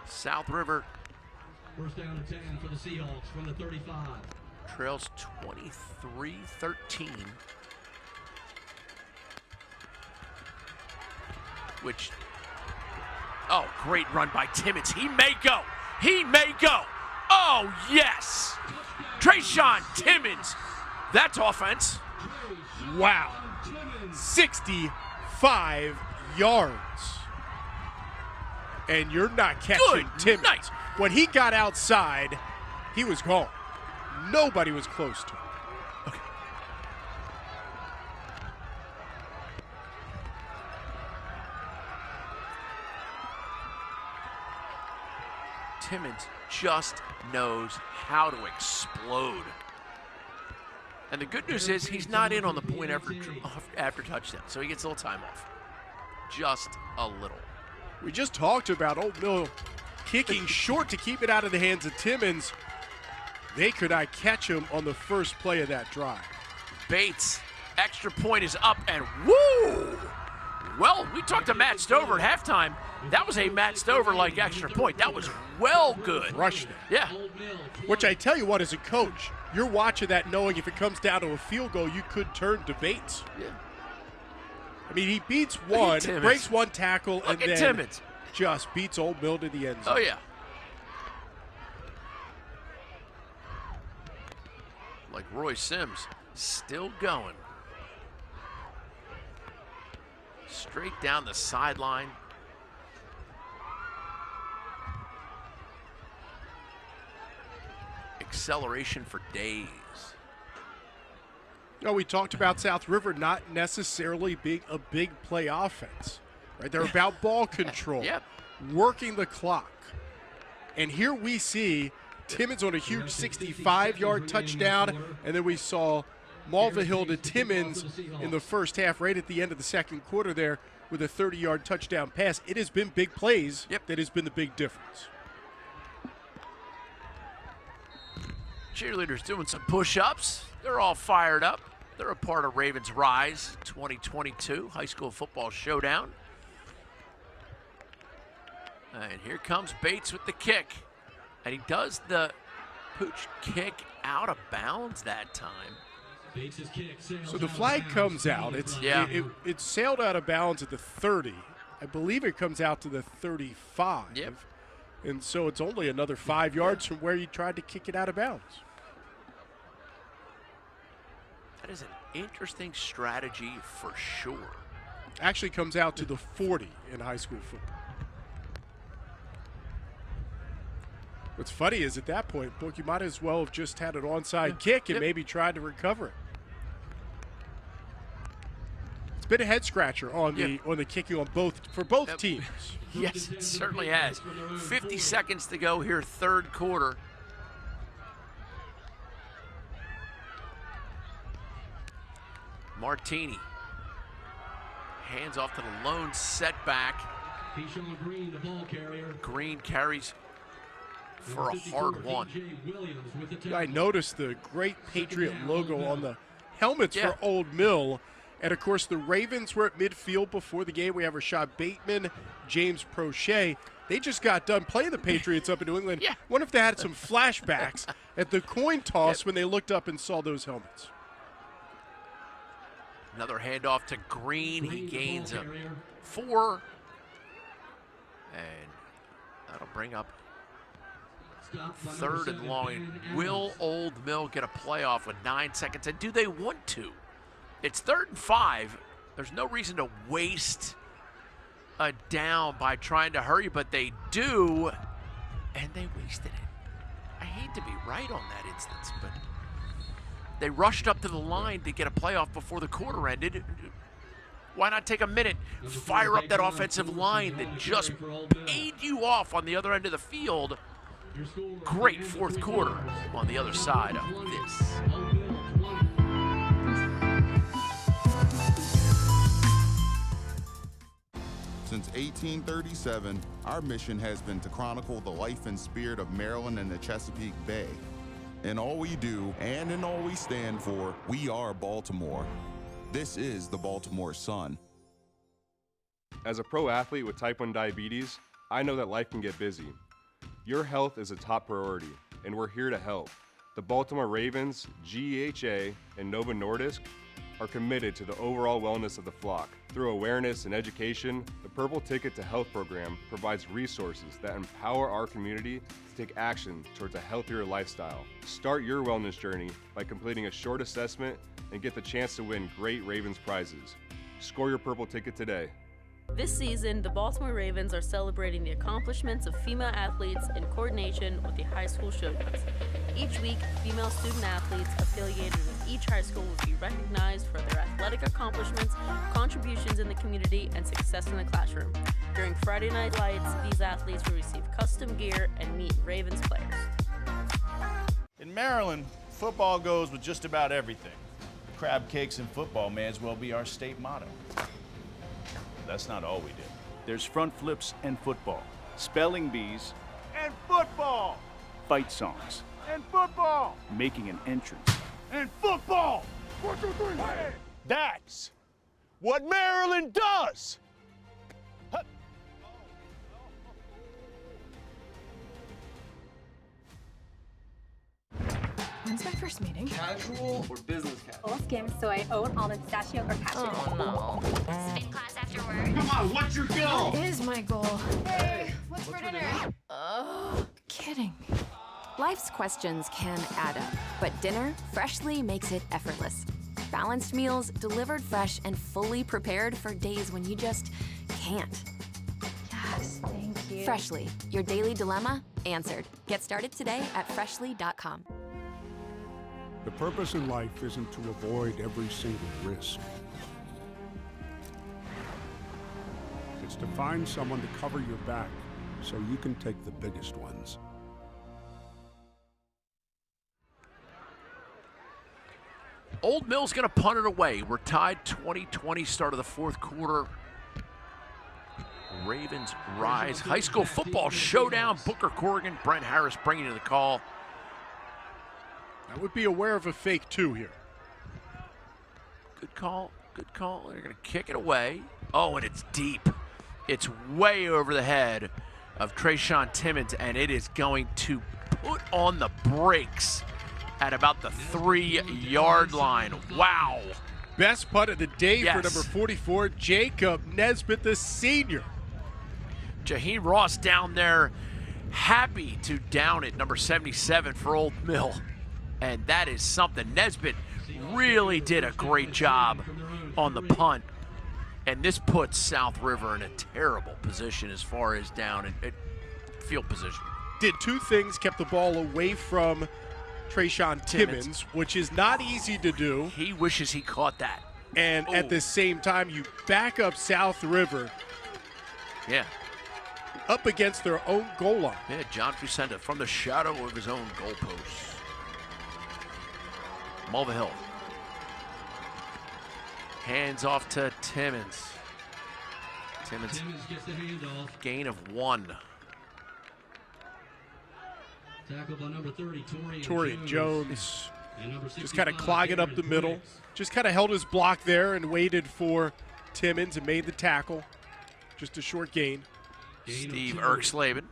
South River. First down and 10 for the Seahawks from the 35. Trails 23-13. Which, great run by Timmons. He may go. He may go. Oh, yes. Trayshawn Timmons. That's offense. Wow. 65 yards. And you're not catching Timmons. Night. When he got outside, he was gone. Nobody was close to him. Okay. Timmons just knows how to explode. And the good news is he's not in on the point after touchdown, so he gets a little time off. Just a little. We just talked about Ole Mill kicking short to keep it out of the hands of Timmons. They could not catch him on the first play of that drive. Bates, extra point is up, and woo! Well, we talked to Matt Stover at halftime. That was a Matt Stover-like extra point. That was well good. Rushed it. Yeah. Which I tell you what, as a coach, you're watching that knowing if it comes down to a field goal, you could turn to Bates. Yeah. I mean, he beats one, breaks one tackle, and then Timmons just beats Ole Mill to the end zone. Oh, yeah. Like Roy Sims, still going. Straight down the sideline. Acceleration for days. We talked about South River not necessarily being a big play offense, right? They're about ball control, working the clock. And here we see Timmons on a huge 65-yard touchdown, and then we saw Mulvihill to Timmons in the first half, right at the end of the second quarter there with a 30-yard touchdown pass. It has been big plays that has been the big difference. Cheerleaders doing some push-ups. They're all fired up. They're a part of Ravens Rise 2022 High School Football Showdown. And here comes Bates with the kick. And he does the pooch kick out of bounds that time. So the flag comes out. It's sailed out of bounds at the 30. I believe it comes out to the 35. Yep. And so it's only another 5 yards from where you tried to kick it out of bounds. That is an interesting strategy for sure. Actually comes out to the 40 in high school football. What's funny is at that point, Book, you might as well have just had an onside kick and maybe tried to recover it. It's been a head scratcher on the kicking on for both teams. Yes, it certainly has. 50 seconds to go here, third quarter. Martini. Hands off to the lone setback. Green, the ball carrier. Green carries for a hard one. I noticed the great Patriot logo on the helmets for Old Mill. And, of course, the Ravens were at midfield before the game. We have Rashad Bateman, James Prochet. They just got done playing the Patriots up in New England. Wonder if they had some flashbacks at the coin toss when they looked up and saw those helmets. Another handoff to Green. He gains a 4. And that'll bring up 3rd and long. Will Old Mill get a playoff with 9 seconds? And do they want to? It's 3rd and 5. There's no reason to waste a down by trying to hurry, but they do, and they wasted it. I hate to be right on that instance, but they rushed up to the line to get a playoff before the quarter ended. Why not take a minute, fire up that offensive line that just paid you off on the other end of the field? Great 4th quarter on the other side of this. Since 1837, our mission has been to chronicle the life and spirit of Maryland and the Chesapeake Bay. In all we do and in all we stand for, we are Baltimore. This is the Baltimore Sun. As a pro athlete with type 1 diabetes, I know that life can get busy. Your health is a top priority, and we're here to help. The Baltimore Ravens, GEHA, and Novo Nordisk are committed to the overall wellness of the flock. Through awareness and education, the Purple Ticket to Health program provides resources that empower our community to take action towards a healthier lifestyle. Start your wellness journey by completing a short assessment and get the chance to win great Ravens prizes. Score your Purple Ticket today. This season, the Baltimore Ravens are celebrating the accomplishments of female athletes in coordination with the high school Showdowns. Each week, female student athletes affiliated with each high school will be recognized for their athletic accomplishments, contributions in the community, and success in the classroom. During Friday Night Lights, these athletes will receive custom gear and meet Ravens players. In Maryland, football goes with just about everything. Crab cakes and football may as well be our state motto. That's not all we did. There's front flips and football, spelling bees and football, fight songs and football, making an entrance and football. 1, 2, 3, hey! That's what Maryland does. When's my first meeting? Casual or business casual? Full skim, soy, oat, almond, pistachio, or cashew. Oh no. Spin class after work. Come on, what's your goal? That is my goal. Hey, what's for dinner? Kidding. Life's questions can add up, but dinner freshly makes it effortless. Balanced meals delivered fresh and fully prepared for days when you just can't. Yes, thank you. Freshly, your daily dilemma answered. Get started today at freshly.com. The purpose in life isn't to avoid every single risk. It's to find someone to cover your back so you can take the biggest ones. Old Mill's going to punt it away. We're tied 20-20, start of the 4th quarter. Ravens rise. High school football showdown. Booker Corrigan, Brent Harris bringing you the call. I would be aware of a fake 2 here. Good call. Good call. They're going to kick it away. Oh, and it's deep. It's way over the head of Trayshawn Timmons, and it is going to put on the brakes at about the 3-yard line. Wow. Best punt of the day for number 44, Jacob Nesbitt, the senior. Jaheim Ross down there, happy to down it, number 77 for Old Mill. And that is something. Nesbitt really did a great job on the punt. And this puts South River in a terrible position as far as down at field position. Did 2 things, kept the ball away from Trayshawn Timmons, which is not easy to do. He wishes he caught that. And at the same time, you back up South River. Yeah. Up against their own goal line. Yeah, John Fusenda from the shadow of his own goalpost. Mulvihill. Hands off to Timmons. Timmons gets the handoff. gain of 1. Tackled by number 30, Torian Jones And number just kind of 65, clogging up Cameron the middle. Briggs. Just kind of held his block there and waited for Timmons and made the tackle. Just a short gain. Steve Erksleben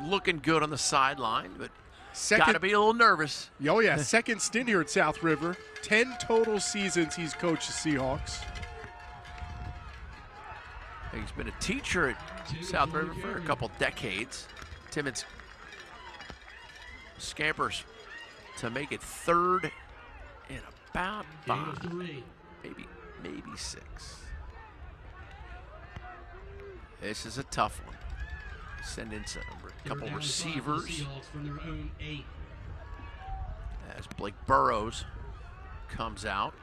looking good on the sideline, but Second- got to be a little nervous. Oh, yeah, second stint here at South River. 10 total seasons he's coached the Seahawks. He's been a teacher at South River for a couple decades. Timmons scampers to make it 3rd and about 5, maybe 6. This is a tough one. Send in a couple receivers as Blake Burrows comes out.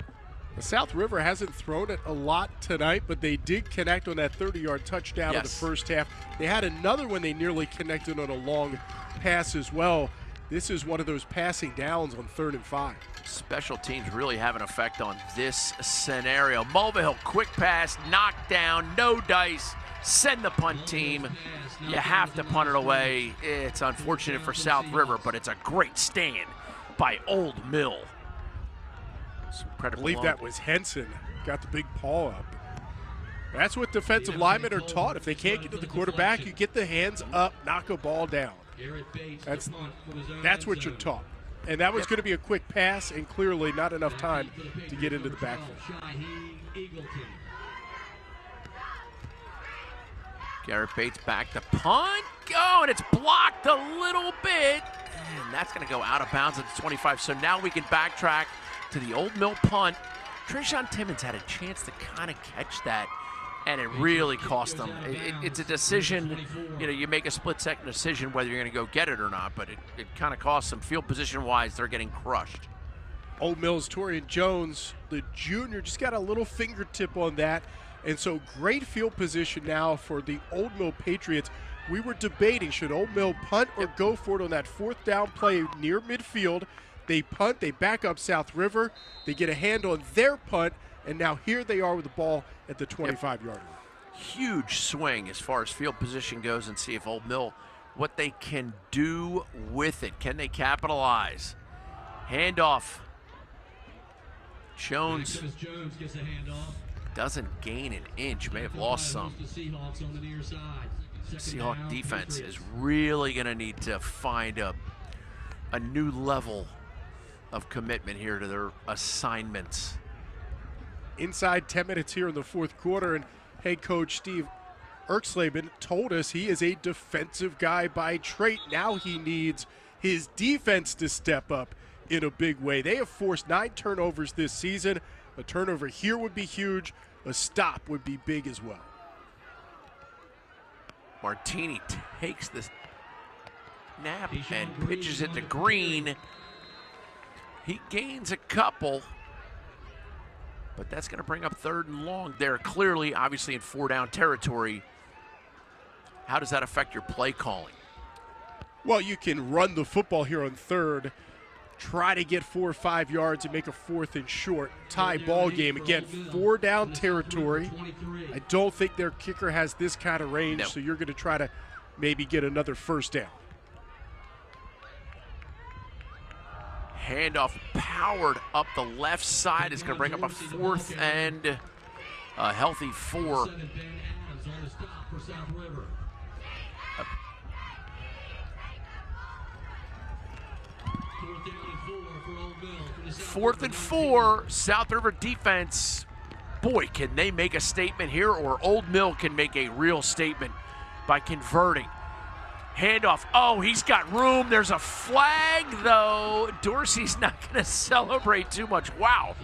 The South River hasn't thrown it a lot tonight, but they did connect on that 30-yard touchdown in the first half. They had another one they nearly connected on a long pass as well. This is one of those passing downs on 3rd and 5. Special teams really have an effect on this scenario. Mulvihill, quick pass, knockdown, no dice, send the punt team. You have to punt it away. It's unfortunate for South River, but it's a great stand by Old Mill. I believe that was Henson. Got the big paw up. That's what defensive linemen are taught. If they can't get to the quarterback, you get the hands up, knock a ball down. That's what you're taught. And that was going to be a quick pass, and clearly not enough time to get into the backfield. Garrett Bates back to punt. Go, and it's blocked a little bit. And that's going to go out of bounds at the 25. So now we can backtrack to the Old Mill punt. Trayshawn Timmons had a chance to kind of catch that, and it really cost them. It's a decision, you make a split-second decision whether you're going to go get it or not, but it kind of costs them. Field position-wise, they're getting crushed. Old Mill's Torian Jones, the junior, just got a little fingertip on that. And so great field position now for the Old Mill Patriots. We were debating, should Old Mill punt or go for it on that 4th down play near midfield. They punt, they back up South River, they get a hand on their punt, and now here they are with the ball at the 25-yard line. Huge swing as far as field position goes, and see if Old Mill, what they can do with it. Can they capitalize? Handoff. Jones gets a handoff. doesn't gain an inch, may have lost some. Seahawk defense is really going to need to find a new level of commitment here to their assignments. Inside 10 minutes here in the 4th quarter, and head coach Steve Erksleben told us he is a defensive guy by trait. Now he needs his defense to step up in a big way. They have forced 9 turnovers this season. A turnover here would be huge. A stop would be big as well. Martini takes the snap and pitches it to Green. He gains a couple, but that's going to bring up 3rd and long. They're clearly, obviously, in 4-down territory. How does that affect your play calling? Well, you can run the football here on 3rd, try to get 4 or 5 yards and make a 4th and short. Tie ball game. Again, 4-down territory. I don't think their kicker has this kind of range, so you're going to try to maybe get another 1st down. Handoff powered up the left side is going to bring up a 4th and a healthy 4. Fourth and 4, South River defense. Boy, can they make a statement here, or Old Mill can make a real statement by converting. Handoff. Oh, he's got room. There's a flag, though. Dorsey's not going to celebrate too much. Wow.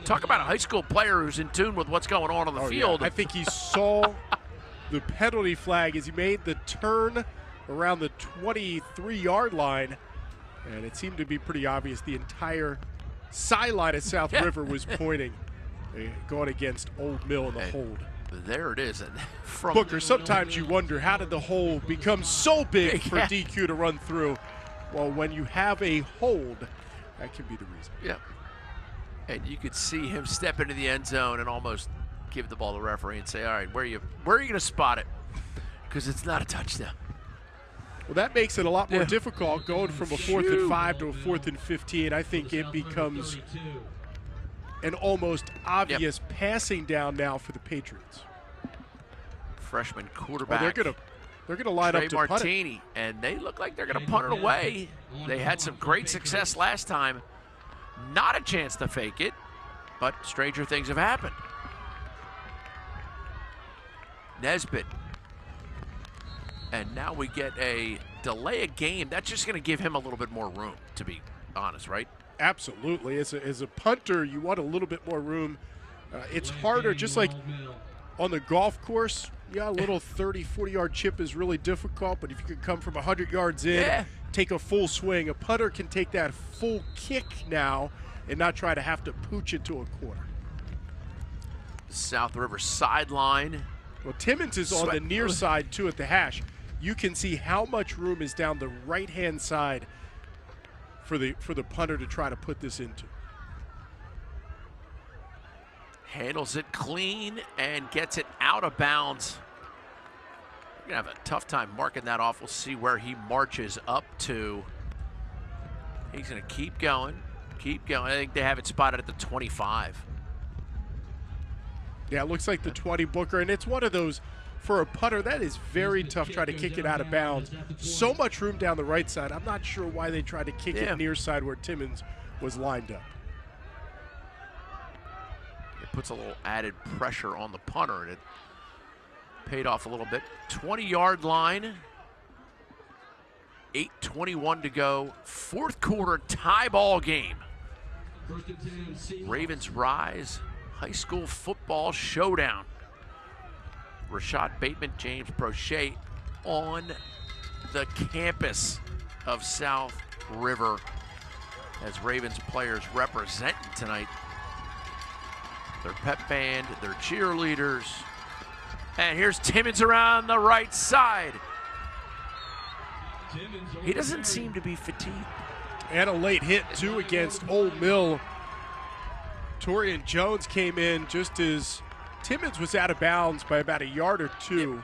Talk about a high school player who's in tune with what's going on the field. Yeah. I think he saw the penalty flag as he made the turn around the 23-yard line, and it seemed to be pretty obvious the entire sideline at South River was pointing, going against Old Mill in the hold. There it is. From Booker, sometimes you wonder, how did the hole become so big for DQ to run through? Well, when you have a hold, that can be the reason. Yeah. And you could see him step into the end zone and almost give the ball to the referee and say, all right, where are you going to spot it? Because it's not a touchdown. Well, that makes it a lot more difficult going from a 4th and 5 to a 4th and 15. I think it becomes an almost obvious passing down now for the Patriots. Freshman quarterback. Well, they're gonna line up to punt it. Martini, and they look like they're going to punt it away. They had some great success last time. Not a chance to fake it, but stranger things have happened. Nesbitt. And now we get a delay of game. That's just going to give him a little bit more room, to be honest, right? Absolutely. As a punter, you want a little bit more room. It's harder, just like on the golf course. Yeah, a little 30, 40-yard chip is really difficult, but if you could come from 100 yards in, take a full swing, a punter can take that full kick now and not try to have to pooch it to a quarter. South River sideline. Well, Timmons is on the near side, too, at the hash. You can see how much room is down the right-hand side for the punter to try to put this into. Handles it clean and gets it out of bounds. We're going to have a tough time marking that off. We'll see where he marches up to. He's going to keep going, keep going. I think they have it spotted at the 25. Yeah, it looks like the 20 Booker, and it's one of those, for a punter, that is very tough, try to kick it out of bounds. So much room down the right side. I'm not sure why they tried to kick it near side where Timmons was lined up. It puts a little added pressure on the punter, and it paid off a little bit. 20-yard line. 8:21 to go. Fourth quarter tie ball game. Ravens rise. High school football showdown. Rashad Bateman, James Brochet on the campus of South River as Ravens players representing tonight. Their pep band, their cheerleaders. And here's Timmons around the right side. He doesn't seem to be fatigued. And a late hit, too, against Old Mill. Torian Jones came in just as Timmons was out of bounds by about a yard or two.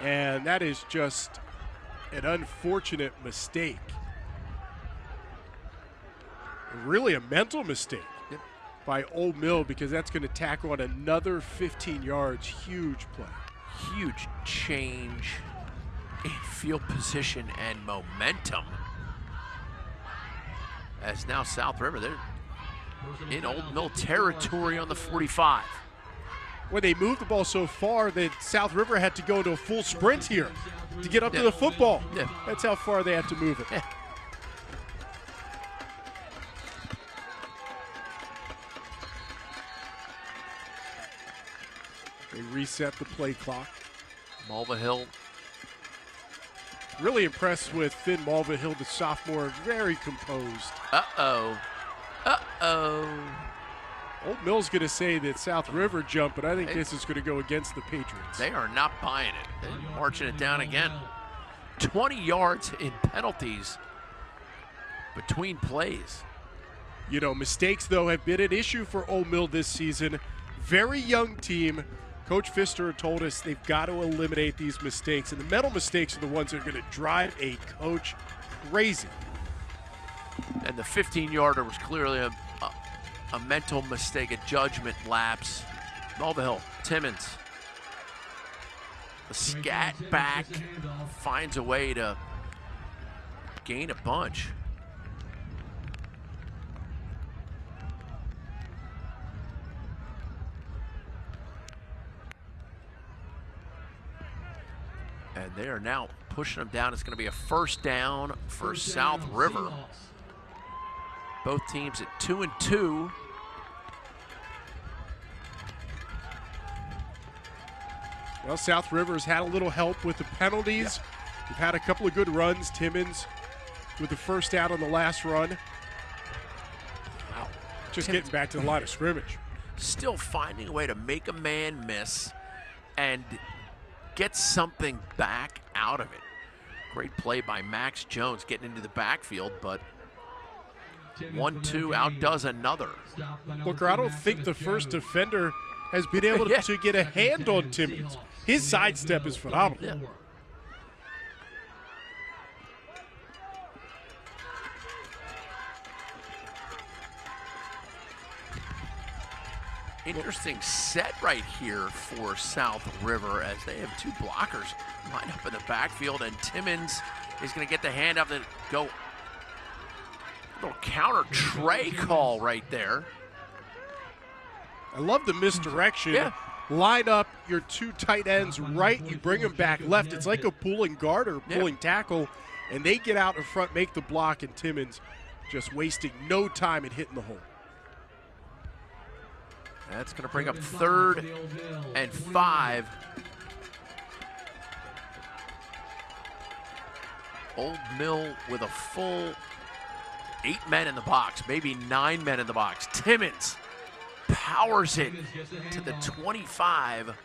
And that is just an unfortunate mistake. Really a mental mistake by Old Mill, because that's going to tack on another 15 yards. Huge play. Huge change in field position and momentum. As now South River, they're in Old Mill territory on the 45. Well, they moved the ball so far that South River had to go into a full sprint here to get up to the football. That's how far they had to move it. They reset the play clock. Mulvihill. Really impressed with Finn Mulvihill, the sophomore, very composed. Uh-oh. Uh-oh. Old Mill's going to say that South River jumped, but I think this is going to go against the Patriots. They are not buying it. They're marching it down again. 20 yards in penalties between plays. You know, mistakes, though, have been an issue for Old Mill this season. Very young team. Coach Pfister told us they've got to eliminate these mistakes, and the mental mistakes are the ones that are going to drive a coach crazy. And the 15-yarder was clearly a mental mistake, a judgment lapse. Mulvihill, Timmons. The scat back finds a way to gain a bunch. And they are now pushing them down. It's going to be a first down for South River. Both teams at 2-2. Well, South River's had a little help with the penalties. We've had a couple of good runs. Timmons with the first out on the last run. Wow. Just getting back to the line of scrimmage. Still finding a way to make a man miss and get something back out of it. Great play by Max Jones getting into the backfield, but 1-2 outdoes another. Booker, I don't think the first defender has been able to get a hand on Timmons. His sidestep is phenomenal. Yeah. Interesting set right here for South River as they have two blockers lined up in the backfield, and Timmons is going to get the hand up and go. A little counter tray call right there. I love the misdirection. Yeah. Line up your two tight ends right, you bring them back left. It's like a pulling guard or pulling tackle, and they get out in front, make the block, and Timmons just wasting no time in hitting the hole. That's going to bring up 3rd and 5. Old Mill with a full 8 men in the box, maybe 9 men in the box. Timmons powers it to the 25.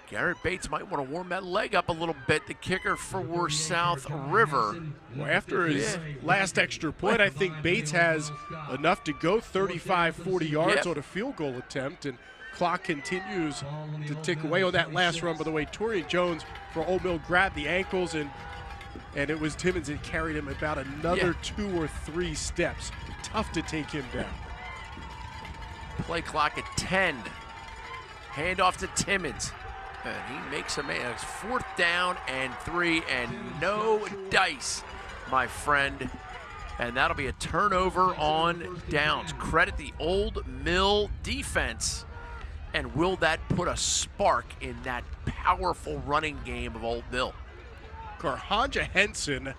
Garrett Bates might want to warm that leg up a little bit, the kicker for South River. Well, after his last extra point, I think Bates has enough to go 35, 40 yards on a field goal attempt, and clock continues to tick away on that last run. By the way, Torian Jones for Old Mill grabbed the ankles, and it was Timmons that carried him about another 2 or 3 steps. Tough to take him down. Play clock at 10. Handoff to Timmons. And he makes a man. It's 4th down and 3, and no dice, my friend. And that'll be a turnover on downs. Credit the Old Mill defense. And will that put a spark in that powerful running game of Old Mill? Karhanja Henson,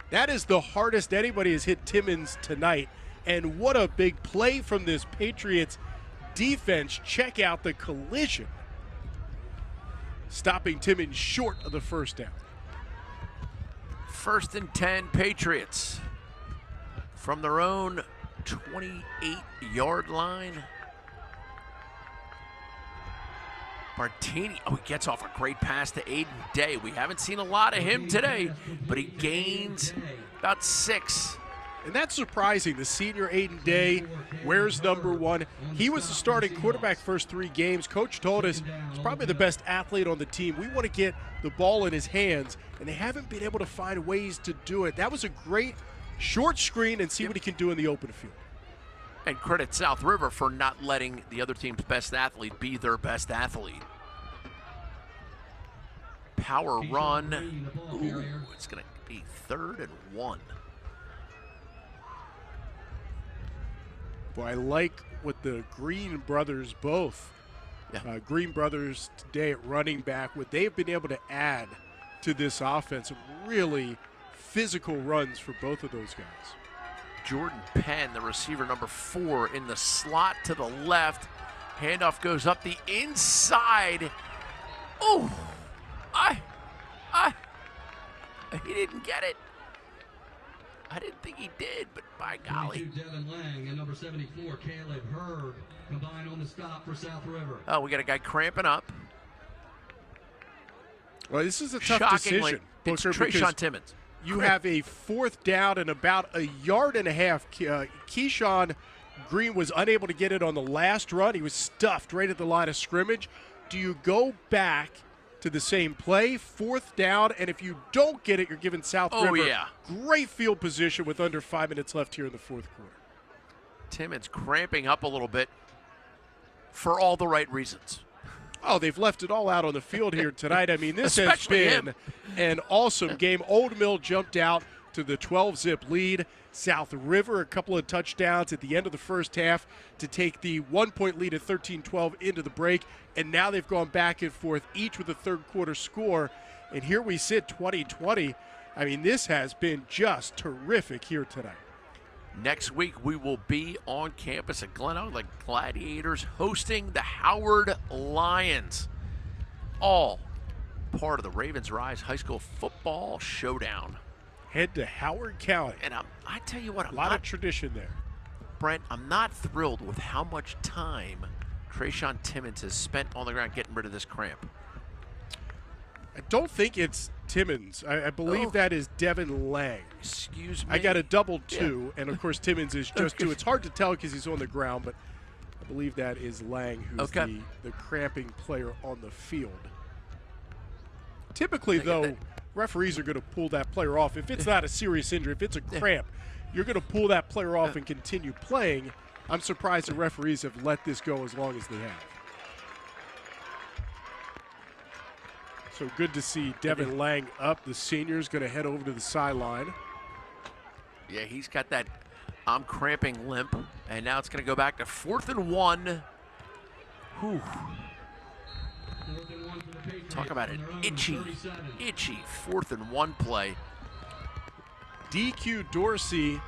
that is the hardest anybody has hit Timmons tonight. And what a big play from this Patriots defense. Check out the collision, stopping Timmons short of the first down. 1st and 10 Patriots from their own 28-yard line. Martini, he gets off a great pass to Aiden Day. We haven't seen a lot of him today, but he gains about 6. And that's surprising. The senior Aiden Day wears number 1. He was the starting quarterback first 3 games. Coach told us he's probably the best athlete on the team. We want to get the ball in his hands, and they haven't been able to find ways to do it. That was a great short screen, and see what he can do in the open field. And credit South River for not letting the other team's best athlete be their best athlete. Power run. Ooh, it's going to be 3rd and 1. Boy, I like what the Green brothers both, Green brothers today at running back, what they've been able to add to this offense. Some really physical runs for both of those guys. Jordan Penn, the receiver number 4, in the slot to the left. Handoff goes up the inside. Oh, he didn't get it. I didn't think he did, but by golly. Devin Lang and number 74, Caleb Hurd, combined on the stop for South River. Oh, we got a guy cramping up. Well, this is a tough decision, It's Booker, Trayshawn Timmons. You have a 4th down and about 1.5 yards. Keyshawn Green was unable to get it on the last run. He was stuffed right at the line of scrimmage. Do you go back to the same play, 4th down, and if you don't get it, you're giving South River great field position with under 5 minutes left here in the 4th quarter. Timmons cramping up a little bit for all the right reasons. Oh, they've left it all out on the field here tonight. I mean, this has been an awesome game. Old Mill jumped out to the 12-zip lead. South River, a couple of touchdowns at the end of the first half to take the 1-point lead at 13-12 into the break. And now they've gone back and forth, each with a third-quarter score. And here we sit, 20-20. I mean, this has been just terrific here tonight. Next week, we will be on campus at Glen the Gladiators hosting the Howard Lions. All part of the Ravens Rise High School Football Showdown. Head to Howard County. And I tell you what, a lot of tradition there. Brent, I'm not thrilled with how much time Trayshawn Timmons has spent on the ground getting rid of this cramp. I don't think it's Timmons. I believe that is Devin Lang. Excuse me. I got a double 2, and of course Timmons is just 2. It's hard to tell because he's on the ground, but I believe that is Lang, who's the cramping player on the field. Typically, though, referees are going to pull that player off. If it's not a serious injury, if it's a cramp, you're going to pull that player off and continue playing. I'm surprised the referees have let this go as long as they have. So good to see Devin Lang up. The senior's going to head over to the sideline. Yeah, he's got that I'm cramping limp, and now it's going to go back to 4th and 1. Whew. Talk about an itchy 4th and 1 play. DQ Dorsey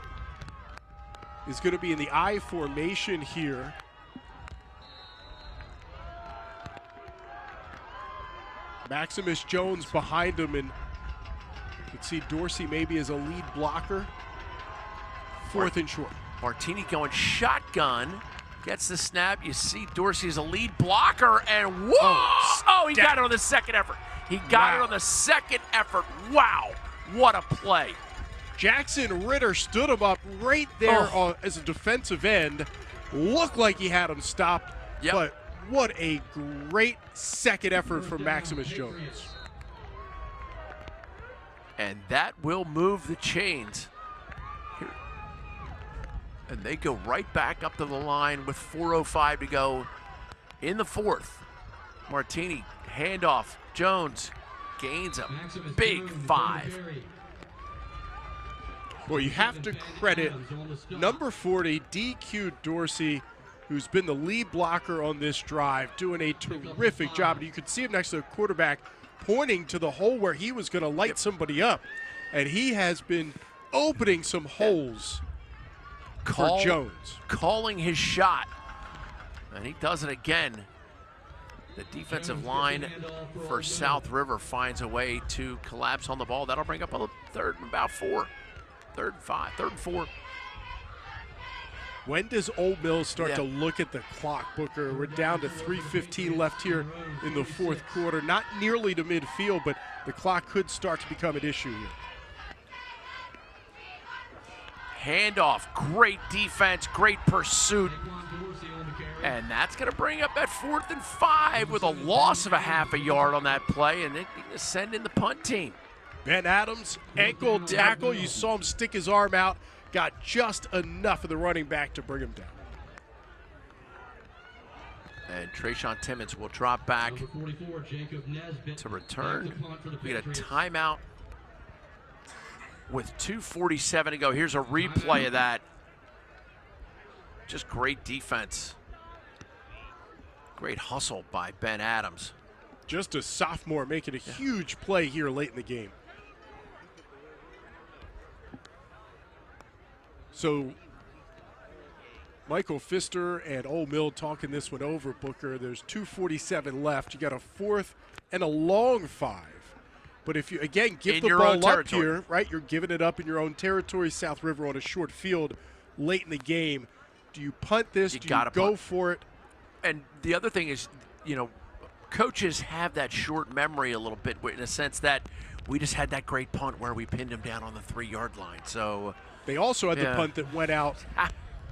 is going to be in the I formation here. Maximus Jones behind him, and you can see Dorsey maybe as a lead blocker. 4th and short. Martini going shotgun, gets the snap. You see Dorsey as a lead blocker, and whoa! Oh, he got it on the second effort. He got it on the second effort. Wow, what a play. Jackson Ritter stood him up right there as a defensive end. Looked like he had him stopped, but what a great second effort from Maximus Jones. And that will move the chains. And they go right back up to the line with 4:05 to go in the 4th. Martini, handoff. Jones gains a big 5. Well, you have to credit number 40, DQ Dorsey, who's been the lead blocker on this drive, doing a terrific job. And you could see him next to the quarterback pointing to the hole where he was going to light somebody up. And he has been opening some holes for Jones. Calling his shot. And he does it again. The defensive line for South River finds a way to collapse on the ball. That'll bring up a 3rd and about 4. 3rd and 5, 3rd and 4. When does Old Mill start to look at the clock, Booker? We're down to 3:15 left here in the 4th quarter. Not nearly to midfield, but the clock could start to become an issue here. Handoff, great defense, great pursuit. And that's going to bring up that 4th and 5 with a loss of a half a yard on that play, and they need to send in the punt team. Ben Adams, ankle tackle. You saw him stick his arm out. Got just enough of the running back to bring him down. And Trayshawn Timmons will drop back to return. We get a timeout with 2:47 to go. Here's a replay of that. Just great defense. Great hustle by Ben Adams. Just a sophomore making a huge play here late in the game. So Michael Pfister and Old Mill talking this one over, Booker. There's 2:47 left. You got a 4th and a long 5. But if you, again, give the ball up here, right, you're giving it up in your own territory. South River on a short field late in the game. Do you punt this? Do you go for it? And the other thing is, you know, coaches have that short memory a little bit in a sense that we just had that great punt where we pinned him down on the 3-yard line. So they also had the punt that went out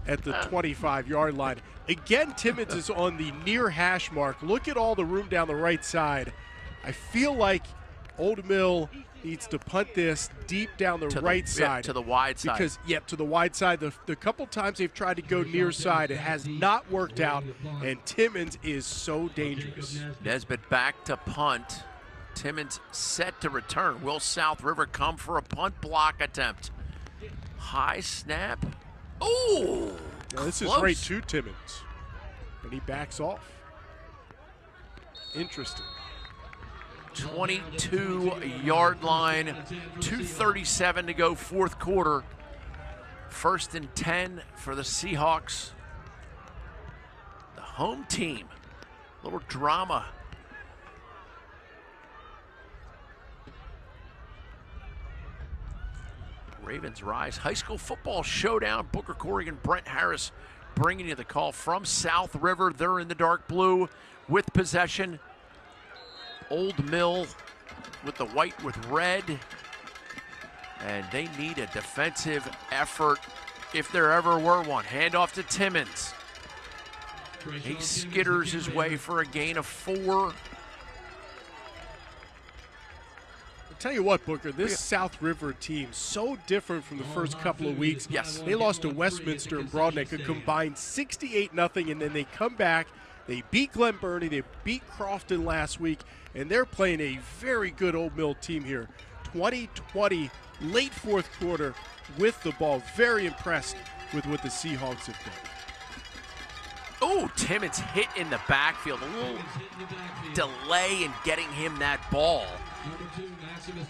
at the 25-yard line. Again, Timmons is on the near hash mark. Look at all the room down the right side. I feel like Old Mill needs to punt this deep down the right side. To the wide side. Because, to the wide side. The couple times they've tried to go near side, it has not worked out, and Timmons is so dangerous. Nesbitt back to punt. Timmons set to return. Will South River come for a punt block attempt? High snap. Ooh! Now, this is right to Timmons, and he backs off. Interesting. 22-yard line, 2:37 to go, 4th quarter. 1st and 10 for the Seahawks. The home team. Little drama. Ravens rise. High school football showdown. Booker Corrigan, Brent Harris bringing you the call from South River. They're in the dark blue with possession. Old Mill with the white with red. And they need a defensive effort if there ever were one. Handoff to Timmons. He skitters his way for a gain of 4. Tell you what, Booker, this South River team, so different from the first couple of weeks. Yes. They lost to Westminster and Broadneck, a combined 68-0, and then they come back. They beat Glen Burnie, they beat Crofton last week, and they're playing a very good Old Mill team here. 20-20, late fourth quarter with the ball. Very impressed with what the Seahawks have done. Oh, Timmons hit in the backfield. A little delay in getting him that ball.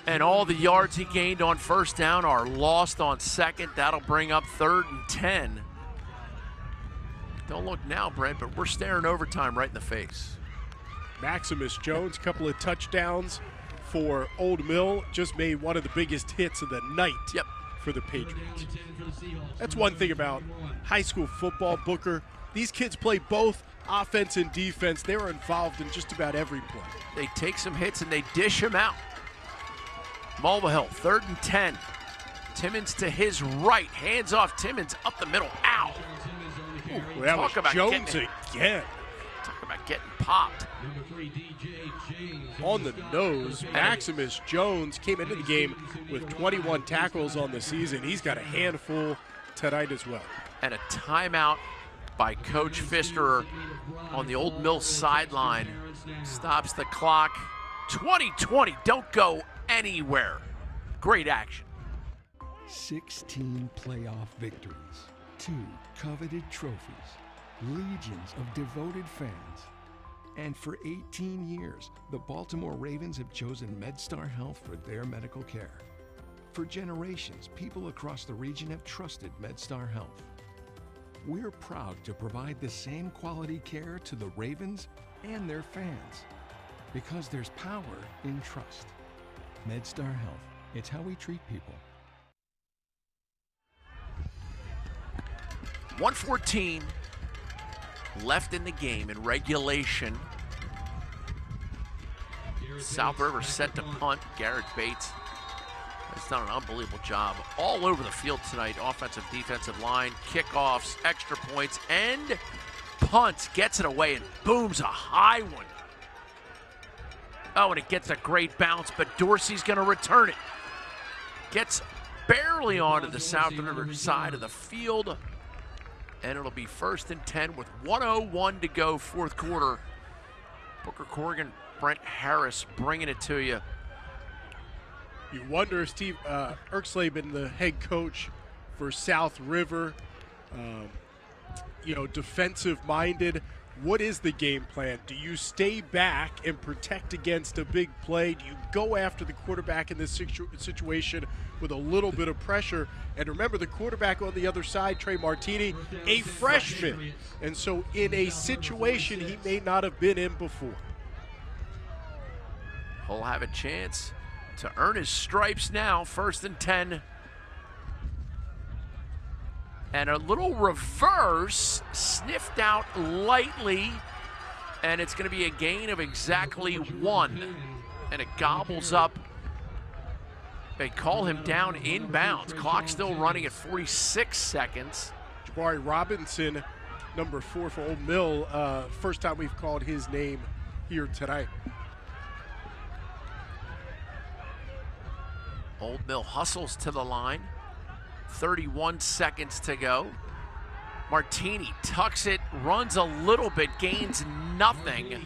And all the yards he gained on first down are lost on second. That'll bring up 3rd and 10. Don't look now, Brent, but we're staring overtime right in the face. Maximus Jones, couple of touchdowns for Old Mill, just made one of the biggest hits of the night for the Patriots. That's one thing about high school football, Booker. These kids play both offense and defense. They were involved in just about every play. They take some hits and they dish him out. Mulvihill, 3rd and 10. Timmons to his right, hands off Timmons up the middle. Ow! Ooh, that was Jones again. Talk about getting popped. On the nose, Maximus Jones came into the game with 21 tackles on the season. He's got a handful tonight as well. And a timeout by Coach Pfisterer on the Old Mill sideline. Stops the clock. 20-20, don't go anywhere. Great action. 16 playoff victories, 2 coveted trophies, legions of devoted fans. And for 18 years, the Baltimore Ravens have chosen MedStar Health for their medical care. For generations, people across the region have trusted MedStar Health. We're proud to provide the same quality care to the Ravens and their fans, because there's power in trust. MedStar Health, it's how we treat people. 1:14 left in the game in regulation. South River set to punt. Garrett Bates has done an unbelievable job all over the field tonight. Offensive, defensive line, kickoffs, extra points, and punts. Gets it away and booms a high one. Oh, and it gets a great bounce, but Dorsey's going to return it. Gets barely onto the South River side of the field. And it'll be 1st and 10 with 1:01 to go, fourth quarter. Booker Corrigan, Brent Harris bringing it to you. You wonder if Steve Erksleben, the head coach for South River, defensive-minded. What is the game plan? Do you stay back and protect against a big play? Do you go after the quarterback in this situation with a little bit of pressure? And remember, the quarterback on the other side, Trey Martini, a freshman. And so in a situation he may not have been in before. He'll have a chance to earn his stripes now, 1st and 10. And a little reverse, sniffed out lightly, and it's going to be a gain of exactly 1. And it gobbles up. They call him down inbounds. Clock still running at 46 seconds. Jabari Robinson, number 4 for Old Mill. First time we've called his name here tonight. Old Mill hustles to the line. 31 seconds to go. Martini tucks it, runs a little bit, gains nothing.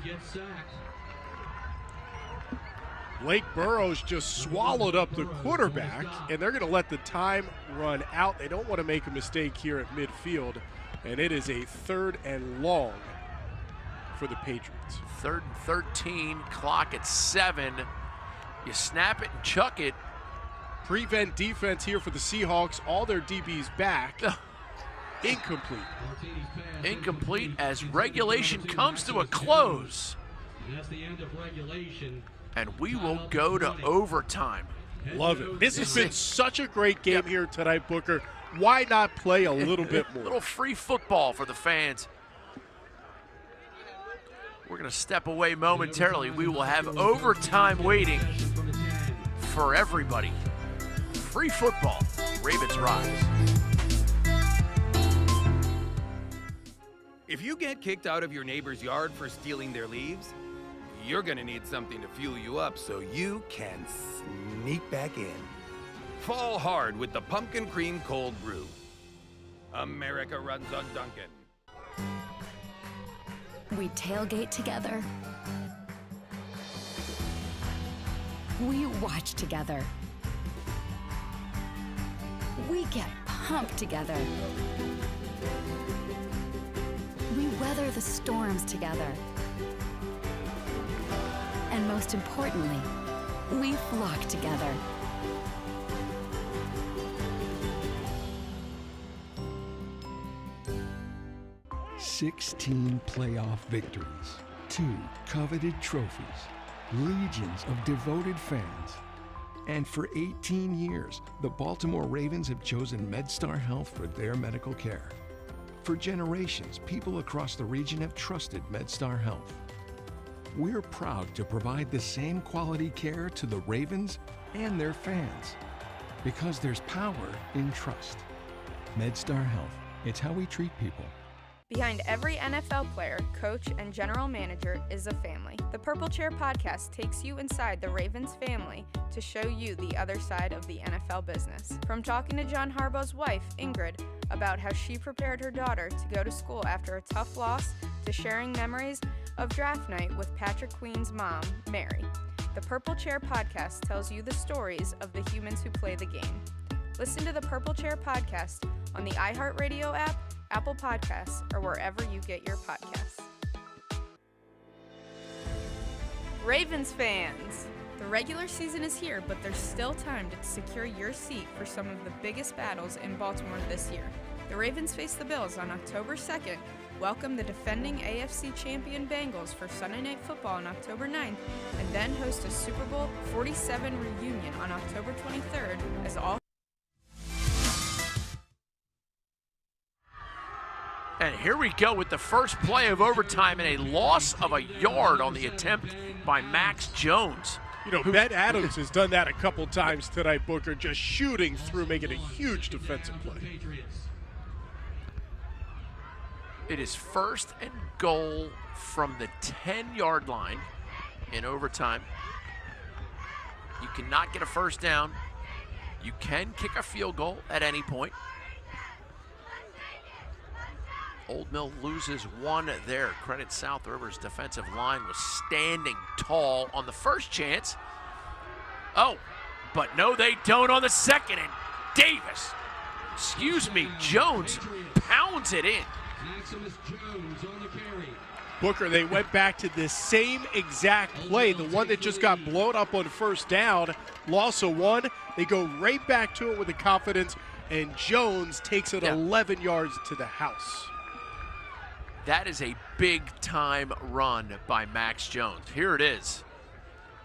Blake Burrows just swallowed up the quarterback, and they're going to let the time run out. They don't want to make a mistake here at midfield, and it is a 3rd and long for the Patriots. 3rd and 13, clock at 7. You snap it and chuck it. Prevent defense here for the Seahawks. All their DBs back. Incomplete. Incomplete as regulation comes to a close. That's the end of regulation. And we will go to overtime. Love it. This has been such a great game here tonight, Booker. Why not play a little bit more? A little free football for the fans. We're going to step away momentarily. We will have overtime waiting for everybody. Free football. Ravens rise. If you get kicked out of your neighbor's yard for stealing their leaves, you're gonna need something to fuel you up so you can sneak back in. Fall hard with the Pumpkin Cream Cold Brew. America runs on Dunkin'. We tailgate together. We watch together. We get pumped together. We weather the storms together. And most importantly, we flock together. "16 playoff victories, 2 coveted trophies, legions of devoted fans. And for 18 years, the Baltimore Ravens have chosen MedStar Health for their medical care. For generations, people across the region have trusted MedStar Health. We're proud to provide the same quality care to the Ravens and their fans, because there's power in trust. MedStar Health, it's how we treat people." Behind every NFL player, coach, and general manager is a family. The Purple Chair podcast takes you inside the Ravens family to show you the other side of the NFL business. From talking to John Harbaugh's wife, Ingrid, about how she prepared her daughter to go to school after a tough loss, to sharing memories of draft night with Patrick Queen's mom, Mary. The Purple Chair podcast tells you the stories of the humans who play the game. Listen to the Purple Chair podcast on the iHeartRadio app, Apple Podcasts, or wherever you get your podcasts. Ravens fans! The regular season is here, but there's still time to secure your seat for some of the biggest battles in Baltimore this year. The Ravens face the Bills on October 2nd, welcome the defending AFC champion Bengals for Sunday Night Football on October 9th, and then host a Super Bowl 47 reunion on October 23rd as all. And here we go with the first play of overtime and a loss of a yard on the attempt by Max Jones. You know, Ben Adams has done that a couple times tonight, Booker, just shooting through, making a huge defensive play. It is 1st and goal from the 10-yard line in overtime. You cannot get a first down. You can kick a field goal at any point. Old Mill loses one there. Credit South River's defensive line was standing tall on the first chance. Oh, but no, they don't on the second. And Davis, Jones pounds it in. Booker, they went back to the same exact play, the one that just got blown up on first down, loss of 1. They go right back to it with the confidence, and Jones takes it 11 yards to the house. That is a big-time run by Max Jones. Here it is.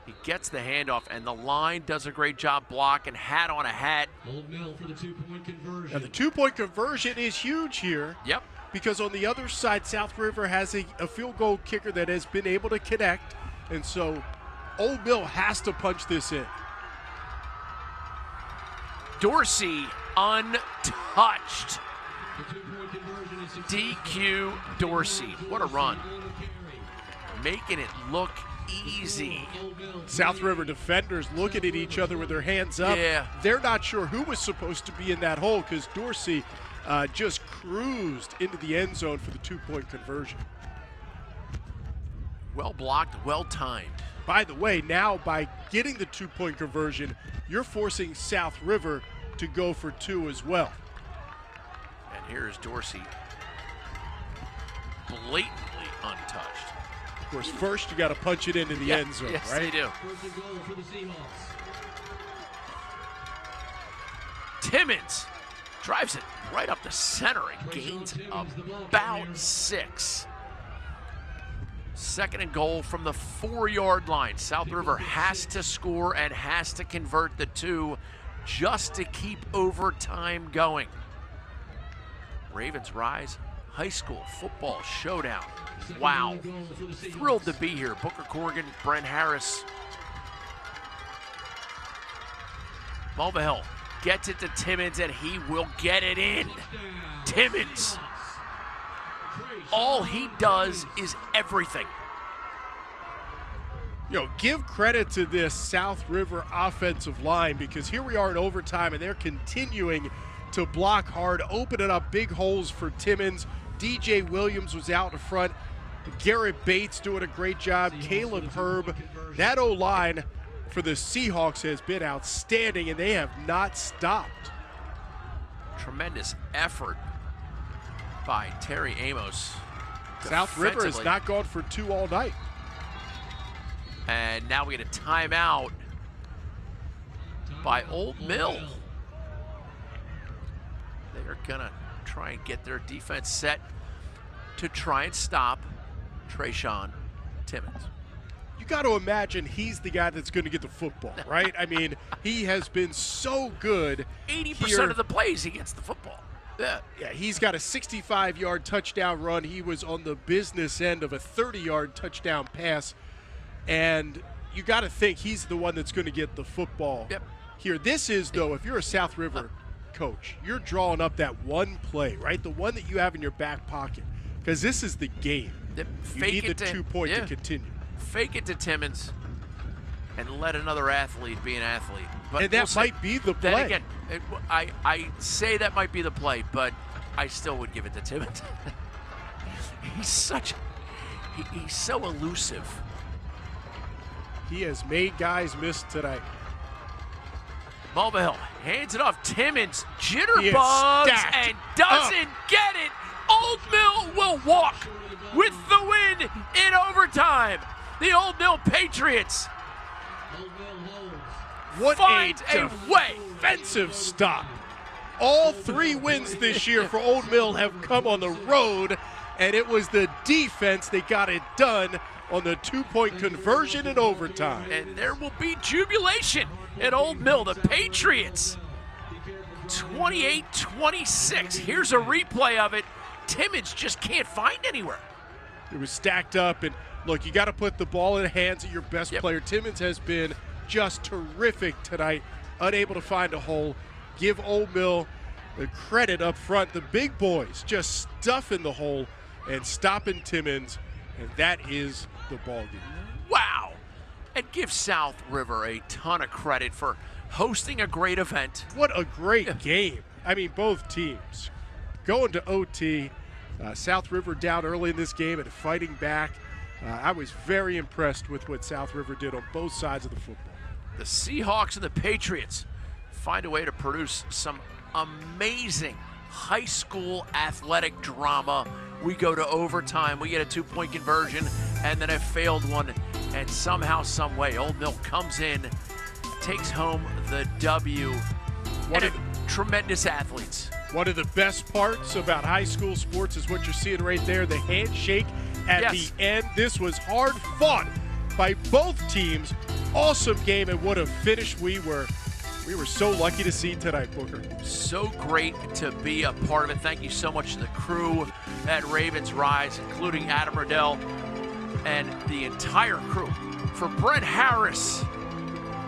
He gets the handoff, and the line does a great job blocking, hat on a hat. Old Mill for the two-point conversion. Now, the two-point conversion is huge here. Yep. Because on the other side, South River has a field goal kicker that has been able to connect, and so Old Mill has to punch this in. Dorsey untouched. DQ Dorsey. What a run. Making it look easy. South River defenders looking at each other with their hands up. Yeah. They're not sure who was supposed to be in that hole because Dorsey just cruised into the end zone for the two-point conversion. Well blocked, well timed. By the way, now by getting the two-point conversion, you're forcing South River to go for 2 as well. And here's Dorsey, blatantly untouched. Of course, first you got to punch it into the end zone, yes, right? Yes, they do. First and goal for the Seahawks. Timmons drives it right up the center and gains about 6. 2nd and goal from the 4-yard line. South River has to score and has to convert the 2 just to keep overtime going. Ravens rise high school football showdown. Wow. Thrilled to be here. Booker Corrigan, Brent Harris. Mulvihill gets it to Timmons, and he will get it in. Timmons. All he does is everything. Give credit to this South River offensive line, because here we are in overtime and they're continuing to block hard, opening up big holes for Timmons. DJ Williams was out in front. Garrett Bates doing a great job. Caleb Herb. That O-line for the Seahawks has been outstanding, and they have not stopped. Tremendous effort by Terry Amos. South River has not gone for 2 all night. And now we get a timeout by Old Mill. They are going to try and get their defense set to try and stop Trayshawn Timmons. You got to imagine he's the guy that's going to get the football, right? I mean, he has been so good. 80% of the plays he gets the football. Yeah, he's got a 65-yard touchdown run. He was on the business end of a 30-yard touchdown pass. And you got to think he's the one that's going to get the football here. This is, though, if you're a South River coach, you're drawing up that one play, right? The one that you have in your back pocket, because this is the game. You need the 2 point to continue. Fake it to Timmons and let another athlete be an athlete. But and that might be the play. Then again, I say that might be the play, but I still would give it to Timmons. He's so elusive. He has made guys miss tonight. Mulvihill hands it off. Timmons jitterbugs and doesn't get it. Old Mill will walk with the win in overtime. The Old Mill Patriots find a way. Defensive stop. All 3 wins this year for Old Mill have come on the road, and it was the defense that got it done on the 2-point conversion in overtime. And there will be jubilation at Old Mill. The Patriots, 28-26. Here's a replay of it. Timmons just can't find anywhere. It was stacked up, and look, you got to put the ball in the hands of your best player. Timmons has been just terrific tonight, unable to find a hole. Give Old Mill the credit up front. The big boys just stuffing the hole and stopping Timmons, and that is the ball game. Wow. And give South River a ton of credit for hosting a great event. What a great game. I mean, both teams going to OT. South River down early in this game and fighting back. I was very impressed with what South River did on both sides of the football. The Seahawks and the Patriots find a way to produce some amazing high school athletic drama. We go to overtime, we get a 2-point conversion, and then a failed one, and somehow, some way, Old Mill comes in, takes home the W. Tremendous athletes. One of the best parts about high school sports is what you're seeing right there, the handshake at the end. This was hard fought by both teams. Awesome game, and what a finish we were so lucky to see tonight, Booker. So great to be a part of it. Thank you so much to the crew at Ravens Rise, including Adam Riddell and the entire crew. For Brent Harris,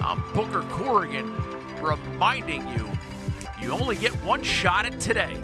I'm Booker Corrigan, reminding you, you only get one shot at today.